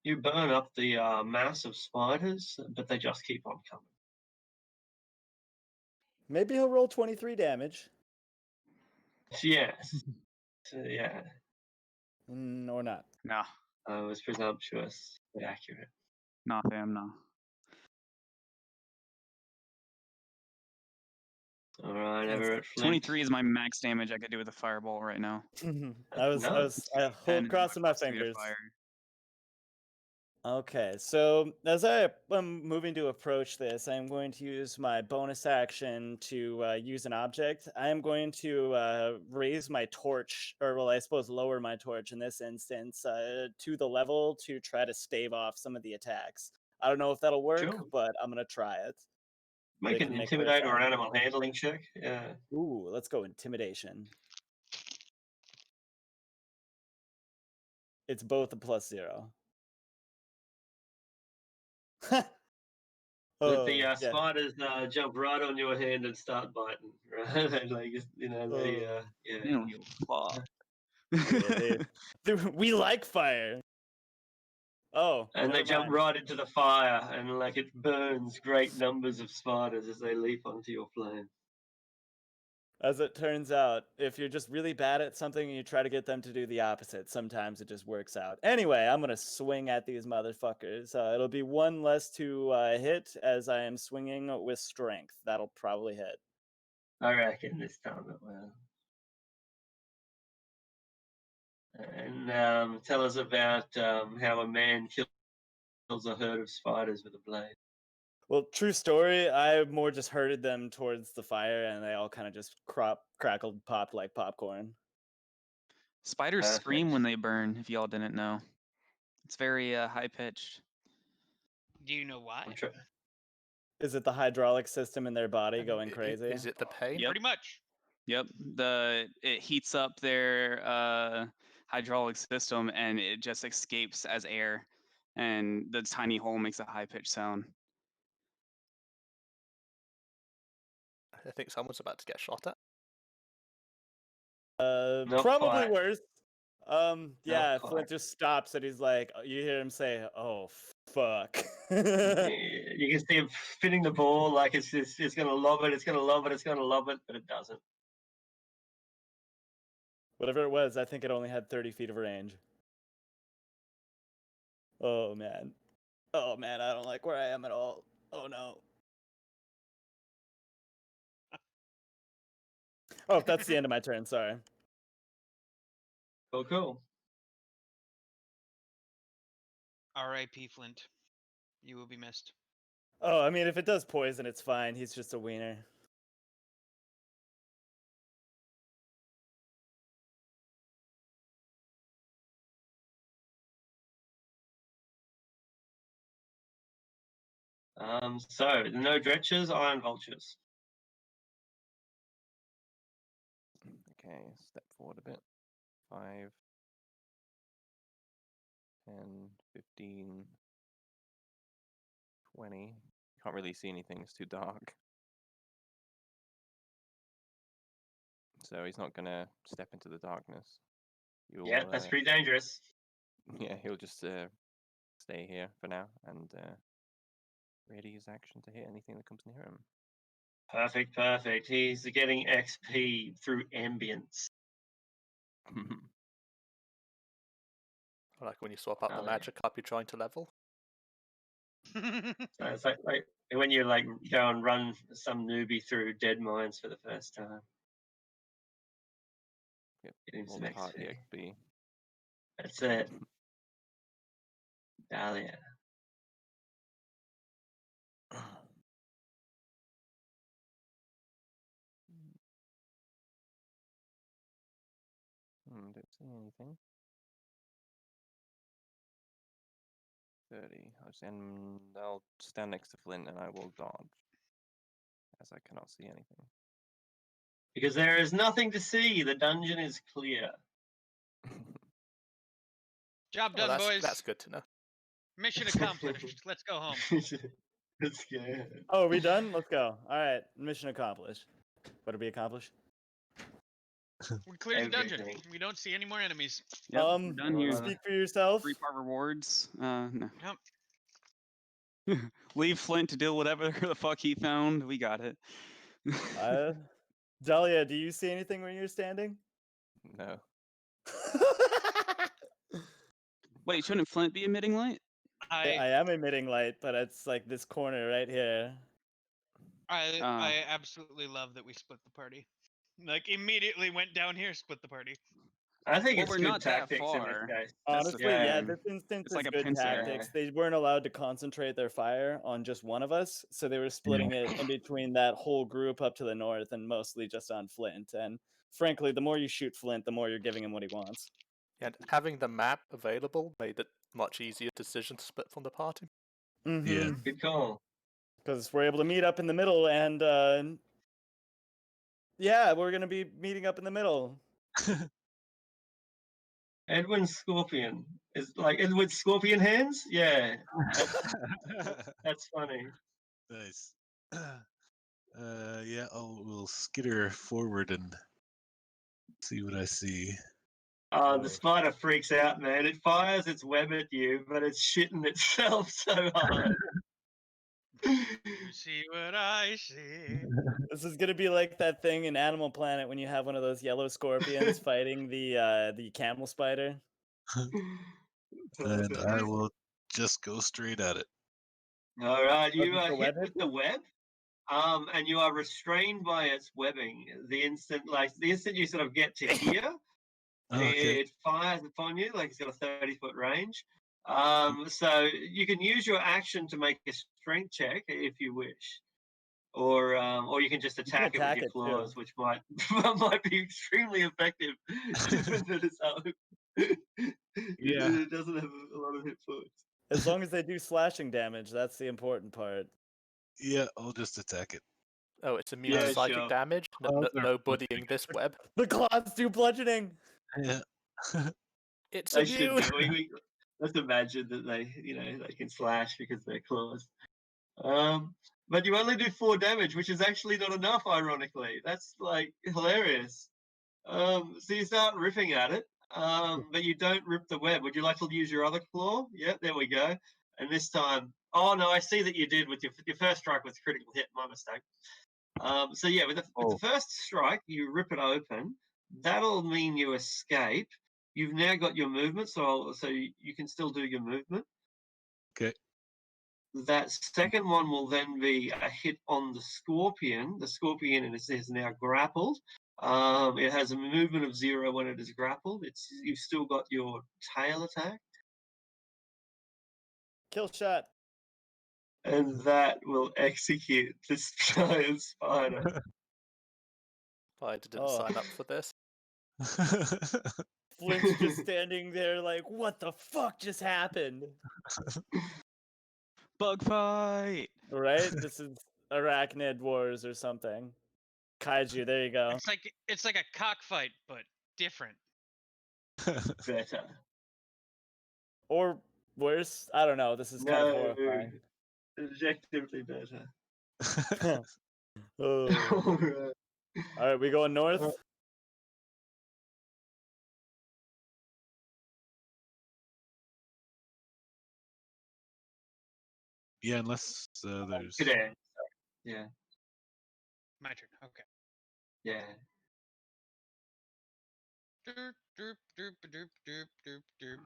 You burn up the mass of spiders, but they just keep on coming. Maybe he'll roll 23 damage. Yes. Yeah. Or not. No. I was presumptuous, but accurate. Nah, fam, no. All right, Everett. 23 is my max damage I could do with a fireball right now. I hold crossing my fingers. Okay, so as I am moving to approach this, I'm going to use my bonus action to use an object. I am going to raise my torch, or well, I suppose lower my torch in this instance, to the level to try to stave off some of the attacks. I don't know if that'll work, Sure. but I'm going to try it. Make an intimidate or animal handling check. Yeah. Ooh, let's go intimidation. It's both a +0. The spiders jump right on your hand and start biting, right? Like, you know, we like fire. Oh, and they jump right into the fire, and like it burns great numbers of spiders as they leap onto your flame. As it turns out, if you're just really bad at something and you try to get them to do the opposite, sometimes it just works out. Anyway, I'm gonna swing at these motherfuckers. It'll be one less to hit as I am swinging with strength. That'll probably hit. I reckon this time it will. And tell us about how a man kills a herd of spiders with a blade. Well, true story. I more just herded them towards the fire, and they all kind of just crackled, popped like popcorn. Spiders scream when they burn, if y'all didn't know. It's very high-pitched. Do you know why? Is it the hydraulic system in their body going crazy? Is it the pain? Yep. Pretty much. Yep. It heats up their hydraulic system, and it just escapes as air, and the tiny hole makes a high-pitched sound. I think someone's about to get shot at. Probably worse. Yeah, Flint just stops and he's like, you hear him say, "Oh fuck." You can see him spinning the ball like it's gonna lob it, it's gonna lob it, it's gonna lob it, but it doesn't. Whatever it was, I think it only had 30 feet of range. Oh man. Oh man, I don't like where I am at all. Oh no. Oh, that's the end of my turn, sorry. Cool. R.I.P. Flint. You will be missed. Oh, I mean, if it does poison, it's fine. He's just a wiener. So no dretchers, iron vultures. Okay, step forward a bit. 5, 10, 15, 20. Can't really see anything, it's too dark. So he's not gonna step into the darkness. Yeah, that's pretty dangerous. Yeah, he'll just stay here for now and ready his action to hit anything that comes near him. Perfect. He's getting XP through ambience. Like when you swap out the magic up you're trying to level. So it's like when you like go and run some newbie through dead mines for the first time. Yep, Getting all some part XP. EXP. That's it. Dahlia. Don't see anything. 30. I'll stand next to Flint and I will dodge, as I cannot see anything. Because there is nothing to see. The dungeon is clear. Job done, boys. That's good to know. Mission accomplished. Let's go home. Let's go. Oh, are we done? Let's go. All right, mission accomplished. What'll be accomplished? We cleared the dungeon. We don't see any more enemies. Yep, we're done here. Speak for yourself. 3-part rewards. No. Yep. Leave Flint to deal whatever the fuck he found. We got it. Dahlia, do you see anything when you're standing? No. Wait, shouldn't Flint be emitting light? I am emitting light, but it's like this corner right here. I absolutely love that we split the party. Like immediately went down here, split the party. I think Well, it's we're good not that tactics in this far. case. Honestly, Yeah. this instance It's is like a good pincer. tactics. They weren't allowed to concentrate their fire on just one of us, so they were splitting it in between that whole group up to the north and mostly just on Flint. And frankly, the more you shoot Flint, the more you're giving him what he wants. And having the map available made it much easier decision to split from the party. Yeah. Good call. Because we're able to meet up in the middle, and yeah, we're gonna be meeting up in the middle. Edwin Scorpion is like Edward Scorpion hands. Yeah, that's funny. Nice. Yeah, we'll skitter forward and see what I see. The spider freaks out, man. It fires its web at you, but it's shitting itself so hard. You see what I see. This is gonna be like that thing in Animal Planet when you have one of those yellow scorpions fighting the camel spider. And I will just go straight at it. All right, you Doesn't are the hit web with the web, and you are restrained by its webbing. The instant you sort of get to here, Okay. it fires upon you like it's got a 30-foot range. So you can use your action to make a strength check if you wish, or you can just attack it with your claws, which might be extremely effective given that it's up. Yeah. It doesn't have a lot of hit points. As long as they do slashing damage, that's the important part. Yeah, I'll just attack it. Oh, it's immune to psychic damage? No buddying this web. The claws do bludgeoning! Yeah. It's They should immune! be. Let's imagine that they can slash because they're claws. But you only do 4 damage, which is actually not enough, ironically. That's like hilarious. So you start ripping at it, but you don't rip the web. Would you like to use your other claw? Yeah, there we go. And this time, oh no, I see that you did with your first strike was critical hit. My mistake. So yeah, with the first strike, you rip it open. That'll mean you escape. You've now got your movement, so you can still do your movement. Okay. That second one will then be a hit on the scorpion. The scorpion is now grappled. It has a movement of 0 when it is grappled. You've still got your tail attack. Kill shot. And that will execute this giant spider. I didn't sign up for this. Flint's just standing there like, what the fuck just happened? Bug fight! Right? This is Arachnid Wars or something. Kaiju, there you go. It's like a cockfight, but different. Better. Or worse. I don't know. This is kind of horrifying. Objectively better. Oh. All right, we going north? Yeah, unless there's... Yeah. My turn. Okay. Yeah. Derp, derp, derp, derp, derp, derp, derp.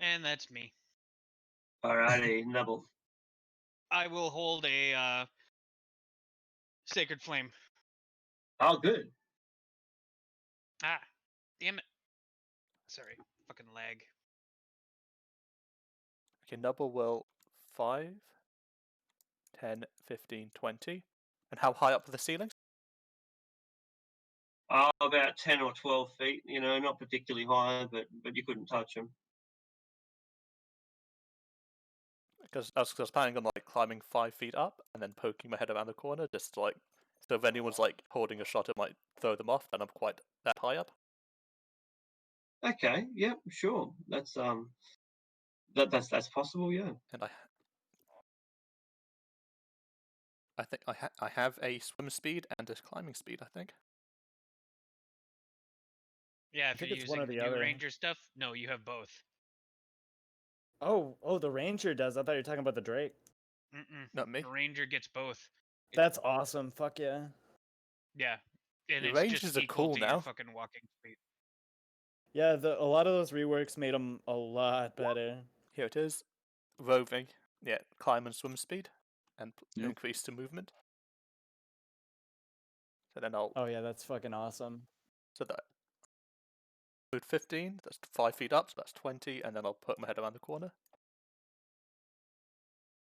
And that's me. Alrighty, Nubble. I will hold a Sacred Flame. Oh, good. Ah, damn it. Sorry, fucking lag. Okay, Nubble will 5, 10, 15, 20. And how high up to the ceilings? About 10 or 12 feet. Not particularly high, but you couldn't touch them. Because I was planning on like climbing 5 feet up and then poking my head around the corner, just like so if anyone's like holding a shot, it might throw them off. And I'm quite that high up. Okay. Yeah. Sure. That's that's possible. Yeah. And I think I have a swim speed and a climbing speed. I think. Yeah, if you're using the new Ranger stuff, no, you have both. Oh, the Ranger does. I thought you were talking about the Drake. Not me. The Ranger gets both. That's awesome. Fuck yeah. Yeah. And the it's Rangers just are equal cool to now. Your fucking walking speed. Yeah, a lot of those reworks made them a lot better. Here it is. Roving. Yeah, climb and swim speed. And increase to movement. So then I'll... Oh yeah, that's fucking awesome. So that Move 15. That's 5 feet up, so that's 20, and then I'll put my head around the corner.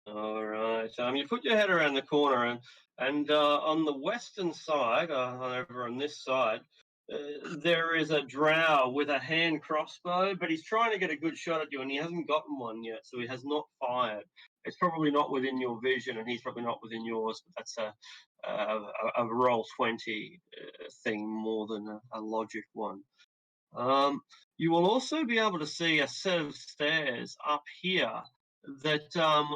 All right. You put your head around the corner, and on the western side, over on this side, there is a drow with a hand crossbow, but he's trying to get a good shot at you, and he hasn't gotten one yet, so he has not fired. It's probably not within your vision, and he's probably not within yours, but that's a roll 20 thing more than a logic one. You will also be able to see a set of stairs up here that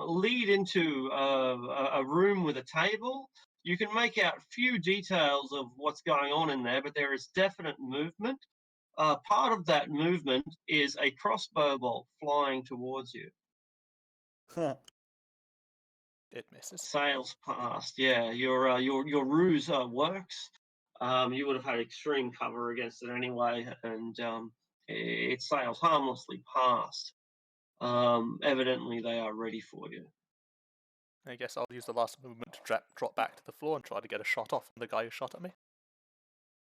lead into a room with a table. You can make out few details of what's going on in there, but there is definite movement. Part of that movement is a crossbow bolt flying towards you. It misses. Sails past. Yeah, your ruse works. You would have had extreme cover against it anyway, and it sails harmlessly past. Evidently, they are ready for you. I guess I'll use the last movement to drop back to the floor and try to get a shot off on the guy who shot at me.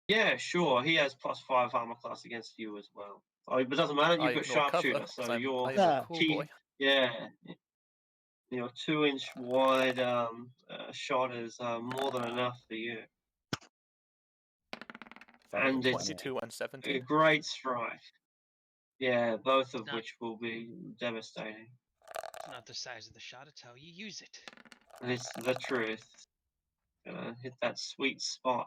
Yeah, sure. He has +5 armor class against you as well. Oh, but it doesn't matter. You've got sharpshooter, so your cool boy. Yeah, your 2-inch wide shot is more than enough for you. And it's 22 and 17. a great strike. Yeah, both of which will be devastating. It's not the size of the shot, it's how you use it. It's the truth. Hit that sweet spot.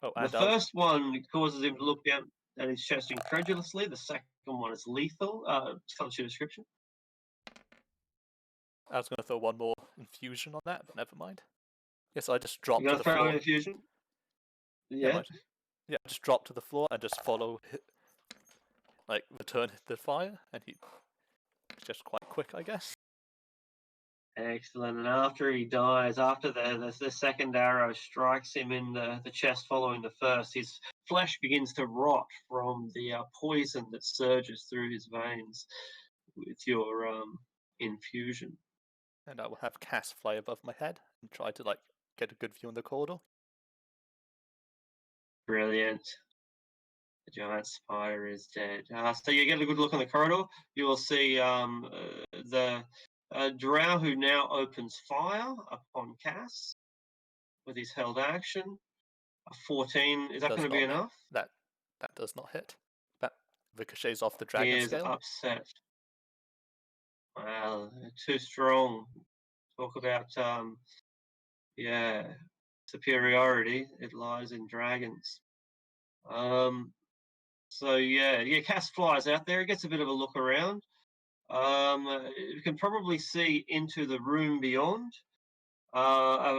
Oh, the first one causes him to look down at his chest incredulously. The second one is lethal. Tells your description. I was going to throw one more infusion on that, but never mind. Yes, I just dropped You're to going to the throw floor. an infusion? Yeah. Yeah, just drop to the floor and just follow, return the fire, and he's just quite quick, I guess. Excellent. And after he dies, after the second arrow strikes him in the chest following the first, his flesh begins to rot from the poison that surges through his veins with your infusion. And I will have Cass fly above my head and try to get a good view on the corridor. Brilliant. The giant spider is dead. So you get a good look on the corridor. You will see the drow who now opens fire upon Cass with his held action. A 14. Is that going to be enough? That does not hit. That ricochets off the dragon scale. He is upset. Well, too strong. Talk about superiority. It lies in dragons. So Cass flies out there. He gets a bit of a look around. You can probably see into the room beyond,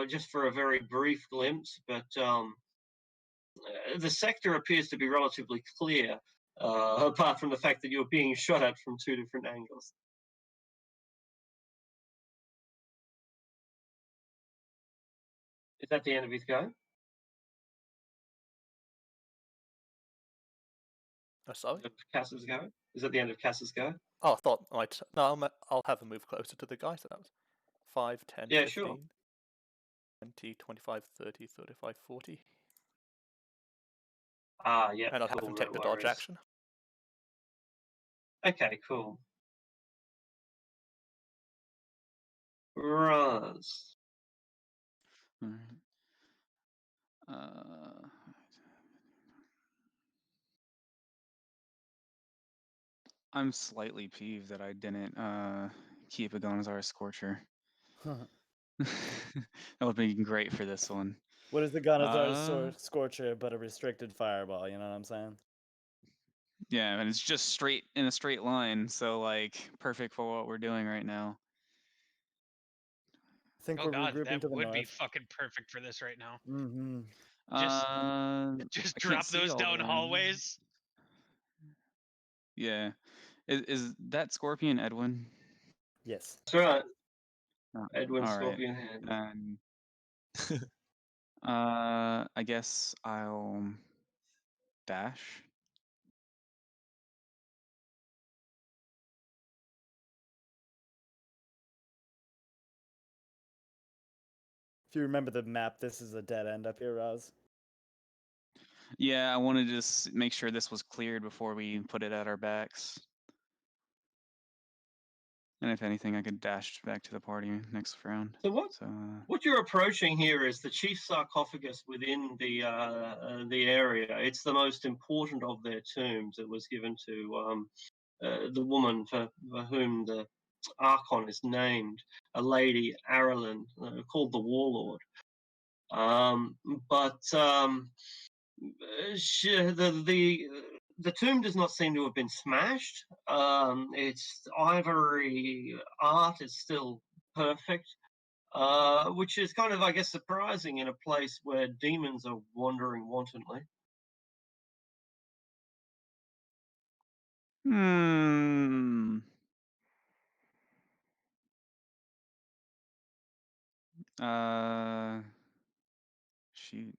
just for a very brief glimpse. But the sector appears to be relatively clear, apart from the fact that you're being shot at from 2 different angles. Is that the end of his go? Sorry? Cass's go? Is that the end of Cass's go? Oh, I thought I'll have a move closer to the guy, so that was 5, 10, 15, sure. 20, 25, 30, 35, 40. Yeah. And I'll have him take the dodge action. Okay, cool. Raz. All right. I'm slightly peeved that I didn't keep a Gonzar Scorcher. That would have been great for this one. What is the Gonzar Scorcher but a restricted fireball? You know what I'm saying? Yeah, and it's just straight in a straight line, so perfect for what we're doing right now. I think we're regrouping to the north. That would be fucking perfect for this right now. Mm-hmm. Just drop those down hallways. Yeah. Is that Scorpion Edwin? Yes. That's right. Oh, Edwin all Scorpion right. hand. I guess I'll dash. If you remember the map, this is a dead end up here, Roz. Yeah, I wanted to just make sure this was cleared before we put it at our backs. And if anything, I could dash back to the party next round. So what you're approaching here is the chief sarcophagus within the area. It's the most important of their tombs. It was given to the woman for whom the Archon is named, a lady Aralyn, called the Warlord. The tomb does not seem to have been smashed. Its ivory art is still perfect, which is kind of, I guess, surprising in a place where demons are wandering wantonly. Shoot.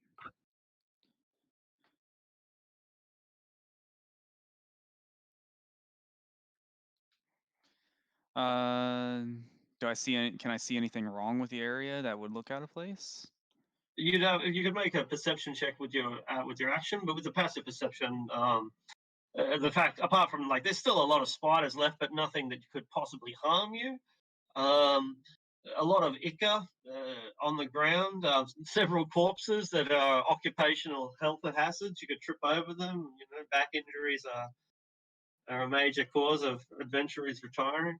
Do I see any? Can I see anything wrong with the area that would look out of place? You could make a perception check with your action, but with the passive perception, the fact, apart from like, there's still a lot of spiders left, but nothing that could possibly harm you. A lot of ichor on the ground, several corpses that are occupational health hazards. You could trip over them. Back injuries are a major cause of adventurers retiring.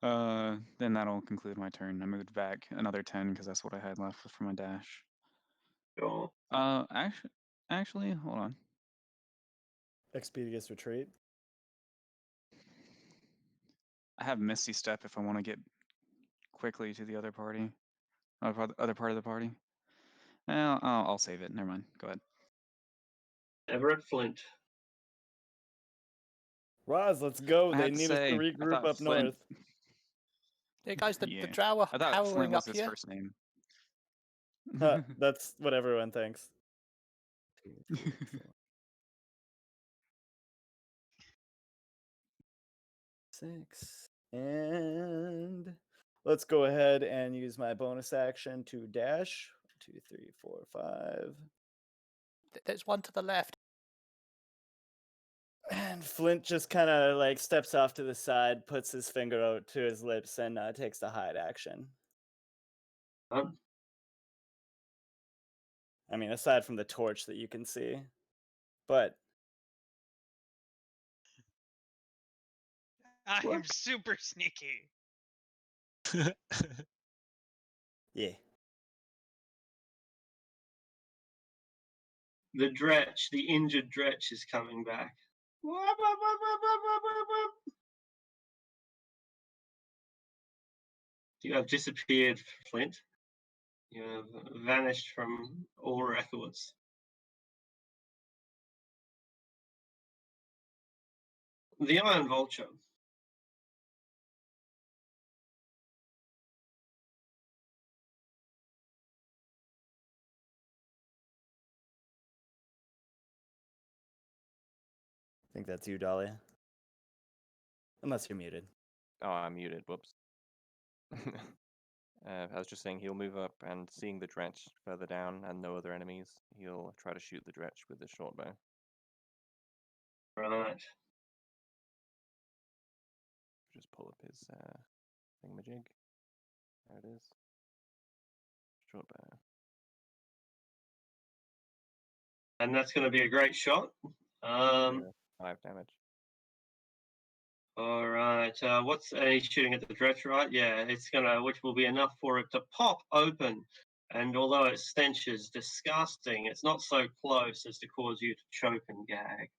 Then that'll conclude my turn. I moved back another 10 because that's what I had left for my dash. Sure. Actually, hold on. Expeditious retreat. I have Misty Step if I want to get quickly to the other party, other part of the party. I'll save it. Never mind. Go ahead. Everett Flint. Roz, let's go. I They have to need us to say, I regroup thought up Flint. north. Yeah, guys, the Yeah. drow are I thought Flint powering was up his here. first name. That's what everyone thinks. 2, 3, 4. 6. And let's go ahead and use my bonus action to dash. 2, 3, 4, 5. There's one to the left. And Flint just kind of like steps off to the side, puts his finger out to his lips, and takes the hide action. I mean, aside from the torch that you can see, but I am super sneaky. yeah. The Dretch, the injured Dretch, is coming back. You have disappeared, Flint. You have vanished from all records. The Iron Vulture. I think that's you, Dahlia. Unless you're muted. Oh, I'm muted. Whoops. I was just saying he'll move up, and seeing the dretch further down and no other enemies, he'll try to shoot the dretch with his short bow. Right. Just pull up his thingamajig. There it is. Short bow. And that's going to be a great shot. 5 damage. All right. What's he's shooting at the dretch, right? Yeah, it's gonna, which will be enough for it to pop open. And although its stench is disgusting, it's not so close as to cause you to choke and gag.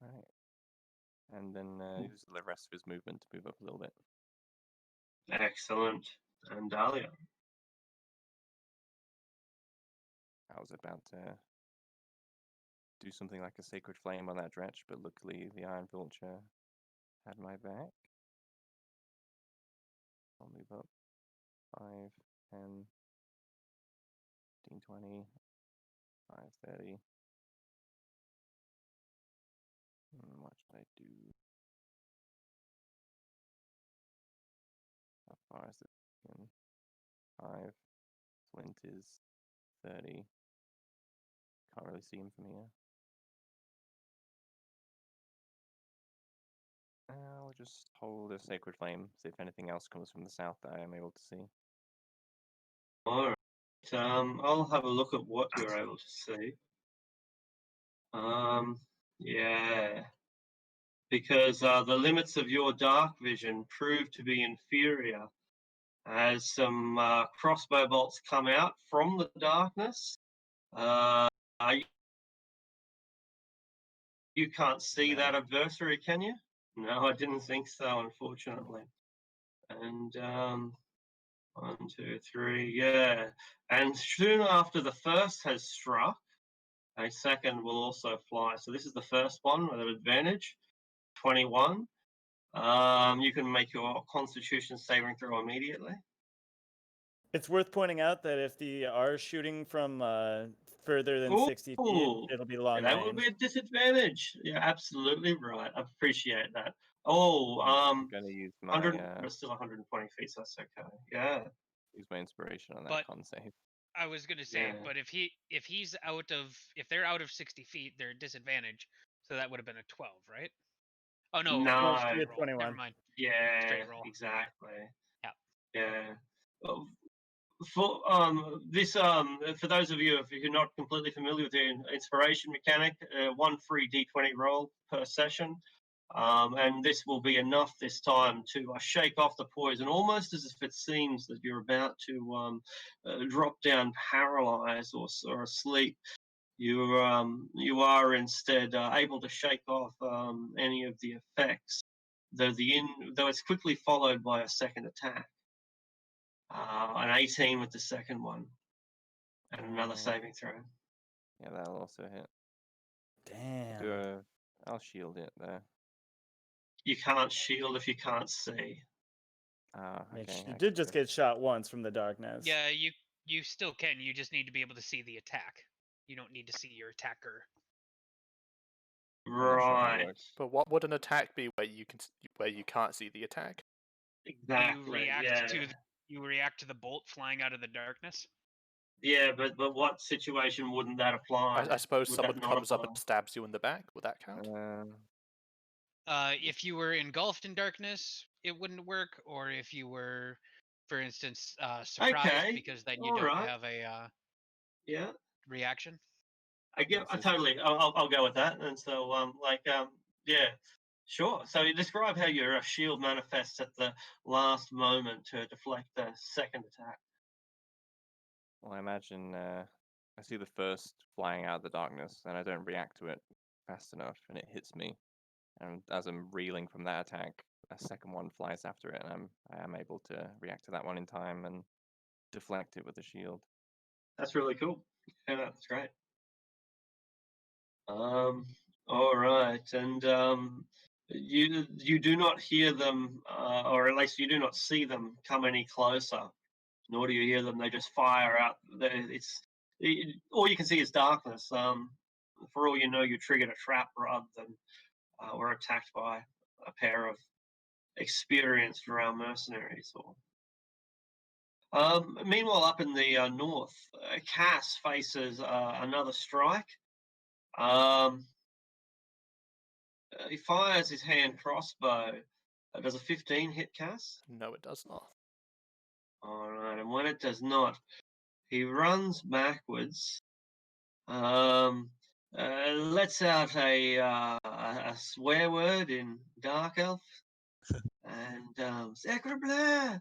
Right. And then use the rest of his movement to move up a little bit. Excellent. And Dahlia. I was about to do something like a sacred flame on that dretch, but luckily the Iron Vulture had my back. I'll move up 5, 10, 15, 20, 5, 30. What should I do? How far is it? 25. Flint is 30. Can't really see him from here. I'll just hold a Sacred Flame, see if anything else comes from the south that I am able to see. Alright. I'll have a look at what you're able to see. Yeah. Because the limits of your dark vision prove to be inferior as some crossbow bolts come out from the darkness. You can't see that adversary, can you? No, I didn't think so, unfortunately. And 1, 2, 3, yeah. And soon after the first has struck, a second will also fly. So this is the first one with an advantage, 21. You can make your Constitution saving throw immediately. It's worth pointing out that if they are shooting from further than 60 feet, it'll be long that range. would be a disadvantage. Yeah, absolutely right. I appreciate that. Oh, I'm gonna use my 100, still 120 feet, so that's okay. Yeah. Use my inspiration on that con save. I was gonna say, but if they're out of 60 feet, they're at disadvantage. So that would have been a 12, right? Oh no, No, straight roll. 21. Never mind. Yeah, Straight roll. exactly. Yeah. Yeah. For this for those of you if you're not completely familiar with the inspiration mechanic, 1 free d20 roll per session, and this will be enough this time to shake off the poison, almost as if it seems that you're about to drop down paralyzed or asleep. You are instead able to shake off any of the effects, though it's quickly followed by a second attack. An 18 with the second one, and another saving throw. Yeah, that'll also hit. Damn. I'll shield it there. You can't shield if you can't see. Okay. You did just get shot once from the darkness. Yeah, you still can. You just need to be able to see the attack. You don't need to see your attacker. Right. But what would an attack be where you can't see the attack? Exactly. You react to the bolt flying out of the darkness. Yeah, but what situation wouldn't that apply? I suppose someone comes up and stabs you in the back. Would that count? If you were engulfed in darkness, it wouldn't work. Or if you were, for instance, surprised, because then you don't have a reaction. I'll go with that. And so yeah, sure. So you describe how your shield manifests at the last moment to deflect the second attack. Well, I imagine I see the first flying out of the darkness, and I don't react to it fast enough, and it hits me. And as I'm reeling from that attack, a second one flies after it, and I am able to react to that one in time and deflect it with the shield. That's really cool. Yeah, that's great. All right, and you do not hear them, or at least you do not see them come any closer, nor do you hear them. They just fire out. All you can see is darkness. For all you know, you triggered a trap rather than were attacked by a pair of experienced drow mercenaries. Meanwhile, up in the north, Cass faces another strike. He fires his hand crossbow. Does a 15 hit Cass? No, it does not. All right, and when it does not, he runs backwards. Lets out a swear word in Dark Elf, and Sacre Bleu!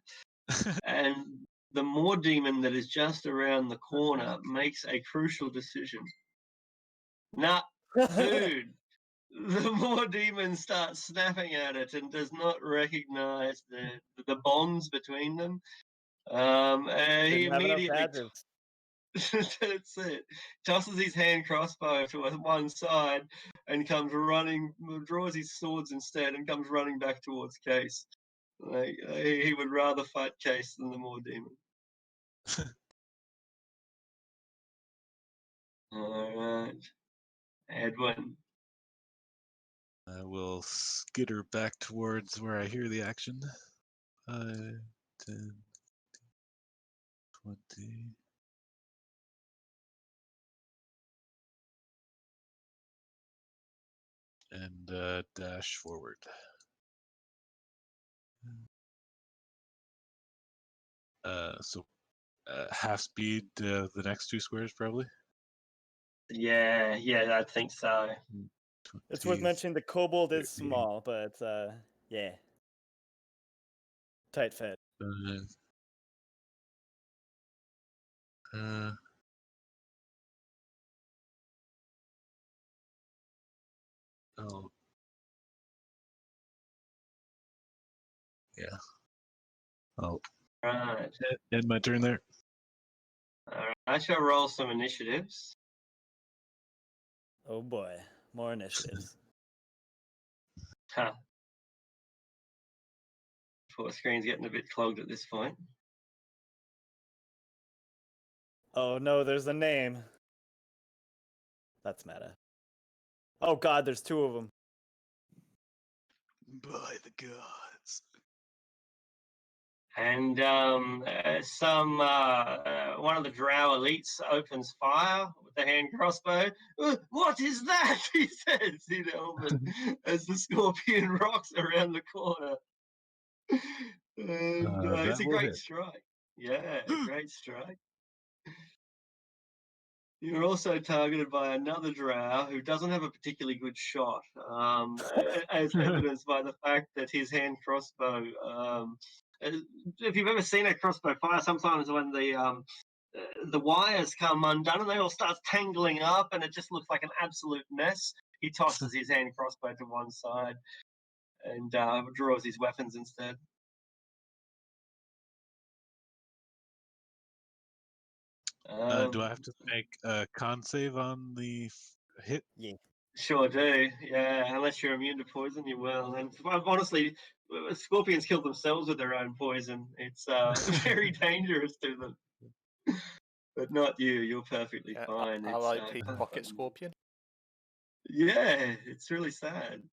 And the Moor Demon that is just around the corner makes a crucial decision. Nah, dude. The Moor Demon starts snapping at it and does not recognize the bonds between them. He immediately that's it. Tosses his hand crossbow to one side and comes running, draws his swords instead, and comes running back towards Case. He would rather fight Case than the Moor Demon. All right, Edwin. I will skitter back towards where I hear the action. 5, 10, 20. And dash forward. So half speed the next 2 squares probably. Yeah, I think so. It's worth mentioning the kobold is small, but yeah, tight fit. Oh. Yeah. Oh. Right. End my turn there. All right. I shall roll some initiatives. Oh boy, more initiatives. Huh. Four screen's getting a bit clogged at this point. Oh no, there's a name. That's meta. Oh god, there's 2 of them. By the gods. And one of the drow elites opens fire with the hand crossbow. What is that? He says in Elven as the scorpion rocks around the corner. And it's a great strike. Yeah, a great strike. You're also targeted by another drow who doesn't have a particularly good shot, as evidenced by the fact that his hand crossbow. If you've ever seen a crossbow fire, sometimes when the wires come undone and they all start tangling up, and it just looks like an absolute mess. He tosses his hand crossbow to one side and draws his weapons instead. Do I have to make a con save on the hit? Yeah. Sure do, yeah. Unless you're immune to poison, you will. And honestly, scorpions kill themselves with their own poison. It's very dangerous to them. But not you. You're perfectly fine. R.I.P. Pocket Scorpion. Yeah, it's really sad.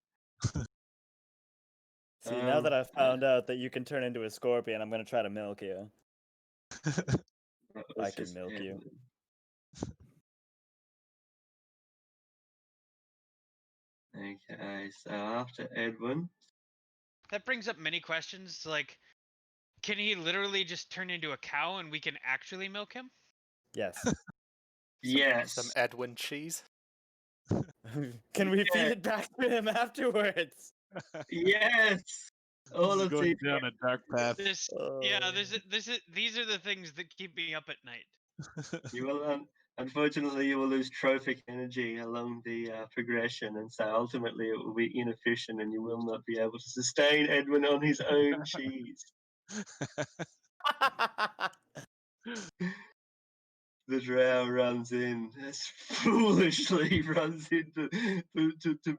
See, now that I've found out that you can turn into a scorpion, I'm going to try to milk you. I can milk you. Okay, so after Edwin. That brings up many questions, like, can he literally just turn into a cow and we can actually milk him? Yes. Yes. Some Edwin cheese. Can we feed it back to him afterwards? Yes. All of going down a dark path. These are the things that keep me up at night. You will, unfortunately, you will lose trophic energy along the progression, and so ultimately it will be inefficient, and you will not be able to sustain Edwin on his own cheese. The drow runs in, foolishly runs in to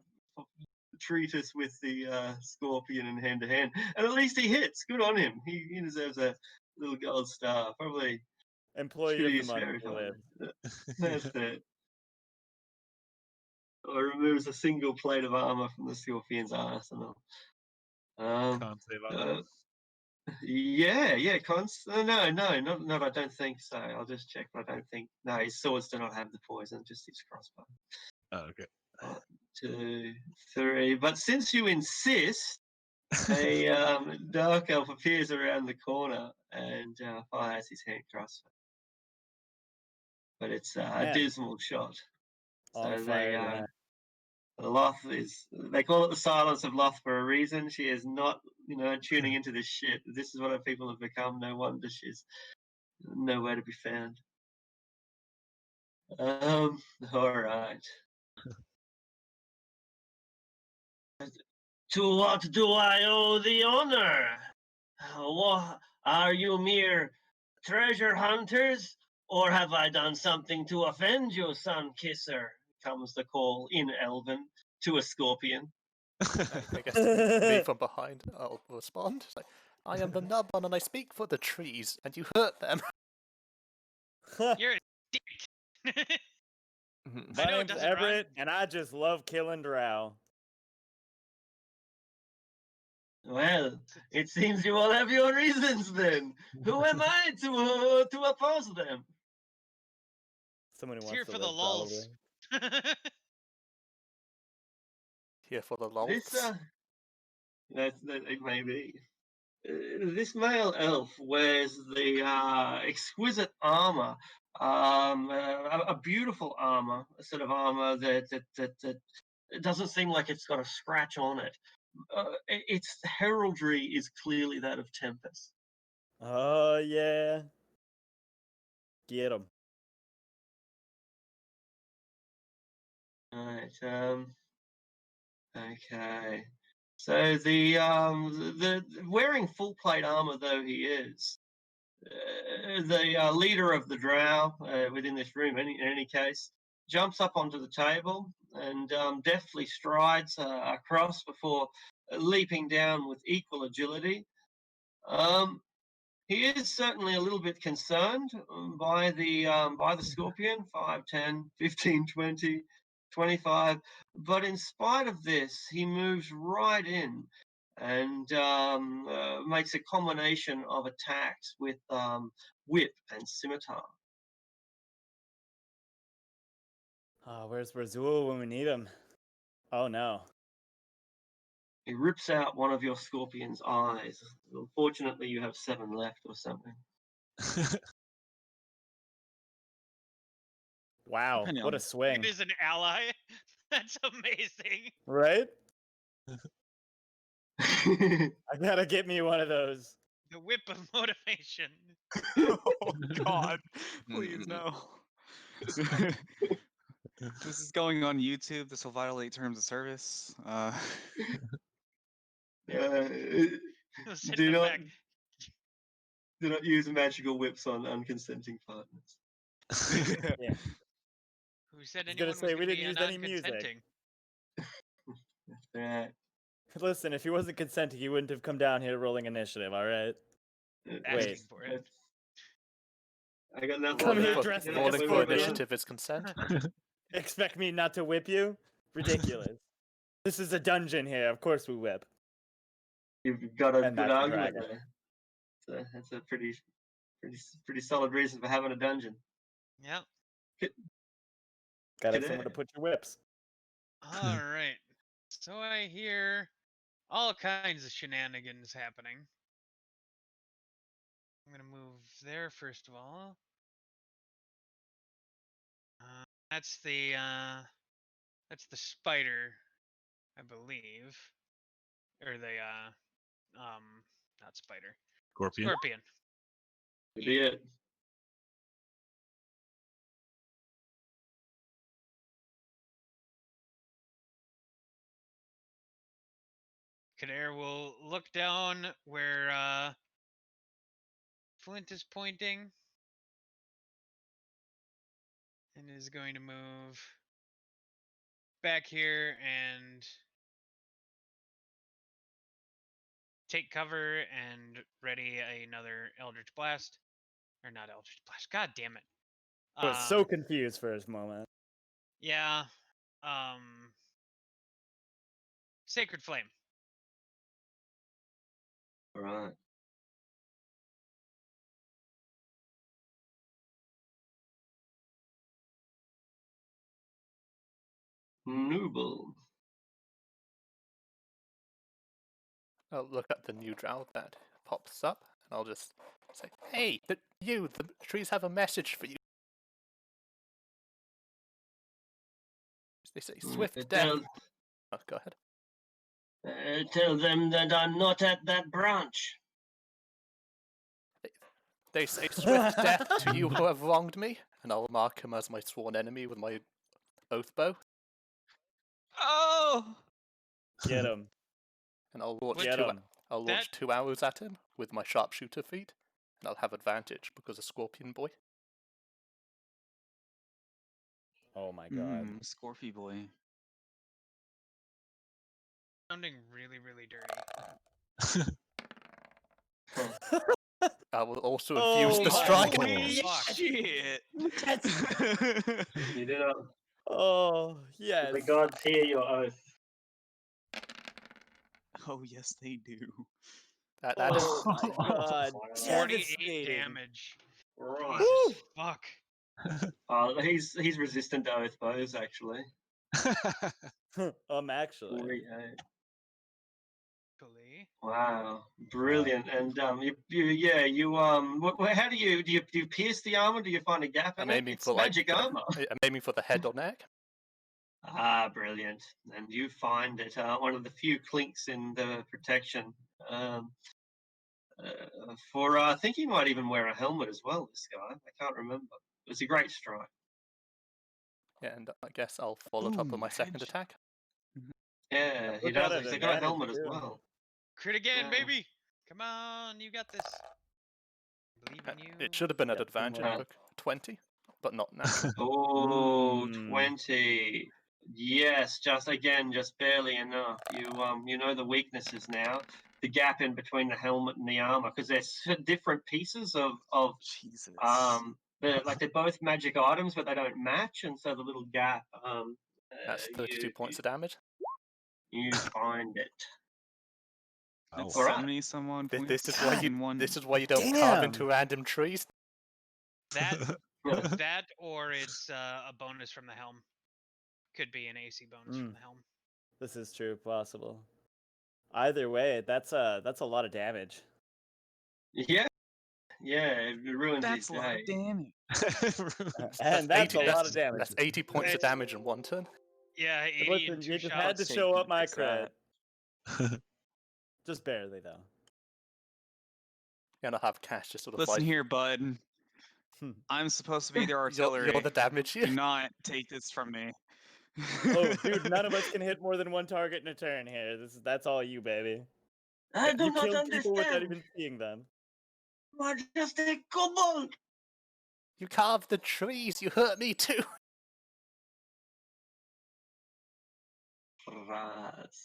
treat us with the scorpion in hand to hand, and at least he hits. Good on him. He deserves a little gold star. Probably employee of the month. That's it. Or removes a single plate of armor from the scorpion's arsenal. Con save on that. Yeah. No, I don't think so. I'll just check, but I don't think. No, his swords do not have the poison, just his crossbow. Oh, okay. 1, 2, 3. But since you insist, a dark elf appears around the corner and fires his hand crossbow. But it's a dismal shot. On fire. Loth they call it the silence of Loth for a reason. She is not, tuning into this shit. This is what our people have become. No wonder she's nowhere to be found. All right. To what do I owe the honor? What, are you mere treasure hunters? Or have I done something to offend you, sun kisser? Comes the call in Elven to a scorpion. I guess me from behind, I'll respond. Like, I am the Nubban and I speak for the trees, and you hurt them. You're a dick. My name's Everett, and I just love killing drow. Well, it seems you all have your reasons then. Who am I to oppose them? Someone who It's wants here to for the live, lulls. probably. Here for the This, lulz. that it may be. This male elf wears the exquisite armor, a beautiful armor, a sort of armor that it doesn't seem like it's got a scratch on it. Its heraldry is clearly that of Tempest. Oh, yeah. Get him. Right. Okay. So the wearing full plate armor though he is, the leader of the drow within this room, in any case, jumps up onto the table and deftly strides across before leaping down with equal agility. He is certainly a little bit concerned by the scorpion, 5, 10, 15, 20, 25. But in spite of this, he moves right in and makes a combination of attacks with whip and scimitar. Where's Razul when we need him? Oh, no. He rips out one of your scorpion's eyes. Unfortunately, you have 7 left or something. Wow, what a swing. It is an ally. That's amazing. Right? I gotta get me one of those. The whip of motivation. Oh God! Please no. This is going on YouTube. This will violate terms of service. Do not use magical whips on unconsenting partners. Yeah. Who said I was anyone gonna was say, going we to didn't be use any music. non-consenting? Right. Listen, if he wasn't consenting, he wouldn't have come down here rolling initiative, alright? Asking Wait. for it. I got nothing. Come here left. dressed like a Rolling for scorpion. initiative is consent. Expect me not to whip you? Ridiculous. This is a dungeon here. Of course we whip. You've got a And good that's the argument dragon. there. That's a pretty solid reason for having a dungeon. Yep. Gotta have somewhere to put your whips. All right. So I hear all kinds of shenanigans happening. I'm gonna move there first of all. That's the spider, I believe, or the not spider. Scorpion. Scorpion. Could be it. Kader will look down where Flint is pointing and is going to move back here and take cover and ready another Eldritch Blast. Or not Eldritch Blast. God damn it. I was so confused for a moment. Yeah. Sacred Flame. All right. Noble. I'll look at the new drow that pops up, and I'll just say, "Hey, the trees have a message for you." They say, "Swift death." Oh, go ahead. Tell them that I'm not at that branch. They say, "Swift death to you who have wronged me," and I'll mark him as my sworn enemy with my oath bow. Oh! Get him. And I'll launch Get him. I'll launch 2 arrows at him with my sharpshooter feat, and I'll have advantage because of Scorpion Boy. Oh my god. Scorpy boy. Sounding really, really dirty. I will also infuse the strike. Holy Fuck. shit! You do not. Oh, yes. The gods hear your oath. Oh yes, they do. That is Oh my god, 48 devastating. damage. Right. Jesus fuck. He's resistant to oath bows actually. Actually. 48. Actually. Wow, brilliant! And how do you pierce the armor? Do you find a gap in I'm it? aiming It's for magic armor. I'm aiming for the head or neck. Brilliant! And you find it one of the few clinks in the protection. I think he might even wear a helmet as well. This guy, I can't remember. It's a great strike. Yeah, and I guess I'll follow it up with my second attack. Yeah, he Look at does. it, He's got a advantage, helmet as too. well. Crit again, Yeah. baby. Come on, you got this. Believe in you. It should have been at Yep, advantage more. for 20, but not now. Oh, 20. Yes, just barely enough. You know the weaknesses now. The gap in between the helmet and the armor, because they're different pieces of Jesus. they're both magic items, but they don't match, and so the little gap. That's 32 points of damage. You find it. That's All right. 70 some odd points. This is why you. in one. This is why you don't carve into random trees. That or it's a bonus from the helm. Could be an AC bonus from the helm. This is true, possible. Either way, that's a lot of damage. Yeah, it ruins his That's a lot of day. damage. And that's a lot of damage. That's 80 points of damage in one turn. Yeah, 80 Listen, in 2 you just shots. had to show up my Fix that. crit. Just barely, though. And I'll have Cash just sort of Listen here, bud. I'm supposed to be their artillery. You're the damage here. Do not take this from me. Oh, dude, none of us can hit more than one target in a turn here. That's all you, baby. I do You not killed people without understand. even seeing them. Majestic kobold. You carved the trees. You hurt me too.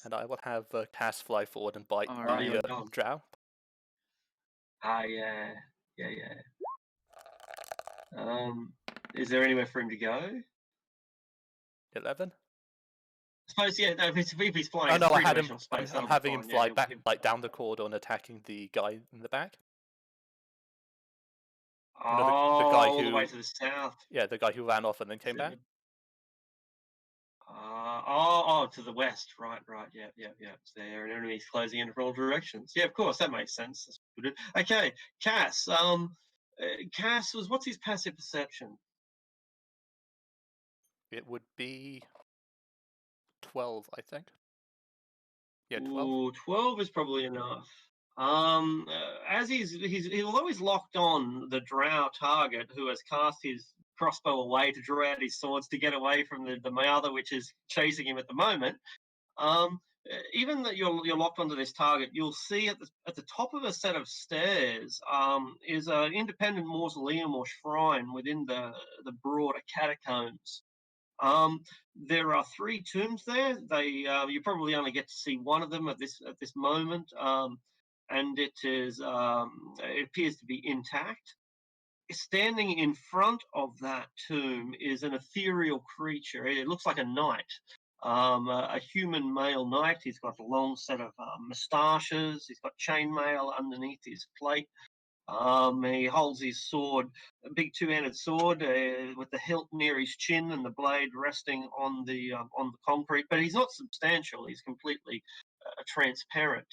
And I will have Cass fly forward and bite the drow. Yeah. Is there anywhere for him to go? 11. I suppose, yeah. No, if he's flying, Oh no, I had him. Space, I'm having him fly back, like down the corridor and attacking the guy in the back. Oh, the guy all who, the way to the south. Yeah, the guy who ran off and then came back. To the west. Right. Yeah. It's there, and enemies closing in from all directions. Yeah, of course, that makes sense. That's what we do. Okay, Cass. Cass what's his passive perception? It would be 12, I think. Yeah, 12. Ooh, 12 is probably enough. As although he's locked on the drow target who has cast his crossbow away to draw out his swords to get away from the Mother, which is chasing him at the moment. Even that you're locked onto this target, you'll see at the top of a set of stairs is an independent mausoleum or shrine within the broader catacombs. There are 3 tombs there. You probably only get to see one of them at this moment, and it appears to be intact. Standing in front of that tomb is an ethereal creature. It looks like a knight, a human male knight. He's got a long set of moustaches. He's got chainmail underneath his plate. He holds his sword, a big 2-handed sword, with the hilt near his chin and the blade resting on the concrete. But he's not substantial. He's completely transparent.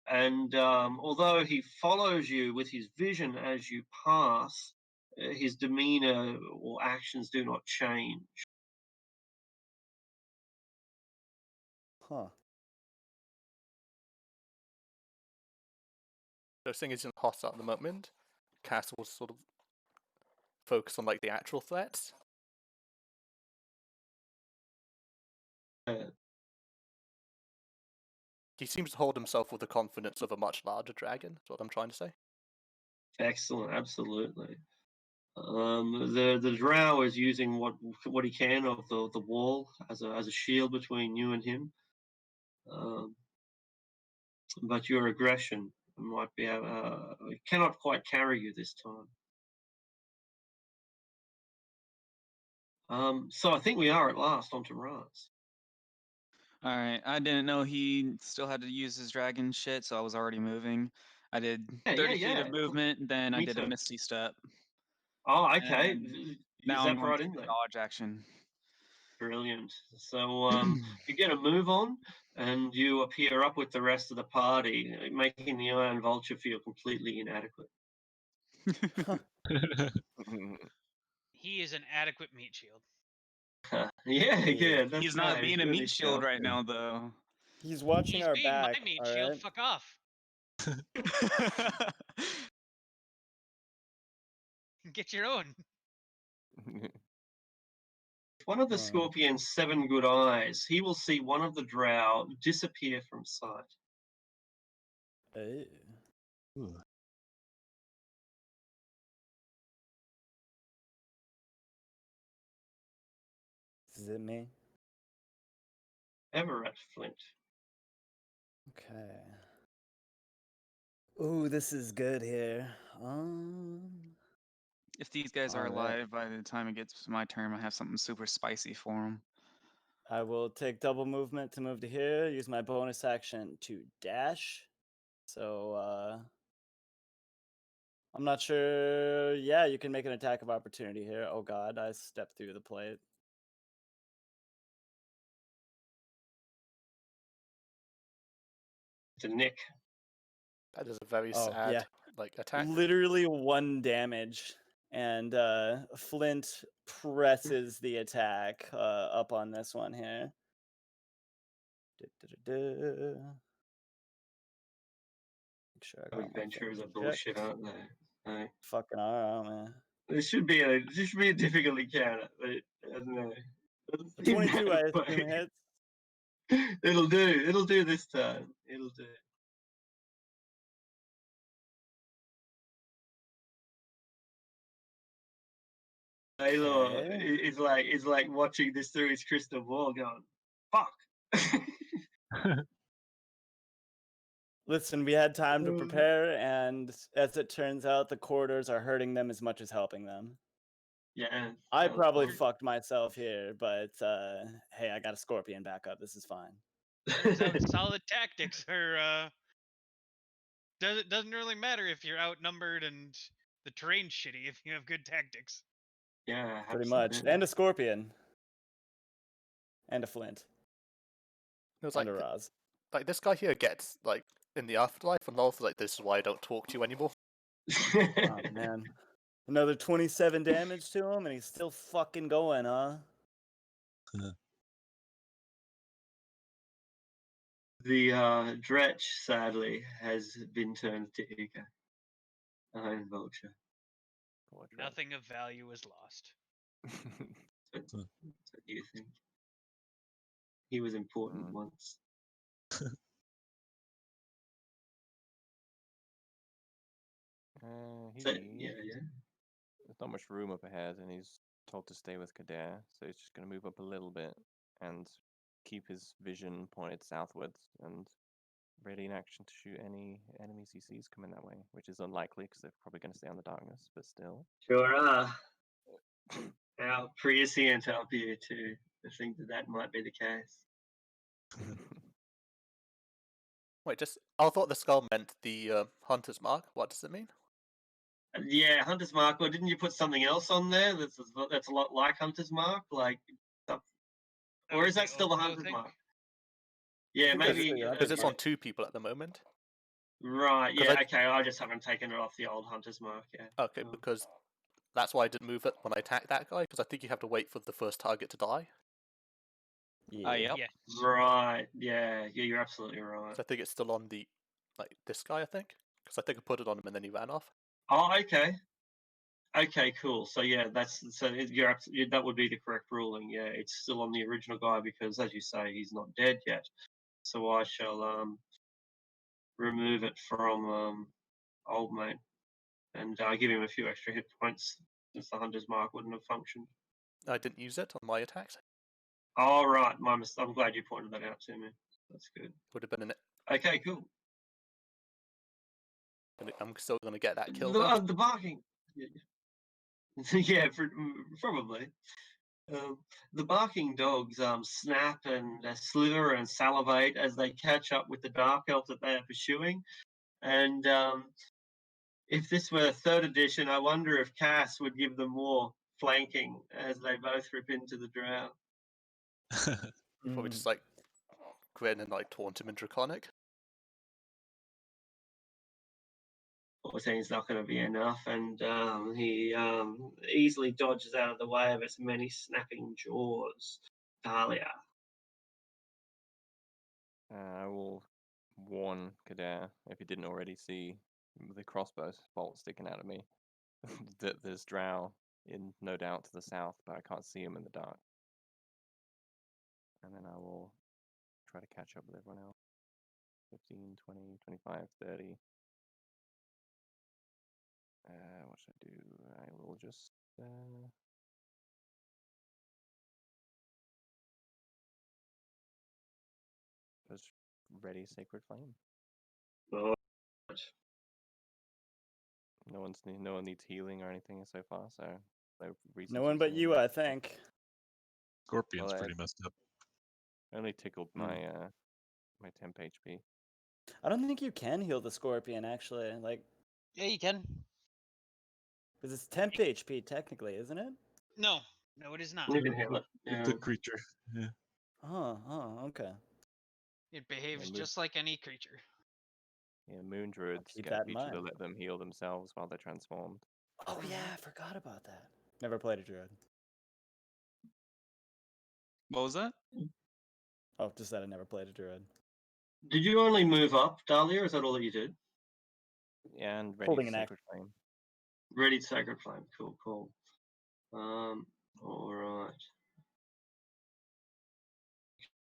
Although he follows you with his vision as you pass, his demeanor or actions do not change. Huh. So seeing as he's hostile at the moment, Cass will sort of focus on like the actual threats. He seems to hold himself with the confidence of a much larger dragon. That's what I'm trying to say. Excellent, absolutely. The drow is using what he can of the wall as a shield between you and him. But your aggression might be cannot quite carry you this time. So I think we are at last onto Raz. All right. I didn't know he still had to use his dragon shit, so I was already moving. I did 30 feet of movement, then I did a misty step. Oh, okay. And now I'm going to do the dodge action. Brilliant. So you get a move on, and you appear up with the rest of the party, making the Iron Vulture feel completely inadequate. He is an adequate meat shield. Yeah. That's He's not being a meat shield right now, though. He's watching our back. He's being my meat shield. Fuck off. Get your own. One of the Scorpion's 7 good eyes, he will see one of the drow disappear from sight. Hey. Is it me? Everett Flint. Okay. Ooh, this is good here. If these guys are alive by the time it gets my turn, I have something super spicy for them. I will take double movement to move to here, use my bonus action to dash. So, I'm not sure. Yeah, you can make an attack of opportunity here. Oh god, I stepped through the plate. To Nick. That is a very sad attack. Literally 1 damage. And Flint presses the attack up on this one here. Make sure I got Adventures are bullshit, aren't they? Hey. Fucking alright, man. This should be a difficulty counter. I don't know. 22, I assume hits. It'll do. It'll do this time. It'll do. Taylor is like watching this through his crystal ball, going, "Fuck." Listen, we had time to prepare, and as it turns out, the corridors are hurting them as much as helping them. Yeah. I probably fucked myself here, but hey, I got a Scorpion backup. This is fine. Turns out solid tactics are doesn't really matter if you're outnumbered and the terrain's shitty if you have good tactics. Yeah, pretty much. And a Scorpion. And a Flint. It was like a Raz. Like this guy here gets like in the afterlife, and also like this is why I don't talk to you anymore. Oh man. Another 27 damage to him, and he's still fucking going, huh? The Dretch, sadly, has been turned to Ika. Iron Vulture. Nothing of value is lost. That's what you think. He was important once. There's not much room up ahead, and he's told to stay with Kader, so he's just going to move up a little bit and keep his vision pointed southwards and ready in action to shoot any enemies he sees coming that way, which is unlikely because they're probably going to stay on the darkness, but still. Sure are. How prescient up here to think that might be the case. Wait, I thought the skull meant the hunter's mark. What does it mean? Yeah, Hunter's Mark. Or didn't you put something else on there that's a lot like Hunter's Mark? Like, or is that still the Hunter's Mark? Yeah, maybe because it's on 2 people at the moment. Right. Yeah. Okay. I just haven't taken it off the old Hunter's Mark yet. Okay, because that's why I didn't move it when I attacked that guy, because I think you have to wait for the first target to die. Yep. Yes. Right. Yeah. You're absolutely right. So I think it's still on the this guy. I think because I think I put it on him and then he ran off. Oh, okay. Okay, cool. So yeah, that would be the correct ruling. Yeah, it's still on the original guy because, as you say, he's not dead yet. So I shall remove it from old mate and give him a few extra hit points since the Hunter's Mark wouldn't have functioned. I didn't use it on my attacks. All right, I'm glad you pointed that out to me. That's good. Would have been an. Okay, cool. I'm still going to get that kill. The barking. Yeah, probably. The barking dogs snap and slither and salivate as they catch up with the dark elf that they are pursuing. And if this were 3rd edition, I wonder if Cass would give them more flanking as they both rip into the drow. Probably just like grin and like taunt him in Draconic. 14's not going to be enough, and he easily dodges out of the way of its many snapping jaws. Dahlia. I will warn Kader, if he didn't already see the crossbow bolt sticking out of me, that there's drow no doubt to the south, but I can't see him in the dark. And then I will try to catch up with everyone else. 15, 20, 25, 30. What should I do? I will just ready Sacred Flame. Oh. No one needs healing or anything so far, so no one but you, I think. Scorpion's pretty messed up. Only tickled my my temp HP. I don't think you can heal the Scorpion, actually. Like, yeah, you can. Because it's temp HP, technically, isn't it? No, it is not. You can heal it. It's a creature. Yeah. Oh, okay. It behaves just like any creature. Yeah, moon druids keep get a that in creature to mind. let them heal themselves while they're transformed. Oh yeah, I forgot about that. Never played a druid. What was that? Oh, just that I never played a druid. Did you only move up, Dahlia? Is that all that you did? Yeah, and ready Holding for an Sacred Flame. Ready to Sacred Flame. Cool. All right.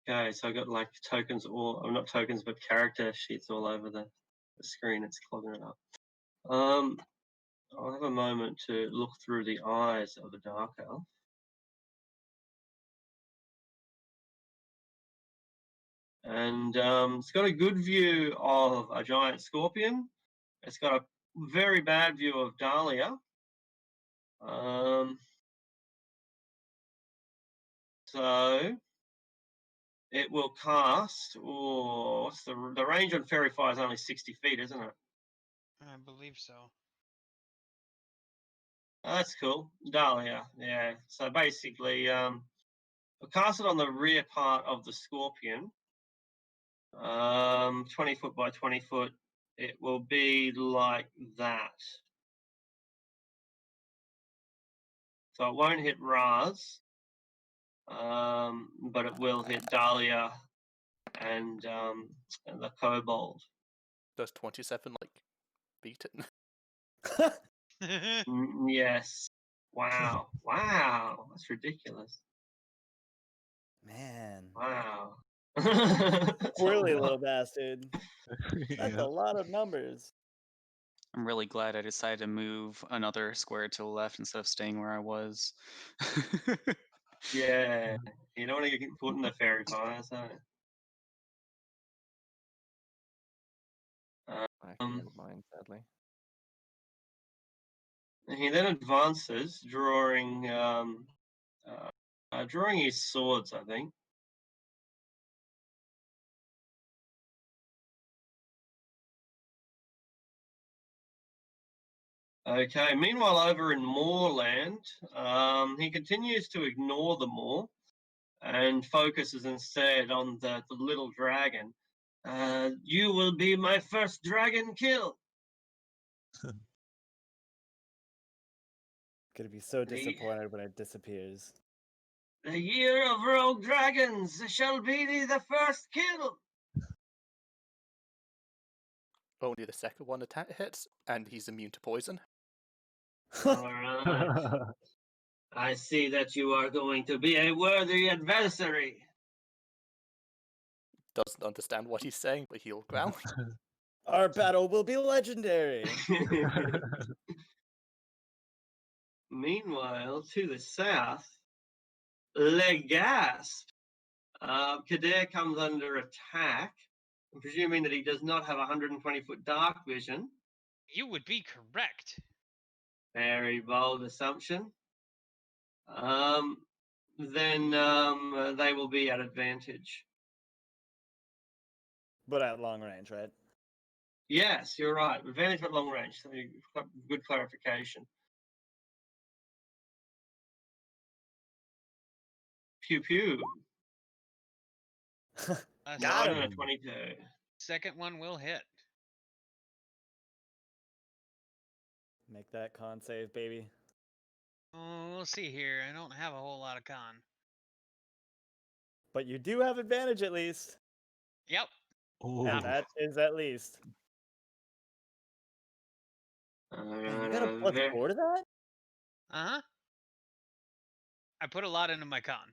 Okay, so I got like tokens, or not tokens, but character sheets all over the screen. It's clogging it up. I'll have a moment to look through the eyes of a dark elf. And it's got a good view of a giant scorpion. It's got a very bad view of Dahlia. So it will cast. Oh, what's the range on Fairy Fire is only 60 feet, isn't it? I believe so. That's cool. Dahlia, yeah. So basically, I'll cast it on the rear part of the scorpion. 20 foot by 20 foot. It will be like that. So it won't hit Raz, but it will hit Dahlia and the kobold. Does 27 like beat it? Yes. Wow. Wow. That's ridiculous. Man. Wow. Squirrely little bastard. That's Yeah. a lot of numbers. I'm really glad I decided to move another square to the left instead of staying where I was. Yeah. You don't want to get put in the fairy fire, so. I actually have mine, sadly. He then advances, drawing his swords, I think. Okay, meanwhile, over in Moorland, he continues to ignore the Moor and focuses instead on the little dragon. You will be my first dragon kill. Gonna be so disappointed when it disappears. The year of rogue dragons shall be the first kill. Only the second one attack hits, and he's immune to poison. All right. I see that you are going to be a worthy adversary. Doesn't understand what he's saying, but he'll growl. Our battle will be legendary. Meanwhile, to the south, Legasp. Kader comes under attack. I'm presuming that he does not have 120-foot dark vision. You would be correct. Very bold assumption. then they will be at advantage. But at long range, right? Yes, you're right. Advantage at long range. So good clarification. Pew pew. Got him. 22. Second one will hit. Make that con save, baby. Oh, we'll see here. I don't have a whole lot of con. But you do have advantage at least. Yep. And that is at least. You got a +4 to that? Uh-huh. I put a lot into my con.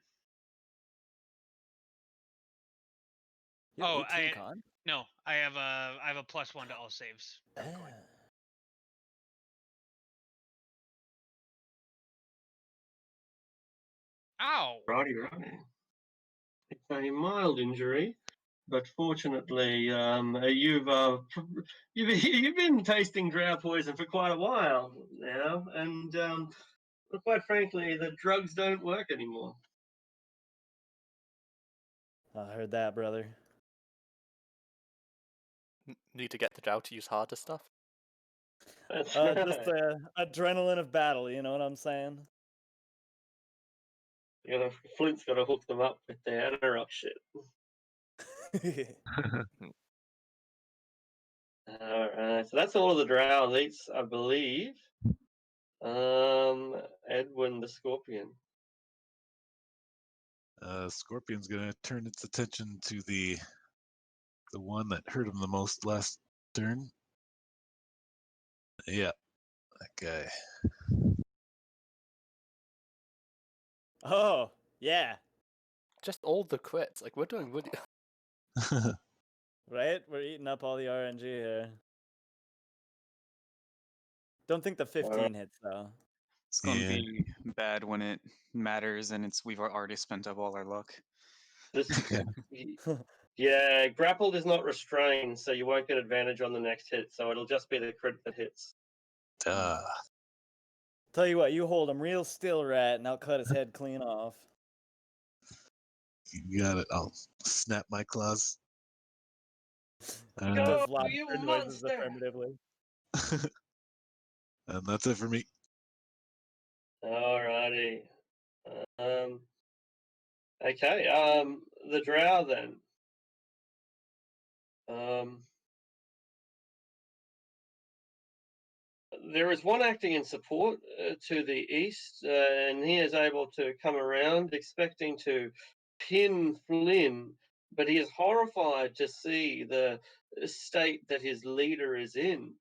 You have 18 con? No, I have a +1 to all saves. Ow! Righty. It's a mild injury, but fortunately, you've been tasting drow poison for quite a while now, and quite frankly, the drugs don't work anymore. I heard that, brother. Need to get the drow to use harder stuff? That's Just the adrenaline of battle, you know what I'm saying? Flint's got to hook them up with their Anorak shit. Alright, so that's all of the drow elites, I believe. Edwin the Scorpion. Scorpion's gonna turn its attention to the one that hurt him the most last turn. Yeah, that guy. Oh, yeah. Just all the crits. Like, we're doing really... Right? We're eating up all the RNG here. Don't think the 15 hits, though. It's going to be bad when it matters, and we've already spent up all our luck. Yeah, grappled is not restrained, so you won't get advantage on the next hit, so it'll just be the crit that hits. Tell you what, you hold him real still, Rat, and I'll cut his head clean off. You got it. I'll snap my claws. Go, you monster! Affirmatively. And that's it for me. Alrighty. Okay, the drow then. There is one acting in support to the east, and he is able to come around, expecting to pin Flynn, but he is horrified to see the state that his leader is in.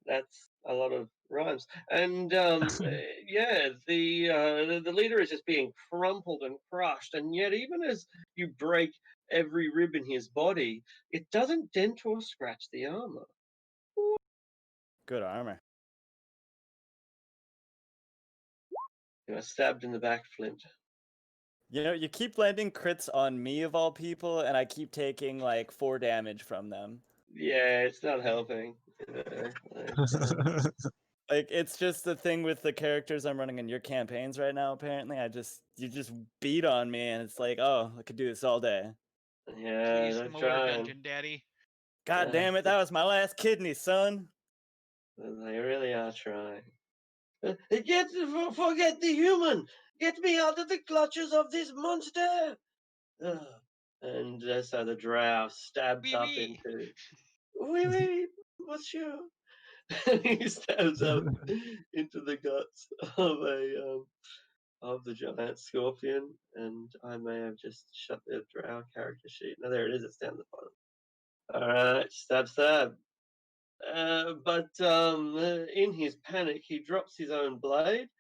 That's a lot of rhymes. And yeah, the leader is just being crumpled and crushed, and yet even as you break every rib in his body, it doesn't dent or scratch the armor. Good armor. You are stabbed in the back, Flint. You know, you keep landing crits on me of all people, and I keep taking like 4 damage from them. Yeah, it's not helping. Like, it's just the thing with the characters I'm running in your campaigns right now, apparently. You just beat on me, and it's like, oh, I could do this all day. Yeah, Please they're more trying. Dungeon Daddy. God damn it, that was my last kidney, son. They really are trying. Forget the human! Get me out of the clutches of this monster! And so the drow stabs up into... Wait, what's your... he stabs up into the guts of the giant scorpion, and I may have just shut the drow character sheet. No, there it is. It's down the bottom. All right, stab. But in his panic, he drops his own blade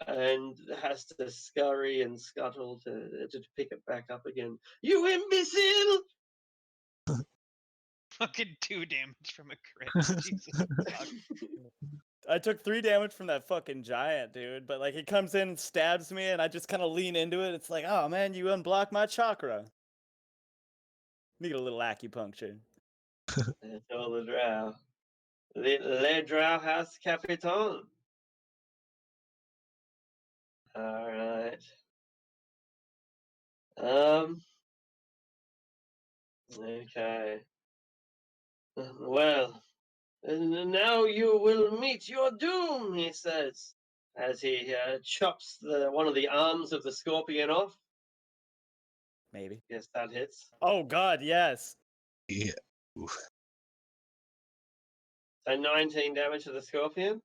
and has to scurry and scuttle to pick it back up again. You imbecile! Fucking 2 damage from a crit. Jesus fuck. I took 3 damage from that fucking giant, dude. But like, he comes in and stabs me, and I just kind of lean into it. It's like, oh man, you unblocked my chakra. Need a little acupuncture. That's all the drow. Le drow house capitan. All right. Okay. Well, now you will meet your doom, he says, as he chops one of the arms of the scorpion off. Maybe. Yes, that hits. Oh God, yes. Yeah. Oof. So 19 damage to the scorpion.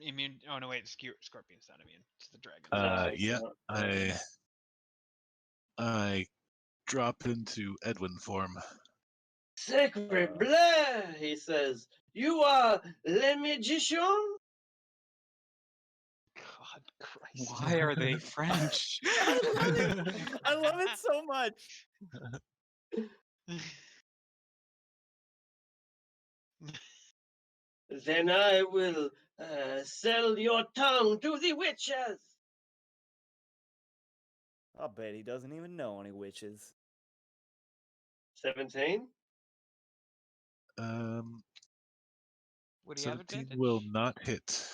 Immune. Oh no, wait. Scorpion's not immune. It's the dragon. No, it's Yeah. not. I drop into Edwin form. Sacre bleu, he says. You are le magician? God Christ. Why are they French? I love it. I love it so much. Then I will sell your tongue to the witches. I'll bet he doesn't even know any witches. 17. Would he have 17 advantage? will not hit.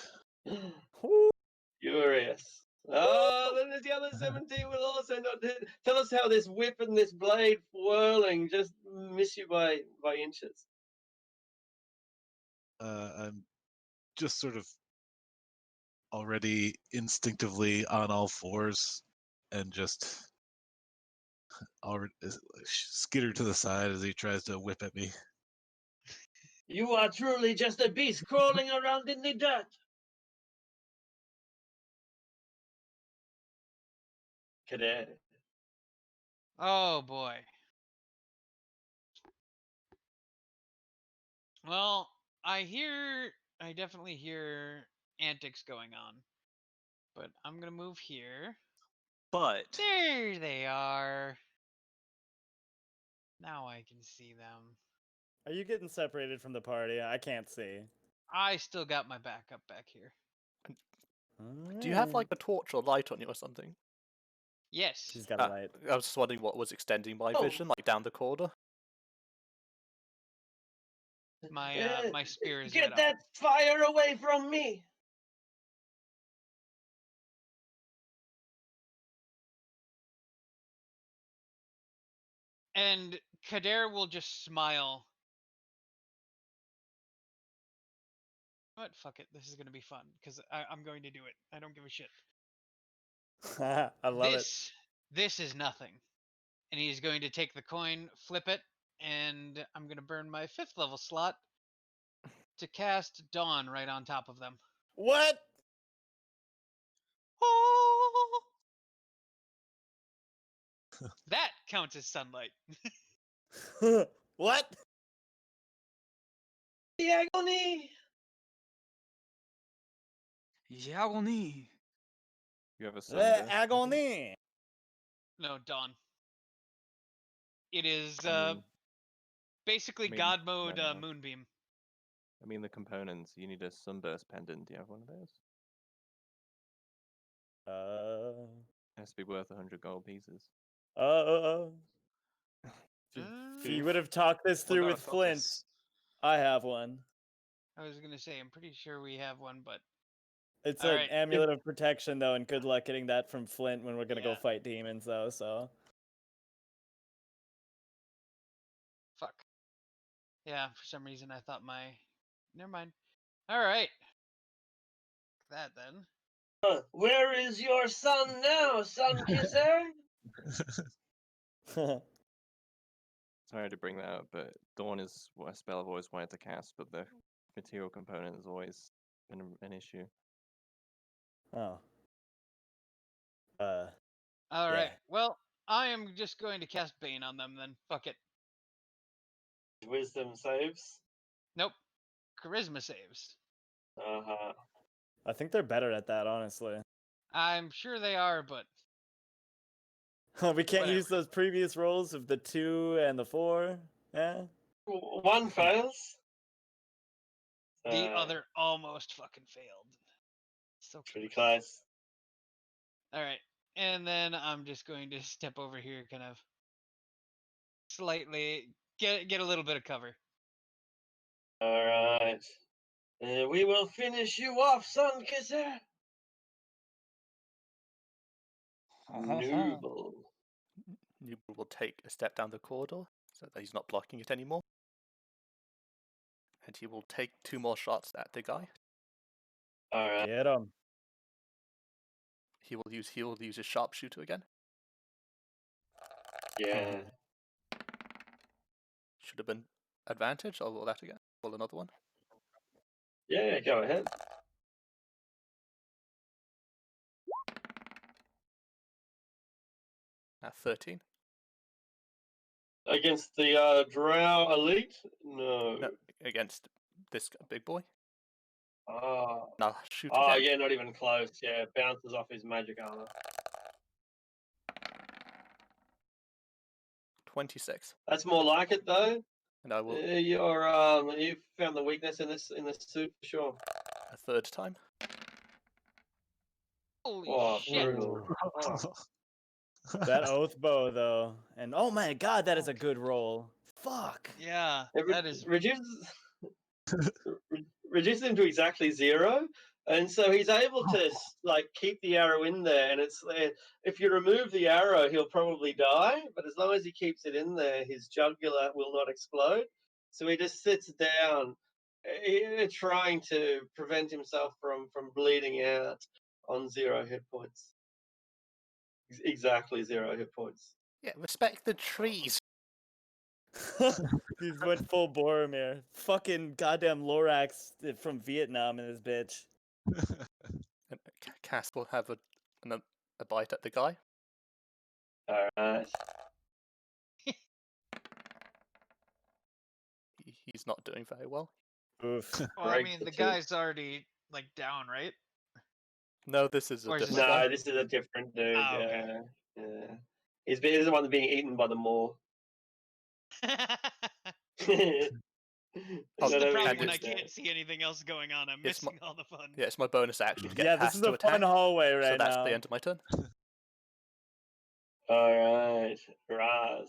Furious. Oh, then there's the other 17 will also not hit. Tell us how this whip and this blade whirling just miss you by inches. I'm just sort of already instinctively on all fours and just already skitter to the side as he tries to whip at me. You are truly just a beast crawling around in the dirt. Cadet. Oh boy. Well, I definitely hear antics going on. But I'm gonna move here. But There they are. Now I can see them. Are you getting separated from the party? I can't see. I still got my backup back here. Do you have like a torch or light on you or something? Yes. She's got a light. I was just wondering what was extending my vision, like down the corridor. My spear is Get lit that up. fire away from me. And Kader will just smile. What? Fuck it. This is gonna be fun because I'm going to do it. I don't give a shit. I love it. This is nothing. And he's going to take the coin, flip it, and I'm gonna burn my 5th level slot to cast Dawn right on top of them. What? Oh! That counts as sunlight. What? The agony. Yagoni. You have a Le sunburst. agony. No, Dawn. It is basically I mean, God mode no. Moonbeam. I mean the components. You need a sunburst pendant. Do you have one of those? It has to be worth 100 gold pieces. If you would have talked this through with Flint, I have one. I was gonna say, I'm pretty sure we have one, but it's an amulet of protection though, and good luck getting that from Flint when we're gonna go fight demons though. So. Fuck. Yeah, for some reason I thought my. Never mind. All right. That then. Where is your son now, Sun Kisser? Sorry to bring that up, but Dawn is what a spell I've always wanted to cast, but the material component has always been an issue. Oh. All right. Well, I am just going to cast Bane on them then. Fuck it. Wisdom saves? Nope. Charisma saves. Uh-huh. I think they're better at that, honestly. I'm sure they are, but we can't use those previous rolls of the 2 and the 4. Yeah. One fails. The other almost fucking failed. So pretty close. All right, and then I'm just going to step over here, kind of slightly get a little bit of cover. All right. We will finish you off, Sun Kisser. Noble. Newball will take a step down the corridor so that he's not blocking it anymore. And he will take 2 more shots at the guy. Alright. Get him. He will use his sharpshooter again. Yeah. Should have been advantage. I'll roll that again. Roll another one. Yeah, go ahead. At 13. Against the Drow Elite? No. No, against this big boy. Oh. Now shoot Oh, again. yeah, not even close. Yeah, bounces off his magic armor. 26. That's more like it, though. And I will You found the weakness in this suit for sure. a third time. Holy shit! Brutal. Oh. That oath bow though, and oh my god, that is a good roll. Fuck. Yeah, that is reduces him to exactly 0, and so he's able to like keep the arrow in there. And it's if you remove the arrow, he'll probably die, but as long as he keeps it in there, his jugular will not explode. So he just sits down, trying to prevent himself from bleeding out on 0 hit points. Exactly 0 hit points. Yeah, respect the trees. He went full Boromir. Fucking goddamn Lorax from Vietnam in this bitch. And Cass will have a bite at the guy. Alright. He's not doing very well. Oof. Well, I mean, the guy's already like down, right? No, this is a different No, guy. this is a different dude. Oh, okay. Yeah. He's the one being eaten by the maw. That's the problem and when I it's- can't see anything else going on. I'm It's missing all the fun. Yeah, it's my bonus action to get Yeah, Cass this is to a attack. fun hallway right So that's now. the end of my turn. Alright, Raz.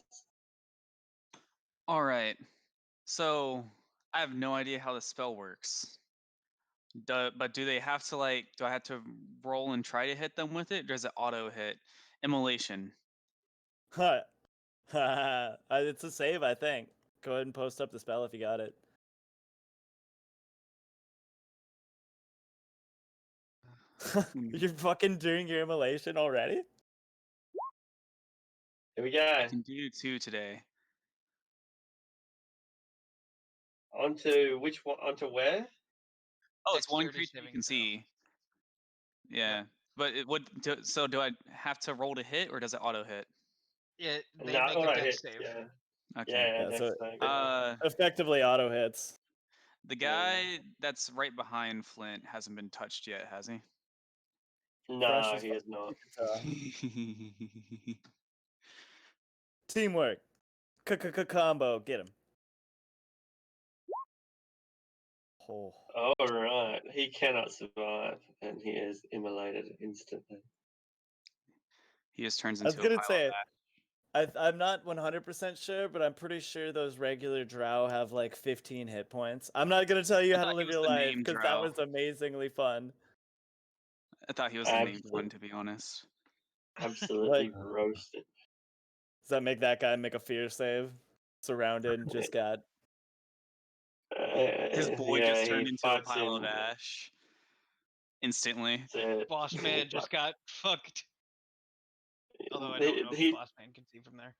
Alright. So I have no idea how the spell works. But do they have to do I have to roll and try to hit them with it? Or does it auto hit? Immolation. Huh. It's a save, I think. Go ahead and post up the spell if you got it. You're fucking doing your immolation already? Here we go. I can do 2 today. Onto which one? Onto where? Oh, it's one Dexterity creature you saving can throw. see. Yeah. But it would so do I have to roll to hit or does it auto hit? Yeah, they No, make auto a dex hit. save. Yeah. Okay. Yeah, Yeah, dex so- save. Effectively auto hits. The guy that's right behind Flint hasn't been touched yet, has he? No, Fresh as he is not. Teamwork. Combo. Get him. Oh. Alright, he cannot survive, and he is immolated instantly. He just turns I was into a gonna pile say, of ash. I'm not 100% sure, but I'm pretty sure those regular drow have like 15 hit points. I'm not gonna tell you I how to thought he live was your the life named because that drow. was amazingly fun. I thought he was the named one, to be honest. Absolutely roasted. Does that make that guy make a fear save? Surrounded, just got. His boy yeah, just turned he into a fights pile him. of ash instantly. Boss man just got fucked. Although I He- don't know if he- boss man can see from there.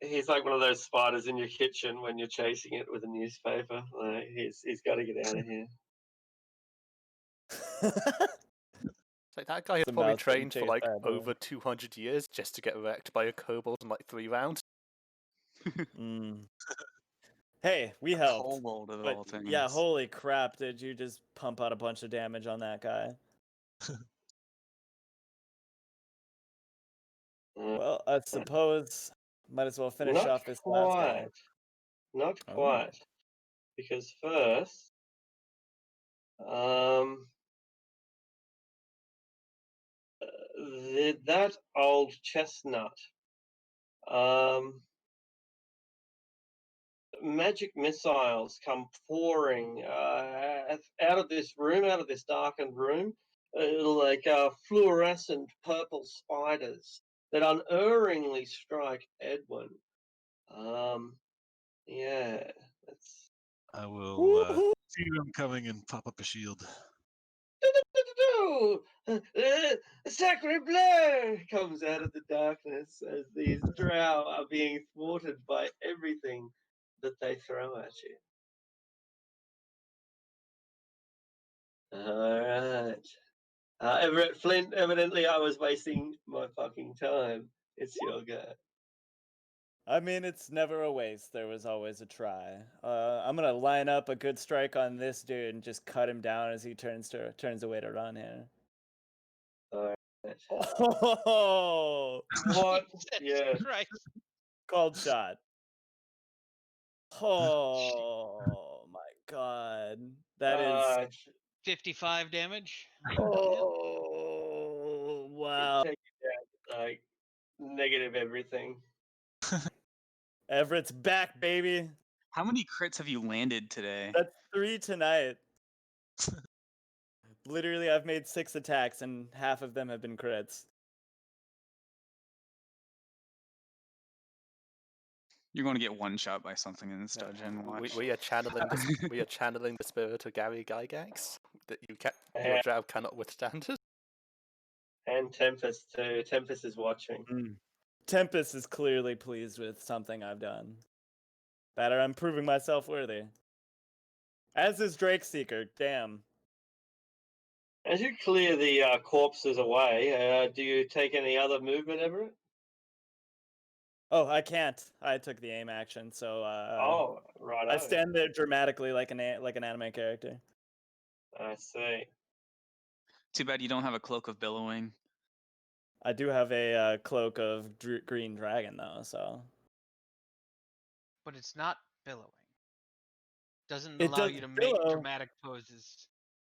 He's like one of those spiders in your kitchen when you're chasing it with a newspaper. Like he's got to get out of here. It's like that guy has The probably mouse getting trained for chased like by a boy. over 200 years just to get wrecked by a kobold in like 3 rounds. Mm. Hey, we helped. Kobold of But all things. yeah, holy crap! Did you just pump out a bunch of damage on that guy? Well, I suppose might as well finish Not off this last guy. quite. Not Oh. quite. Because first, that old chestnut, magic missiles come pouring out of this room, out of this darkened room, like fluorescent purple spiders that unerringly strike Edwin. Yeah, that's. I will see them coming and pop up a shield. Sacre bleu comes out of the darkness as these drow are being thwarted by everything that they throw at you. Alright. Everett Flint, evidently I was wasting my fucking time. It's your go. I mean, it's never a waste. There was always a try. I'm gonna line up a good strike on this dude and just cut him down as he turns away to run here. Alright. Oh, what? Jesus Christ. Called shot. Oh my god. That is 55 damage. Oh wow. Take it down, like negative everything. Everett's back, baby. How many crits have you landed today? That's 3 tonight. Literally, I've made 6 attacks and half of them have been crits. You're going to get one shot by something in this dungeon. Watch. We are channeling the spirit of Gary Gygax that your drow cannot withstand it. And Tempest too. Tempest is watching. Tempest is clearly pleased with something I've done. Better, I'm proving myself worthy. As is Drakeseeker, damn. As you clear the corpses away, do you take any other movement, Everett? Oh, I can't. I took the aim action, so right. I stand there dramatically like an anime character. I see. Too bad you don't have a cloak of billowing. I do have a cloak of green dragon though, so. But it's not billowing. Doesn't allow you to make dramatic poses.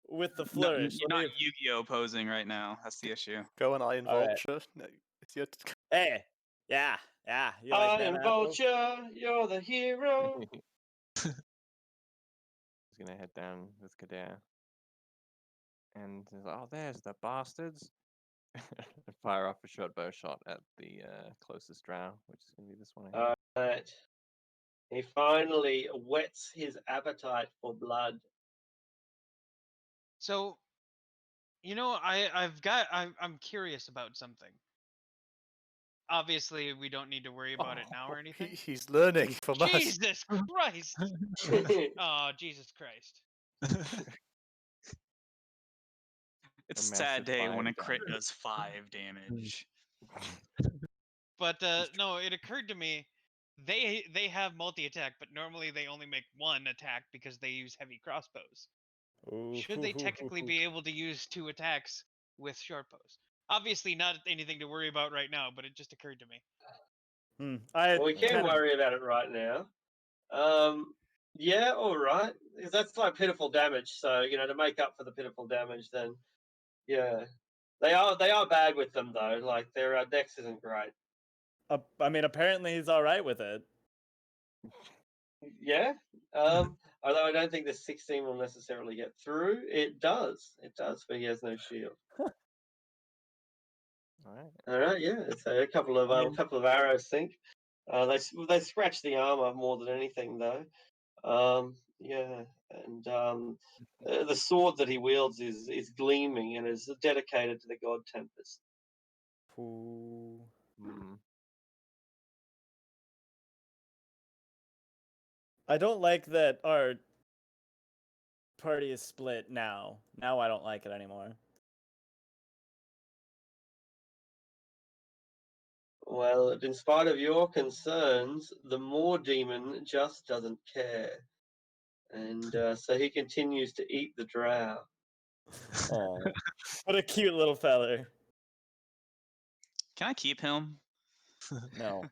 With the flourish. You're not Yu-Gi-Oh posing right now. That's the issue. Go on Iron Vulture. No, it's your Hey, yeah. You like Iron Vulture, you're the hero. He's gonna head down with Kadir. And he's like, oh, there's the bastards. Fire off a short bow shot at the closest drow, which is gonna be this one. Alright. He finally whets his appetite for blood. So, I'm curious about something. Obviously, we don't need to worry about it now or anything. He's learning from us. Jesus Christ! Oh, Jesus Christ. It's a sad day when a crit does 5 damage. But no, it occurred to me, they have multi-attack, but normally they only make 1 attack because they use heavy crossbows. Should they technically be able to use 2 attacks with short bows? Obviously not anything to worry about right now, but it just occurred to me. Well, we can't worry about it right now. Yeah, all right. Because that's like pitiful damage. So to make up for the pitiful damage, then yeah, they are bad with them though. Like their dex isn't great. I mean, apparently he's all right with it. Yeah. Although I don't think the 16 will necessarily get through. It does, but he has no shield. All right. Yeah. So a couple of arrows sink. They scratch the armor more than anything though. Yeah, and the sword that he wields is gleaming and is dedicated to the god Tempest. I don't like that our party is split now. Now I don't like it anymore. Well, in spite of your concerns, the Moor Demon just doesn't care. And so he continues to eat the drow. Oh, what a cute little feller. Can I keep him? No.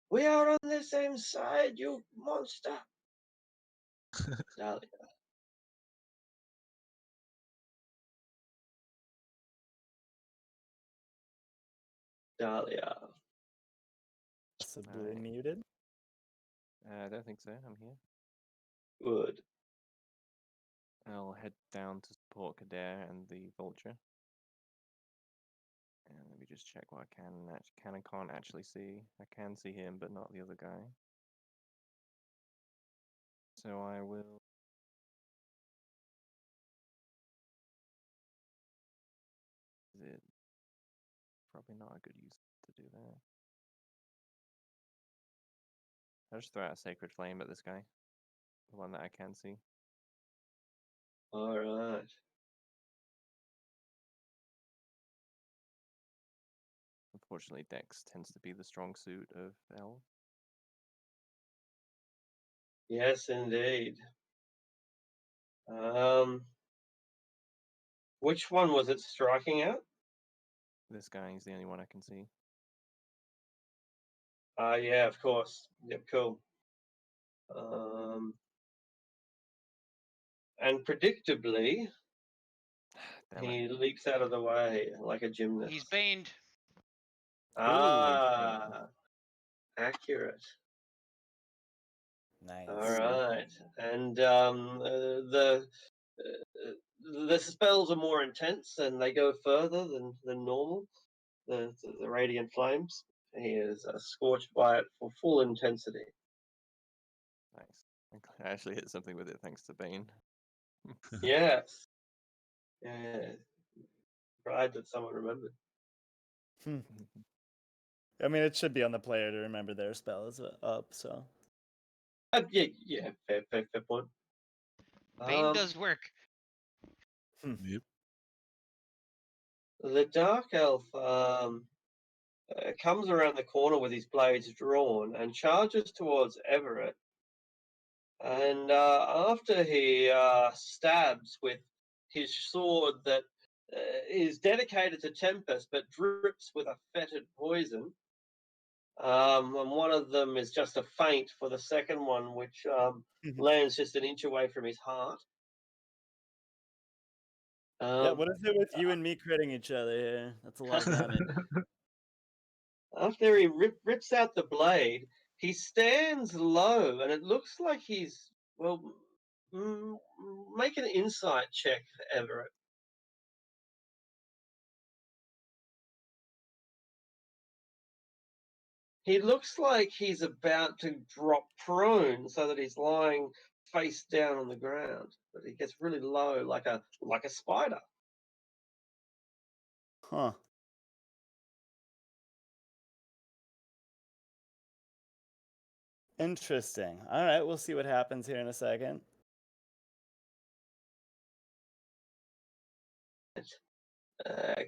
We are on the same side, you monster. Dahlia. Dahlia. Possibly muted? I don't think so. I'm here. Good. I'll head down to support Kader and the vulture. And let me just check what I can and can't actually see. I can see him, but not the other guy. So I will. Is it probably not a good use to do that? I'll just throw out a sacred flame at this guy, the one that I can see. All right. Unfortunately, Dex tends to be the strong suit of Elves. Yes, indeed. Which one was it striking at? This guy is the only one I can see. Yeah, of course. Yep, cool. And predictably, he leaps out of the way like a gymnast. He's baned. Accurate. Nice. All right, and the spells are more intense and they go further than normal. The radiant flames. He is scorched by it for full intensity. Nice. I actually hit something with it thanks to Bane. Yes. Yeah. Glad that someone remembered. I mean, it should be on the player to remember their spells up, so. Yeah, fair point. Bane does work. Yep. The Dark Elf comes around the corner with his blades drawn and charges towards Everett. And after he stabs with his sword that is dedicated to Tempest but drips with a fetid poison, and one of them is just a feint for the second one, which lands just an inch away from his heart. Yeah, what is it with you and me critting each other here? That's a lot of damage. After he rips out the blade, he stands low, and it looks like he's, well, make an insight check, Everett. He looks like he's about to drop prone so that he's lying face down on the ground, but he gets really low like a spider. Huh. Interesting. All right, we'll see what happens here in a second.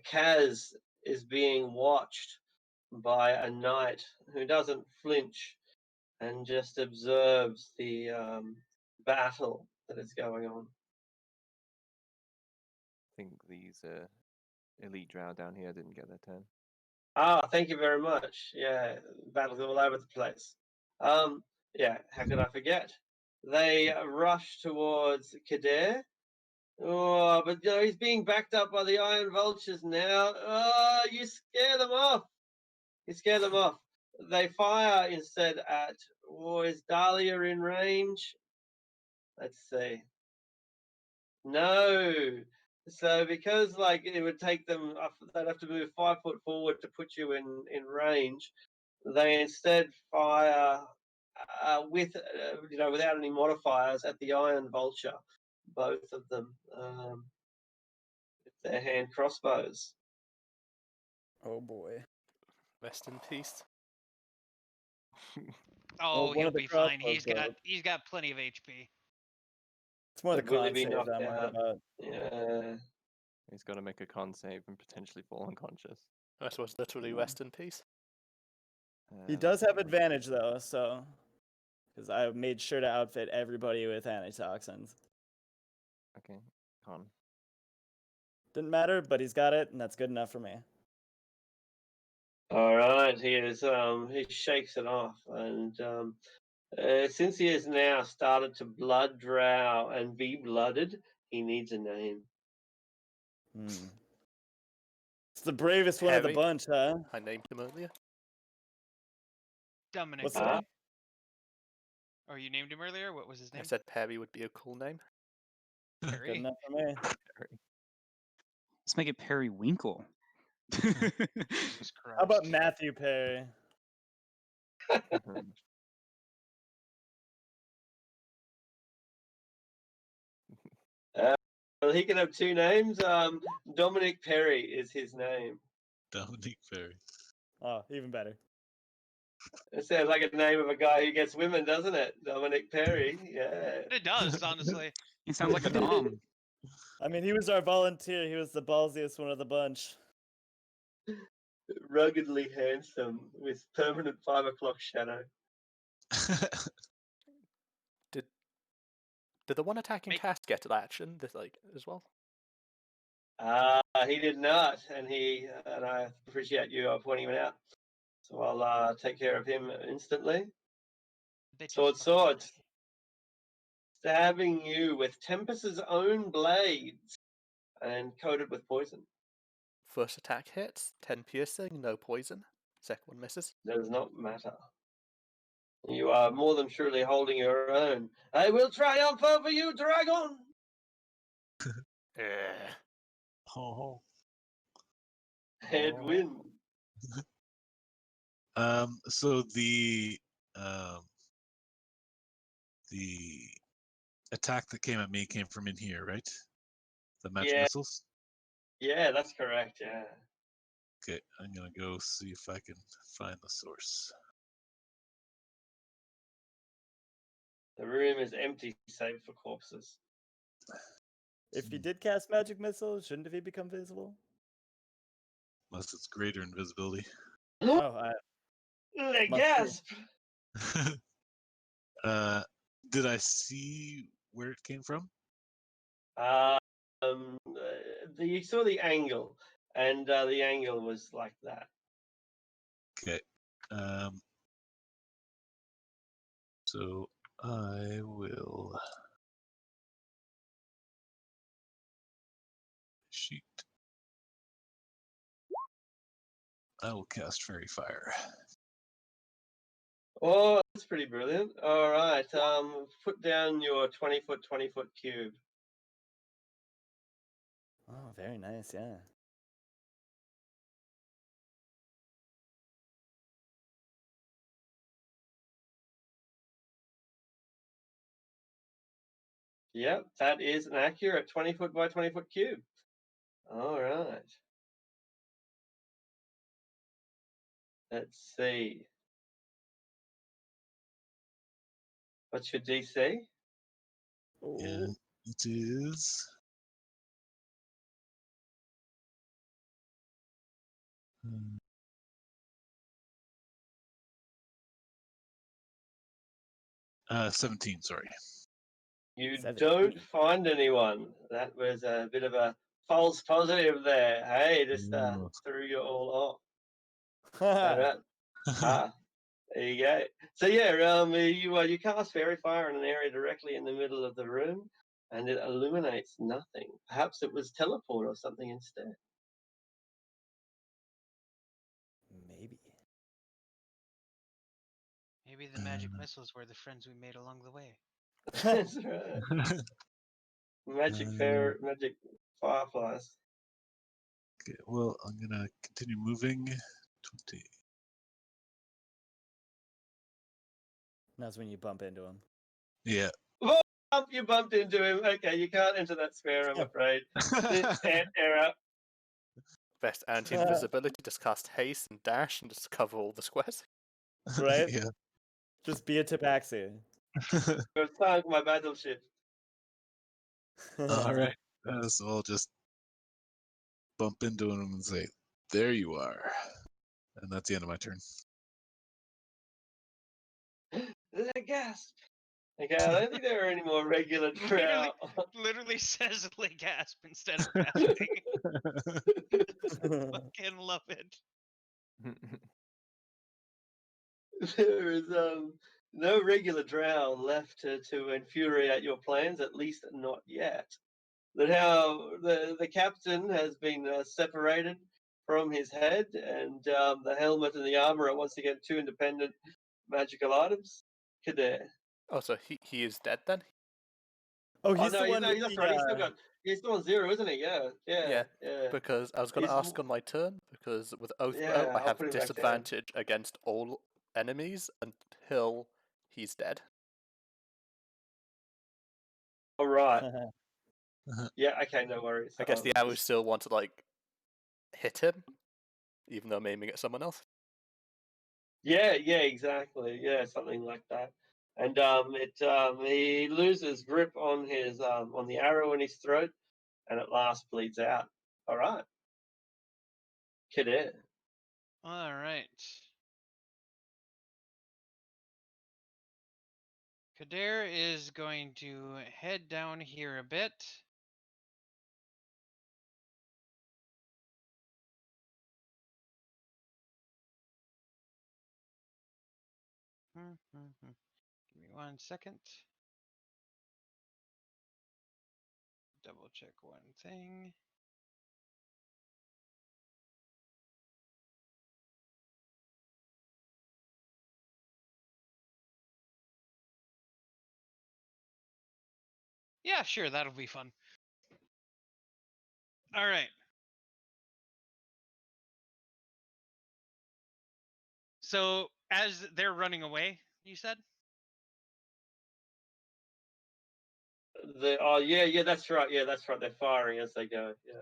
Kaz is being watched by a knight who doesn't flinch and just observes the battle that is going on. I think these elite drow down here didn't get their turn. Thank you very much. Yeah, battles all over the place. Yeah, how could I forget? They rush towards Kader. Oh, but he's being backed up by the Iron Vultures now. Oh, you scare them off. You scare them off. They fire instead at. Oh, is Dahlia in range? Let's see. No. So because it would take them, they'd have to move 5 foot forward to put you in range. They instead fire with without any modifiers at the Iron Vulture, both of them with their hand crossbows. Oh boy. Rest in peace. Oh, he'll be fine. He's got plenty of HP. It's more the Will he con be save knocked I'm worried out? about. Yeah. He's got to make a con save and potentially fall unconscious. That was literally rest in peace. He does have advantage though, so because I made sure to outfit everybody with antitoxins. Okay, con. Didn't matter, but he's got it, and that's good enough for me. All right, he shakes it off, and since he has now started to blood drow and be blooded, he needs a name. It's the bravest one of the bunch, huh? I named him earlier. Dominic. What's that? Or you named him earlier? What was his name? I said Perry would be a cool name. Good enough for me. Let's make it Periwinkle. Jesus Christ. How about Matthew Perry? Well, he can have two names. Dominic Perry is his name. Dominic Perry. Oh, even better. It sounds like a name of a guy who gets women, doesn't it? Dominic Perry. Yeah. It does, honestly. He sounds like a Dom. I mean, he was our volunteer. He was the ballsiest one of the bunch. Ruggedly handsome with permanent 5 o'clock shadow. Did the one attacking cast get to action as well? He did not, and I appreciate you pointing him out. So I'll take care of him instantly. Sword. Stabbing you with Tempest's own blades and coated with poison. First attack hits, 10 piercing, no poison. Second one misses. Does not matter. You are more than truly holding your own. I will triumph over you, dragon! Oh. Headwind. So the attack that came at me came from in here, right? The magic missiles? Yeah, that's correct, yeah. Okay, I'm gonna go see if I can find the source. The room is empty save for corpses. If he did cast magic missile, shouldn't he become visible? Unless it's greater invisibility. Gasp! Did I see where it came from? You saw the angle, and the angle was like that. Okay. So I will sheet. I will cast Fairy Fire. Oh, that's pretty brilliant. All right, put down your 20-foot cube. Oh, very nice, yeah. Yep, that is an accurate 20-foot by 20-foot cube. All right. Let's see. What's your DC? Yeah, it is. 17, sorry. You don't find anyone. That was a bit of a false positive there. Hey, just threw you all off. All right. There you go. So yeah, you cast Fairy Fire in an area directly in the middle of the room, and it illuminates nothing. Perhaps it was teleport or something instead. Maybe. Maybe the magic missiles were the friends we made along the way. That's right. Magic fireflies. Okay, well, I'm gonna continue moving. 20. That's when you bump into him. Yeah. Oh, you bumped into him. Okay, you can't enter that square, I'm afraid. Error. Best anti-invisibility, just cast haste and dash and just cover all the squares. Right? Yeah. Just be a tabaxi. You've sunk my battleship. All right. So I'll just bump into him and say, "There you are," and that's the end of my turn. Gasp. Okay, I don't think there are any more regular trout. Literally says gasp instead of gasping. Fucking love it. There is no regular drow left to infuriate your plans, at least not yet. That how the captain has been separated from his head, and the helmet and the armor are once again two independent magical items. Kader. Oh, so he is dead then? Oh, he's no, the one. that's right. He's still on 0, isn't he? Yeah. Because I was going to ask on my turn, because with Oathbow, Yeah, I I'll have put him back down. disadvantage against all enemies until he's dead. All right. Yeah, okay, no worries. I guess the arrows still want to, like, hit him, even though I'm aiming at someone else. Yeah, exactly. Yeah, something like that. And he loses grip on his on the arrow in his throat, and at last bleeds out. All right, Cadet. All right. Kader is going to head down here a bit. Give me 1 second. Double check one thing. Yeah, sure, that'll be fun. All right. So as they're running away, you said? Yeah, that's right. Yeah, that's right. They're firing as they go. Yeah.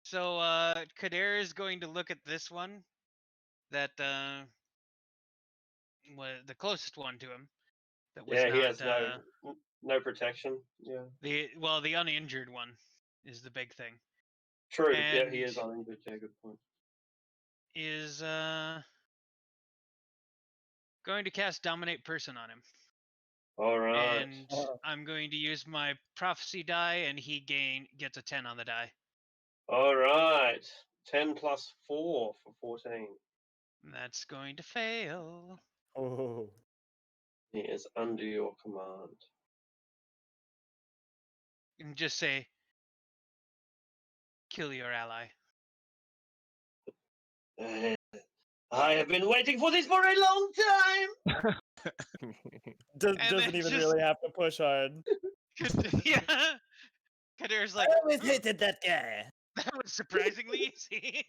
So Kader is going to look at this one, that was the closest one to him. That was he has no protection. Yeah. The uninjured one is the big thing. True. And yeah, he is uninjured. Yeah, good point. Is going to cast Dominate Person on him. All right. And I'm going to use my prophecy die, and he gets a 10 on the die. All right. 10 plus 4 for 14. That's going to fail. Oh. He is under your command. And just say, kill your ally. I have been waiting for this for a long time. Doesn't even really have to push hard. Yeah. Kader's like, I always hated that guy. That was surprisingly easy.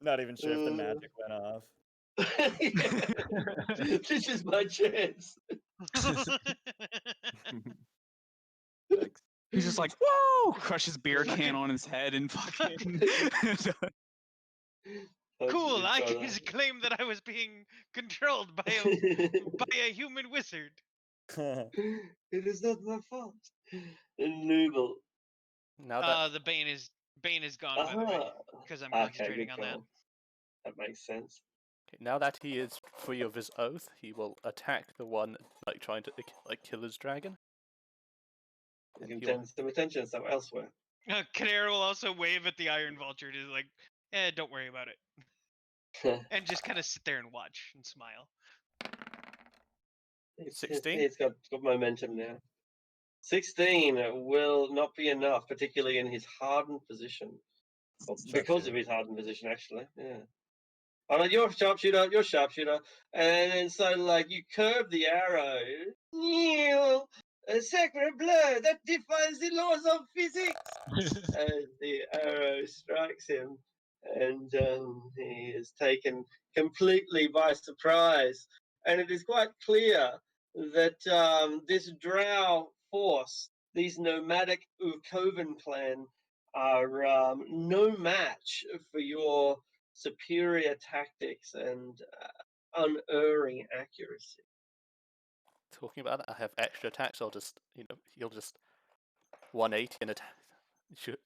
Not even sure if the magic went off. This is my chance. He's just like, whoa! Crushes beer can on his head and fucking. Cool, I can claim that I was being controlled by a human wizard. It is not my fault. Noodle. Now that the Bane is gone, by the way, because I'm concentrating on that. That makes sense. Okay, now that he is free of his oath, he will attack the one trying to kill his dragon. He can turn some attention somewhere elsewhere. Kader will also wave at the Iron Vulture to like, don't worry about it, and just kind of sit there and watch and smile. 16. He's got momentum now. 16 will not be enough, particularly in his hardened position. Well, because of his hardened position, actually. Yeah. Oh, no, you're sharpshooter. And so, like, you curve the arrow. A sacred blow that defies the laws of physics. As the arrow strikes him, and he is taken completely by surprise. And it is quite clear that this drow force, these nomadic Urkovan clan, are no match for your superior tactics and unerring accuracy. Talking about that, I have extra attacks. I'll just, he'll just 180 and attack,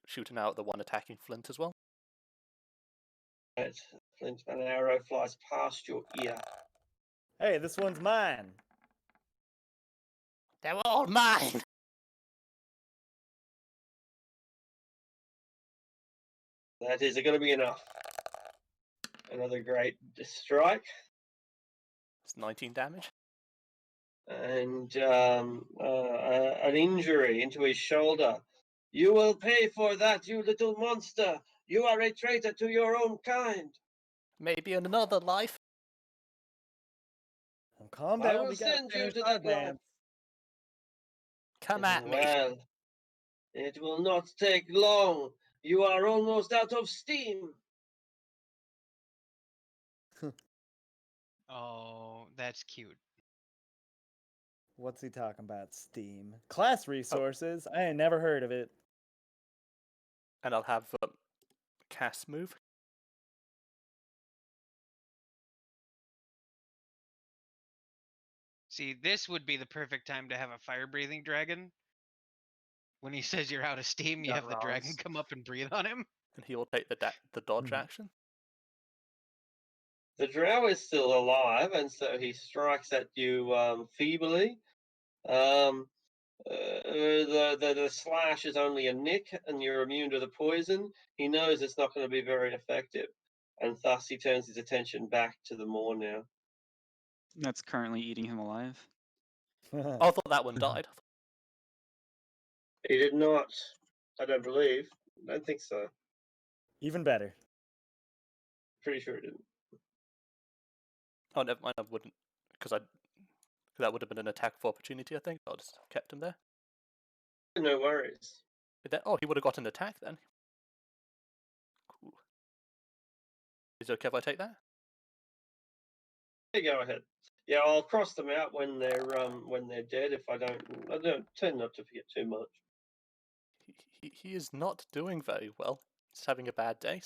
shooting out the one attacking Flint as well. Right. Flint, an arrow flies past your ear. Hey, this one's mine. They're all mine. That is going to be enough. Another great strike. It's 19 damage. And an injury into his shoulder. You will pay for that, you little monster. You are a traitor to your own kind. Maybe in another life. Calm I down. will We gotta send you finish to our that life. dance. Come at me. Well, it will not take long. You are almost out of steam. Oh, that's cute. What's he talking about? Steam. Class resources? I ain't never heard of it. And I'll have cast move. See, this would be the perfect time to have a fire-breathing dragon. When he says you're out of steam, you have the dragon come up and breathe on him. And he will take the dodge action. The drow is still alive, and so he strikes at you feebly. The slash is only a nick, and you're immune to the poison. He knows it's not going to be very effective, and thus he turns his attention back to the moor now. That's currently eating him alive. Oh, I thought that one died. He did not. I don't believe. I don't think so. Even better. Pretty sure it didn't. Oh, never mind. I wouldn't, because that would have been an attack of opportunity. I think I just kept him there. No worries. Oh, he would have got an attack then. Cool. Is it okay if I take that? Yeah, go ahead. Yeah, I'll cross them out when they're dead. If I don't tend not to forget too much. He is not doing very well. He's having a bad day.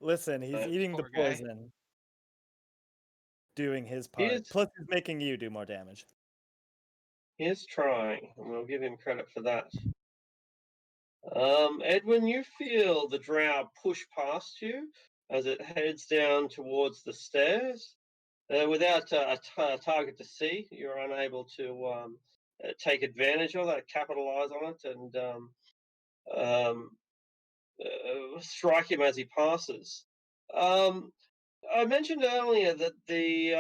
Listen, he's eating the poison. Doing his part. Plus, he's making you do more damage. He is trying, and we'll give him credit for that. Edwin, you feel the drow push past you as it heads down towards the stairs. Without a target to see, you're unable to take advantage of that, capitalize on it, and strike him as he passes. I mentioned earlier that the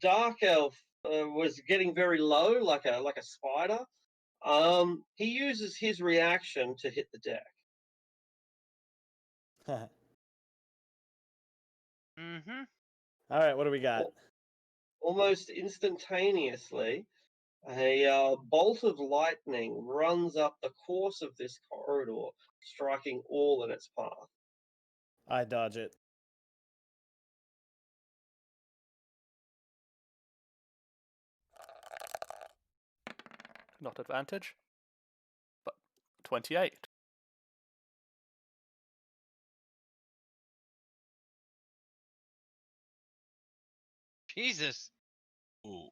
dark elf was getting very low, like a spider. He uses his reaction to hit the deck. Mm-hmm. All right, what do we got? Almost instantaneously, a bolt of lightning runs up the course of this corridor, striking all in its path. I dodge it. Not advantage, but 28. Jesus. Ooh.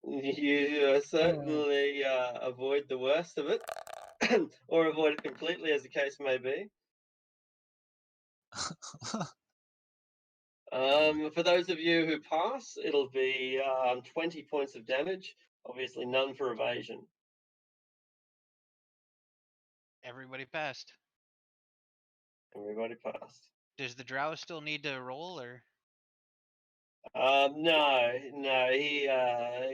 You certainly avoid the worst of it, or avoid it completely, as the case may be. For those of you who pass, it'll be 20 points of damage. Obviously, none for evasion. Everybody passed. Everybody passed. Does the drow still need to roll, or? No. He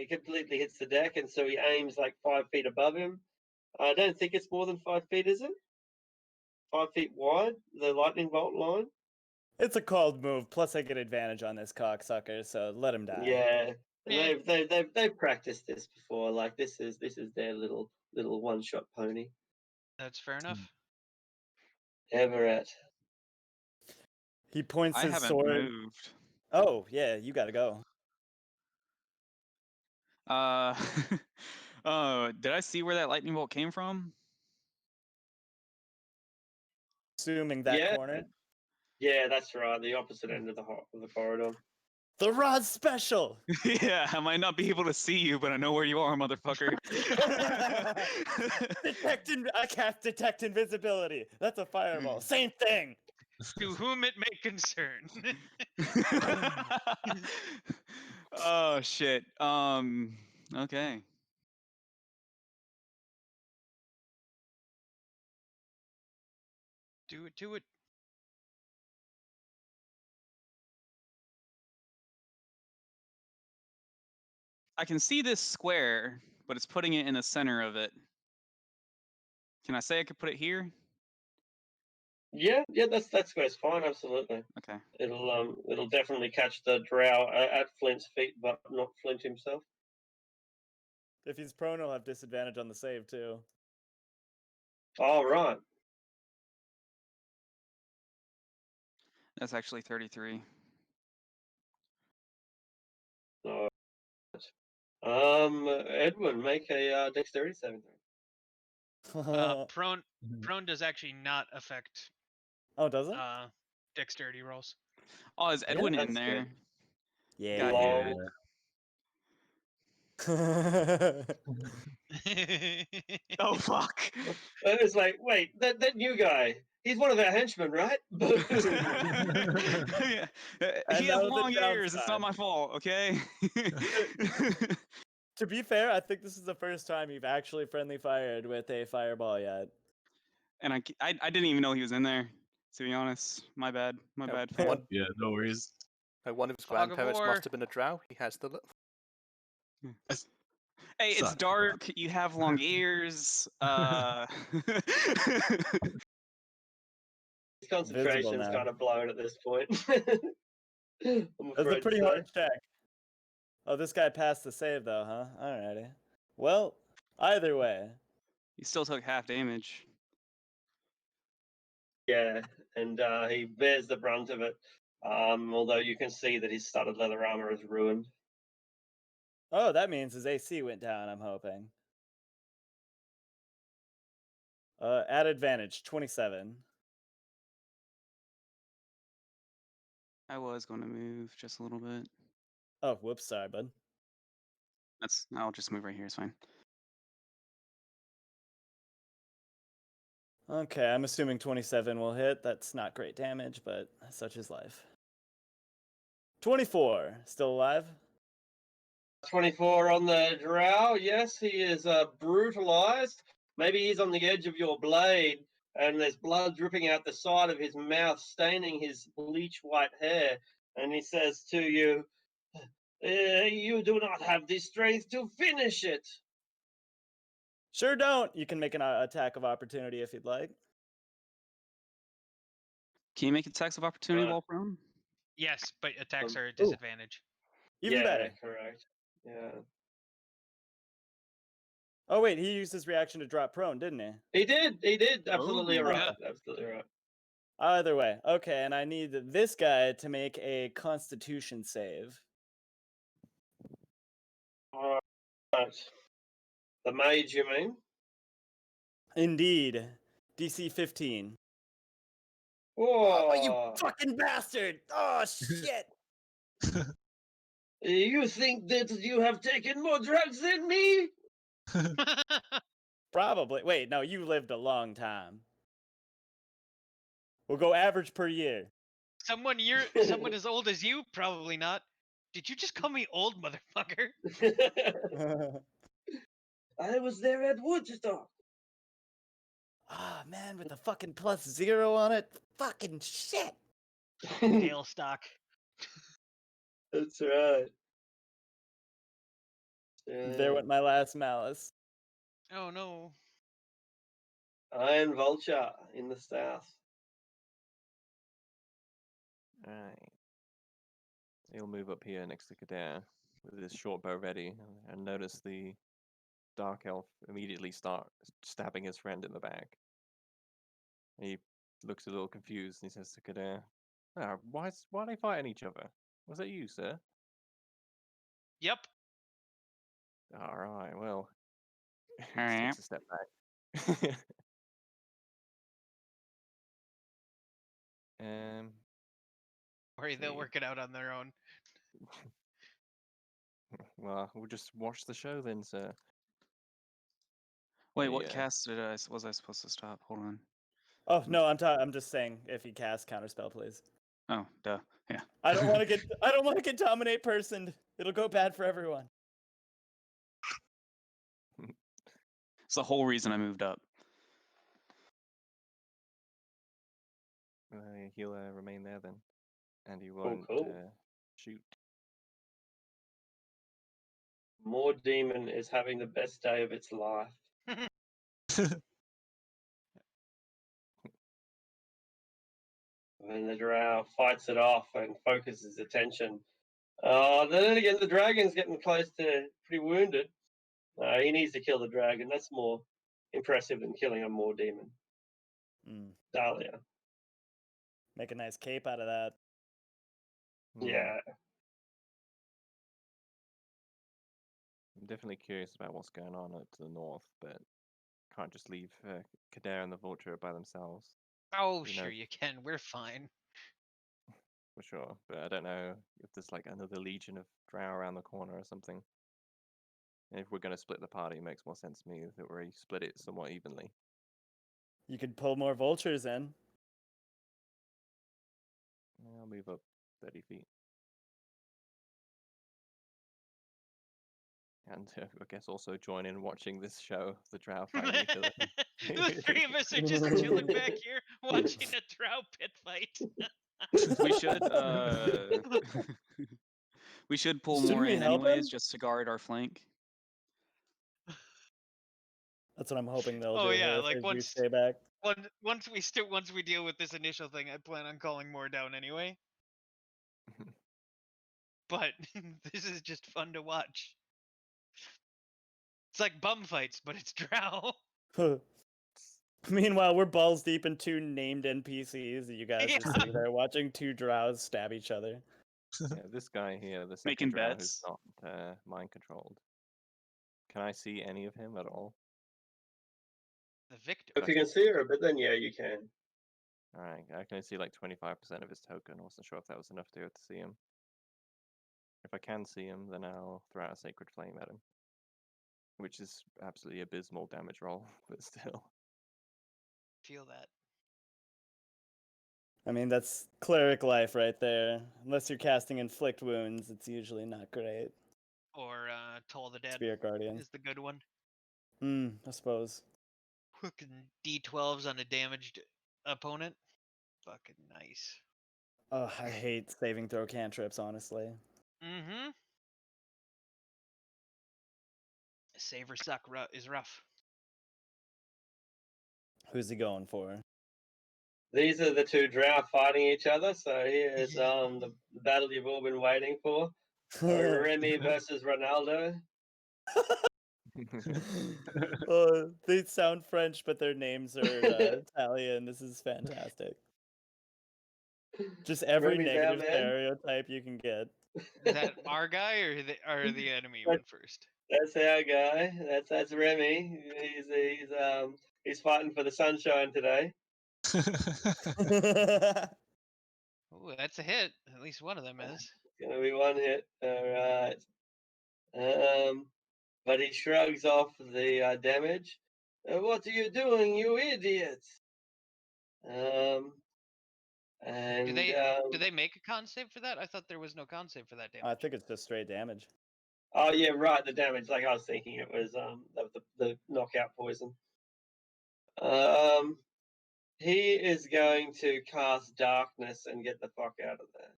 completely hits the deck, and so he aims like 5 feet above him. I don't think it's more than 5 feet, is it? 5 feet wide, the lightning bolt line. It's a cold move. Plus, I get advantage on this cocksucker, so let him die. Yeah, they've practiced this before. Like this is their little one-shot pony. That's fair enough. Everett. He points I his haven't sword. moved. Oh, yeah, you gotta go. Oh, did I see where that lightning bolt came from? Assuming that corner. Yeah, that's right. The opposite end of the corridor. The rod special. Yeah, I might not be able to see you, but I know where you are, motherfucker. I cast detect invisibility. That's a fireball. Same thing. To whom it may concern. Oh shit. Okay. Do it to it. I can see this square, but it's putting it in the center of it. Can I say I could put it here? Yeah, that's fine. Absolutely. Okay. It'll definitely catch the drow at Flint's feet, but not Flint himself. If he's prone, he'll have disadvantage on the save too. Oh right. That's actually 33. No. Edwin, make a dexterity saving throw. Prone does actually not affect. Oh, does it? Dexterity rolls. Oh, is Edwin in that's there? good. Yeah. God damn it. Oh fuck! It's like, wait, that new guy, he's one of our henchmen, right? Yeah. He has that was the long ears. It's not downside. my fault, okay? To be fair, I think this is the first time you've actually friendly fired with a fireball yet. And I didn't even know he was in there. To be honest, my bad. My bad. Fam. Yeah, no worries. One of his Fog of grandparents war. must have been a drow. He has the look. Hey, it's Suck. dark. You have long ears. His concentration's now. kind of blown at this point. That's a pretty hard check. Oh, this guy passed the save though, huh? Alrighty. Well, either way. You still took half damage. Yeah, and he bears the brunt of it. Although you can see that his studded leather armor is ruined. Oh, that means his AC went down, I'm hoping. At advantage, 27. I was going to move just a little bit. Oh, whoops, sorry, bud. I'll just move right here, it's fine. Okay, I'm assuming 27 will hit. That's not great damage, but such is life. 24, still alive? 24 on the drow. Yes, he is brutalized. Maybe he's on the edge of your blade, and there's blood dripping out the side of his mouth, staining his bleach white hair. And he says to you, you do not have the strength to finish it. Sure don't. You can make an attack of opportunity if you'd like. Can you make attacks of opportunity while prone? Yes, but attacks are a disadvantage. Even better. Correct. Yeah. Oh wait, he used his reaction to drop prone, didn't he? He did. Absolutely right. Yeah. Absolutely right. Either way. Okay, and I need this guy to make a constitution save. All right. The mage, you mean? Indeed. DC 15. Whoa. Oh, you fucking bastard! Oh, shit! You think that you have taken more drugs than me? Probably. Wait, no, you lived a long time. We'll go average per year. Someone as old as you? Probably not. Did you just call me old, motherfucker? I was there at Woodstock. Ah, man, with the fucking +0 on it. Fucking shit. Dale stock. That's right. There went my last malice. Oh no. Iron Vulture in the south. Alright. He'll move up here next to Kadir with his short bow ready and notice the dark elf immediately start stabbing his friend in the back. He looks a little confused and he says to Kadir, why are they fighting each other? Was that you, sir? Yep. Alright, well. He Alright. takes a step back. Worry, they'll work it out on their own. Well, we'll just watch the show then, sir. Wait, what cast was I supposed to stop? Hold on. Oh no, I'm just saying if he casts counterspell, please. Oh, duh. Yeah. I don't want to get dominate personed. It'll go bad for everyone. It's the whole reason I moved up. He'll remain there then, and he won't shoot. More Demon is having the best day of its life. And the drow fights it off and focuses attention. Then again, the dragon's getting close to pretty wounded. He needs to kill the dragon. That's more impressive than killing a Moor demon. Dahlia. Make a nice cape out of that. Yeah. I'm definitely curious about what's going on to the north, but can't just leave Kader and the Vulture by themselves. Oh, sure you can. We're fine. For sure, but I don't know if there's like another legion of drow around the corner or something. And if we're going to split the party, it makes more sense to me that we split it somewhat evenly. You could pull more vultures in. I'll move up 30 feet. And I guess also join in watching this show, the drow fighting each other. The three of us are just chilling back here watching a drow pit fight. We should pull more in anyways, just to guard our flank. That's what I'm hoping they'll do. Oh yeah, like you stay back. Once we deal with this initial thing, I plan on calling more down anyway. But this is just fun to watch. It's like bum fights, but it's drow. Meanwhile, we're balls deep in 2 named NPCs. You guys are sitting there watching 2 drows stab each other. Yeah, this guy here, the second drow who's not mind controlled. Can I see any of him at all? The victim. If you can see her, but then yeah, you can. Alright, I can see like 25% of his token. I wasn't sure if that was enough to see him. If I can see him, then I'll throw out a Sacred Flame at him. Which is absolutely abysmal damage roll, but still. Feel that. I mean, that's cleric life right there. Unless you're casting Inflict Wounds, it's usually not great. Or Toll the Dead Spirit Guardian is the good one. I suppose. Fucking D12s on a damaged opponent. Fucking nice. Oh, I hate saving throw cantrips, honestly. Mm-hmm. Save or suck is rough. Who's he going for? These are the 2 drow fighting each other. So here's the battle you've all been waiting for. Remy versus Ronaldo. They sound French, but their names are Italian. This is fantastic. Just every Remy's negative stereotype you can get. Is that our guy or the enemy one first? That's our guy. That's Remy. He's fighting for the sunshine today. Ooh, that's a hit. At least one of them is. It's gonna be 1 hit. All right. But he shrugs off the damage. What are you doing, you idiots? And do they make a con save for that? I thought there was no con save for that damage. I think it's just straight damage. Oh yeah, right. The damage. Like I was thinking, it was the knockout poison. He is going to cast darkness and get the fuck out of there.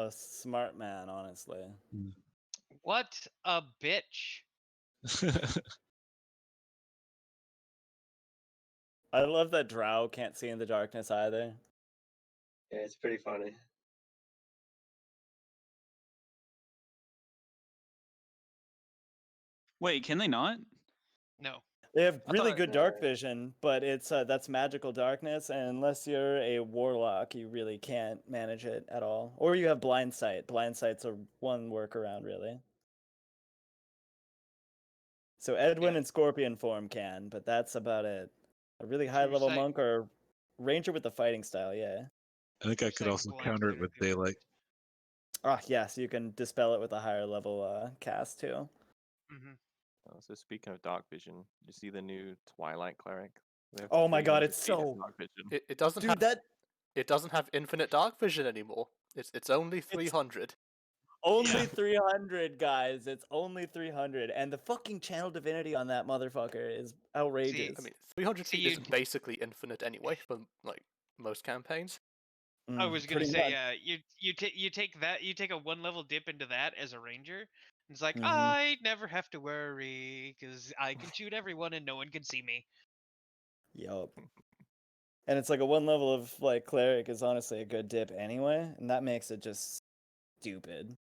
A smart man, honestly. What a bitch. I love that drow can't see in the darkness either. Yeah, it's pretty funny. Wait, can they not? No. They have really good dark vision, but it's that's magical darkness, and unless you're a warlock, you really can't manage it at all. Or you have blind sight. Blind sight's one workaround, really. So Edwin and Scorpion form can, but that's about it. A really high level monk or ranger with the fighting style, yeah. I think I could also counter it with daylight. Ah, yeah, so you can dispel it with a higher level cast too. Mm-hmm. So speaking of dark vision, you see the new Twilight Cleric? Oh my god, it's so... It doesn't Dude, have it doesn't have infinite dark vision anymore. It's only 300. Only 300, guys. It's only 300, and the fucking channel divinity on that motherfucker is outrageous. I mean, 300 feet is basically infinite anyway for like most campaigns. I was gonna say, you take that, you take a 1 level dip into that as a ranger. It's like I never have to worry because I can shoot everyone and no one can see me. Yup. And it's like a 1 level of like cleric is honestly a good dip anyway, and that makes it just stupid.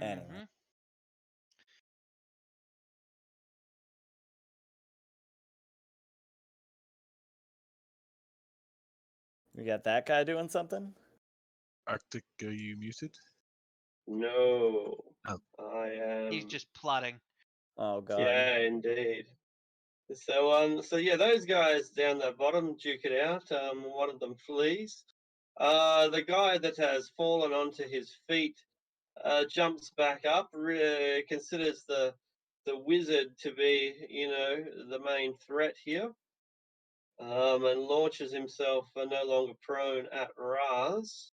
Anyway. We got that guy doing something? Arctic, are you muted? No. Oh. I am. He's just plotting. Oh god. Yeah, indeed. So yeah, those guys down the bottom duke it out. One of them flees. The guy that has fallen onto his feet jumps back up, considers the wizard to be, the main threat here, and launches himself no longer prone at Raz.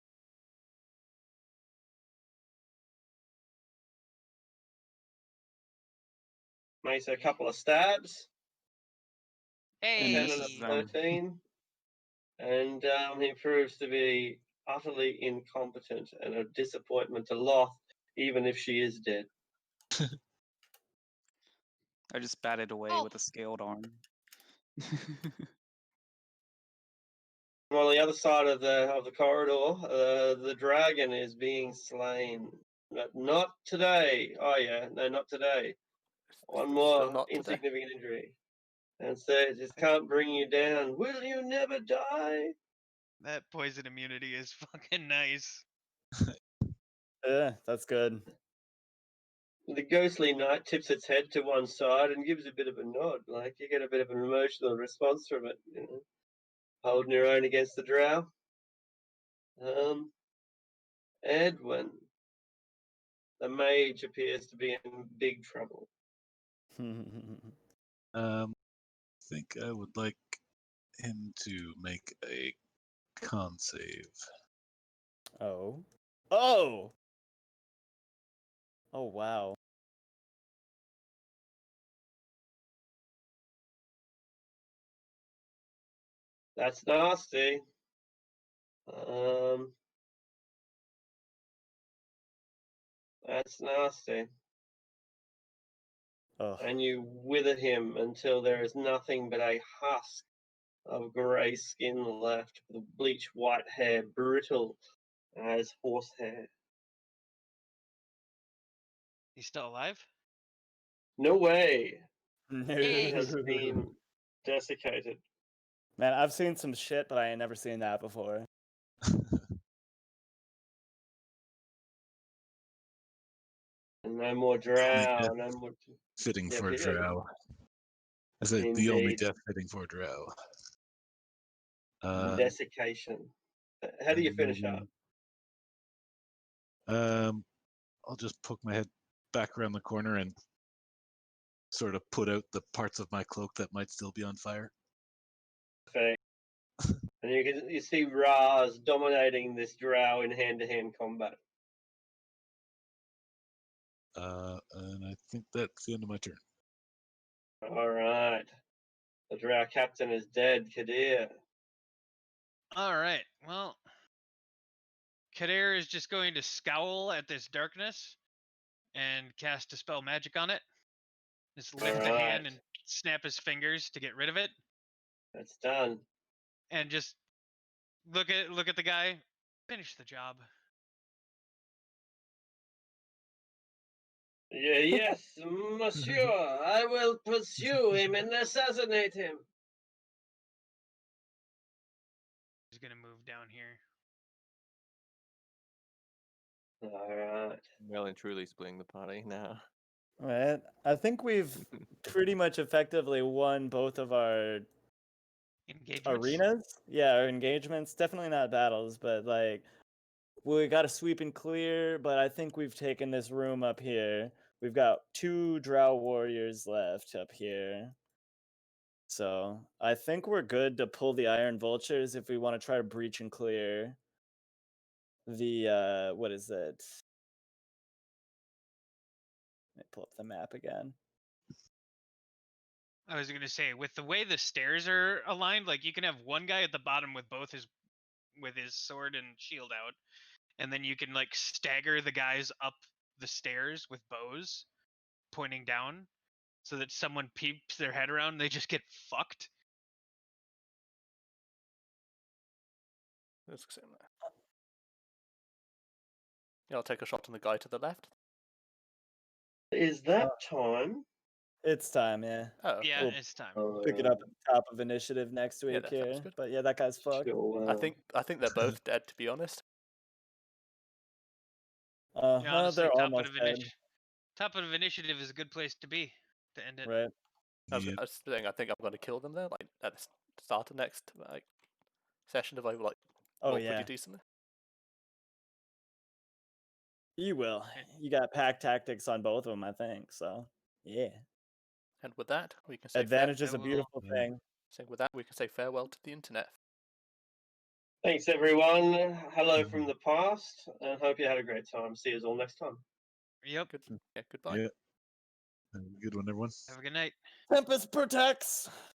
Makes a couple of stabs. Hey. 10 and a 13. And he proves to be utterly incompetent and a disappointment to Loth, even if she is dead. I just batted away with a scaled arm. On the other side of the corridor, the dragon is being slain. But not today. Oh yeah, no, not today. One more insignificant injury. And so it just can't bring you down. Will you never die? That poison immunity is fucking nice. Yeah, that's good. The ghostly knight tips its head to one side and gives a bit of a nod. Like, you get a bit of an emotional response from it, holding your own against the drow. Edwin, the mage, appears to be in big trouble. I think I would like him to make a con save. Oh. Oh! Oh, wow. That's nasty. That's nasty. Ugh. And you wither him until there is nothing but a husk of grey skin left, with bleached white hair, brittle as horsehair. He's still alive? No way. No. He has been desiccated. Man, I've seen some shit, but I ain't never seen that before. And no more drow. No more. Fitting Yeah, for a Peter. drow. I said the only death fitting for a drow. Desiccation. How do you finish up? I'll just poke my head back around the corner and sort of put out the parts of my cloak that might still be on fire. Perfect. And you see Raz dominating this drow in hand-to-hand combat. And I think that's the end of my turn. All right. The drow captain is dead, Kadir. All right. Well, Kadir is just going to scowl at this darkness and cast Dispel Magic on it. Just lift a hand and snap his fingers to get rid of it. That's done. And just look at the guy. Finish the job. Yes, monsieur. I will pursue him and assassinate him. He's gonna move down here. All right. Well and truly splitting the party now. Right. I think we've pretty much effectively won both of our arenas. Yeah, our engagements. Definitely not battles, but like we got a sweep and clear, but I think we've taken this room up here. We've got 2 drow warriors left up here. So I think we're good to pull the Iron Vultures if we want to try to breach and clear the what is it? Let me pull up the map again. I was gonna say, with the way the stairs are aligned, like you can have one guy at the bottom with his sword and shield out, and then you can like stagger the guys up the stairs with bows pointing down, so that someone peeps their head around and they just get fucked. Let's see that. Yeah, I'll take a shot on the guy to the left. Is that time? It's time, yeah. Oh, Yeah, We'll it's time. pick it up at the top of initiative next week that sounds here. good. But yeah, that guy's fucked. I think they're both dead, to be honest. Yeah, honestly, They're almost dead. top of initiative is a good place to be to end it. Right. I was saying, I think I'm going to kill them there, like at the start of next session if I roll pretty decently. You will. You got pack tactics on both of them, I think. So yeah. And with that, we can say advantage is a beautiful thing. So with that, we can say farewell to the internet. Thanks, everyone. Hello from the past, and hope you had a great time. See you all next time. Yep. Goodbye. Yeah. Have a good one, everyone. Have a good night. Tempest protects.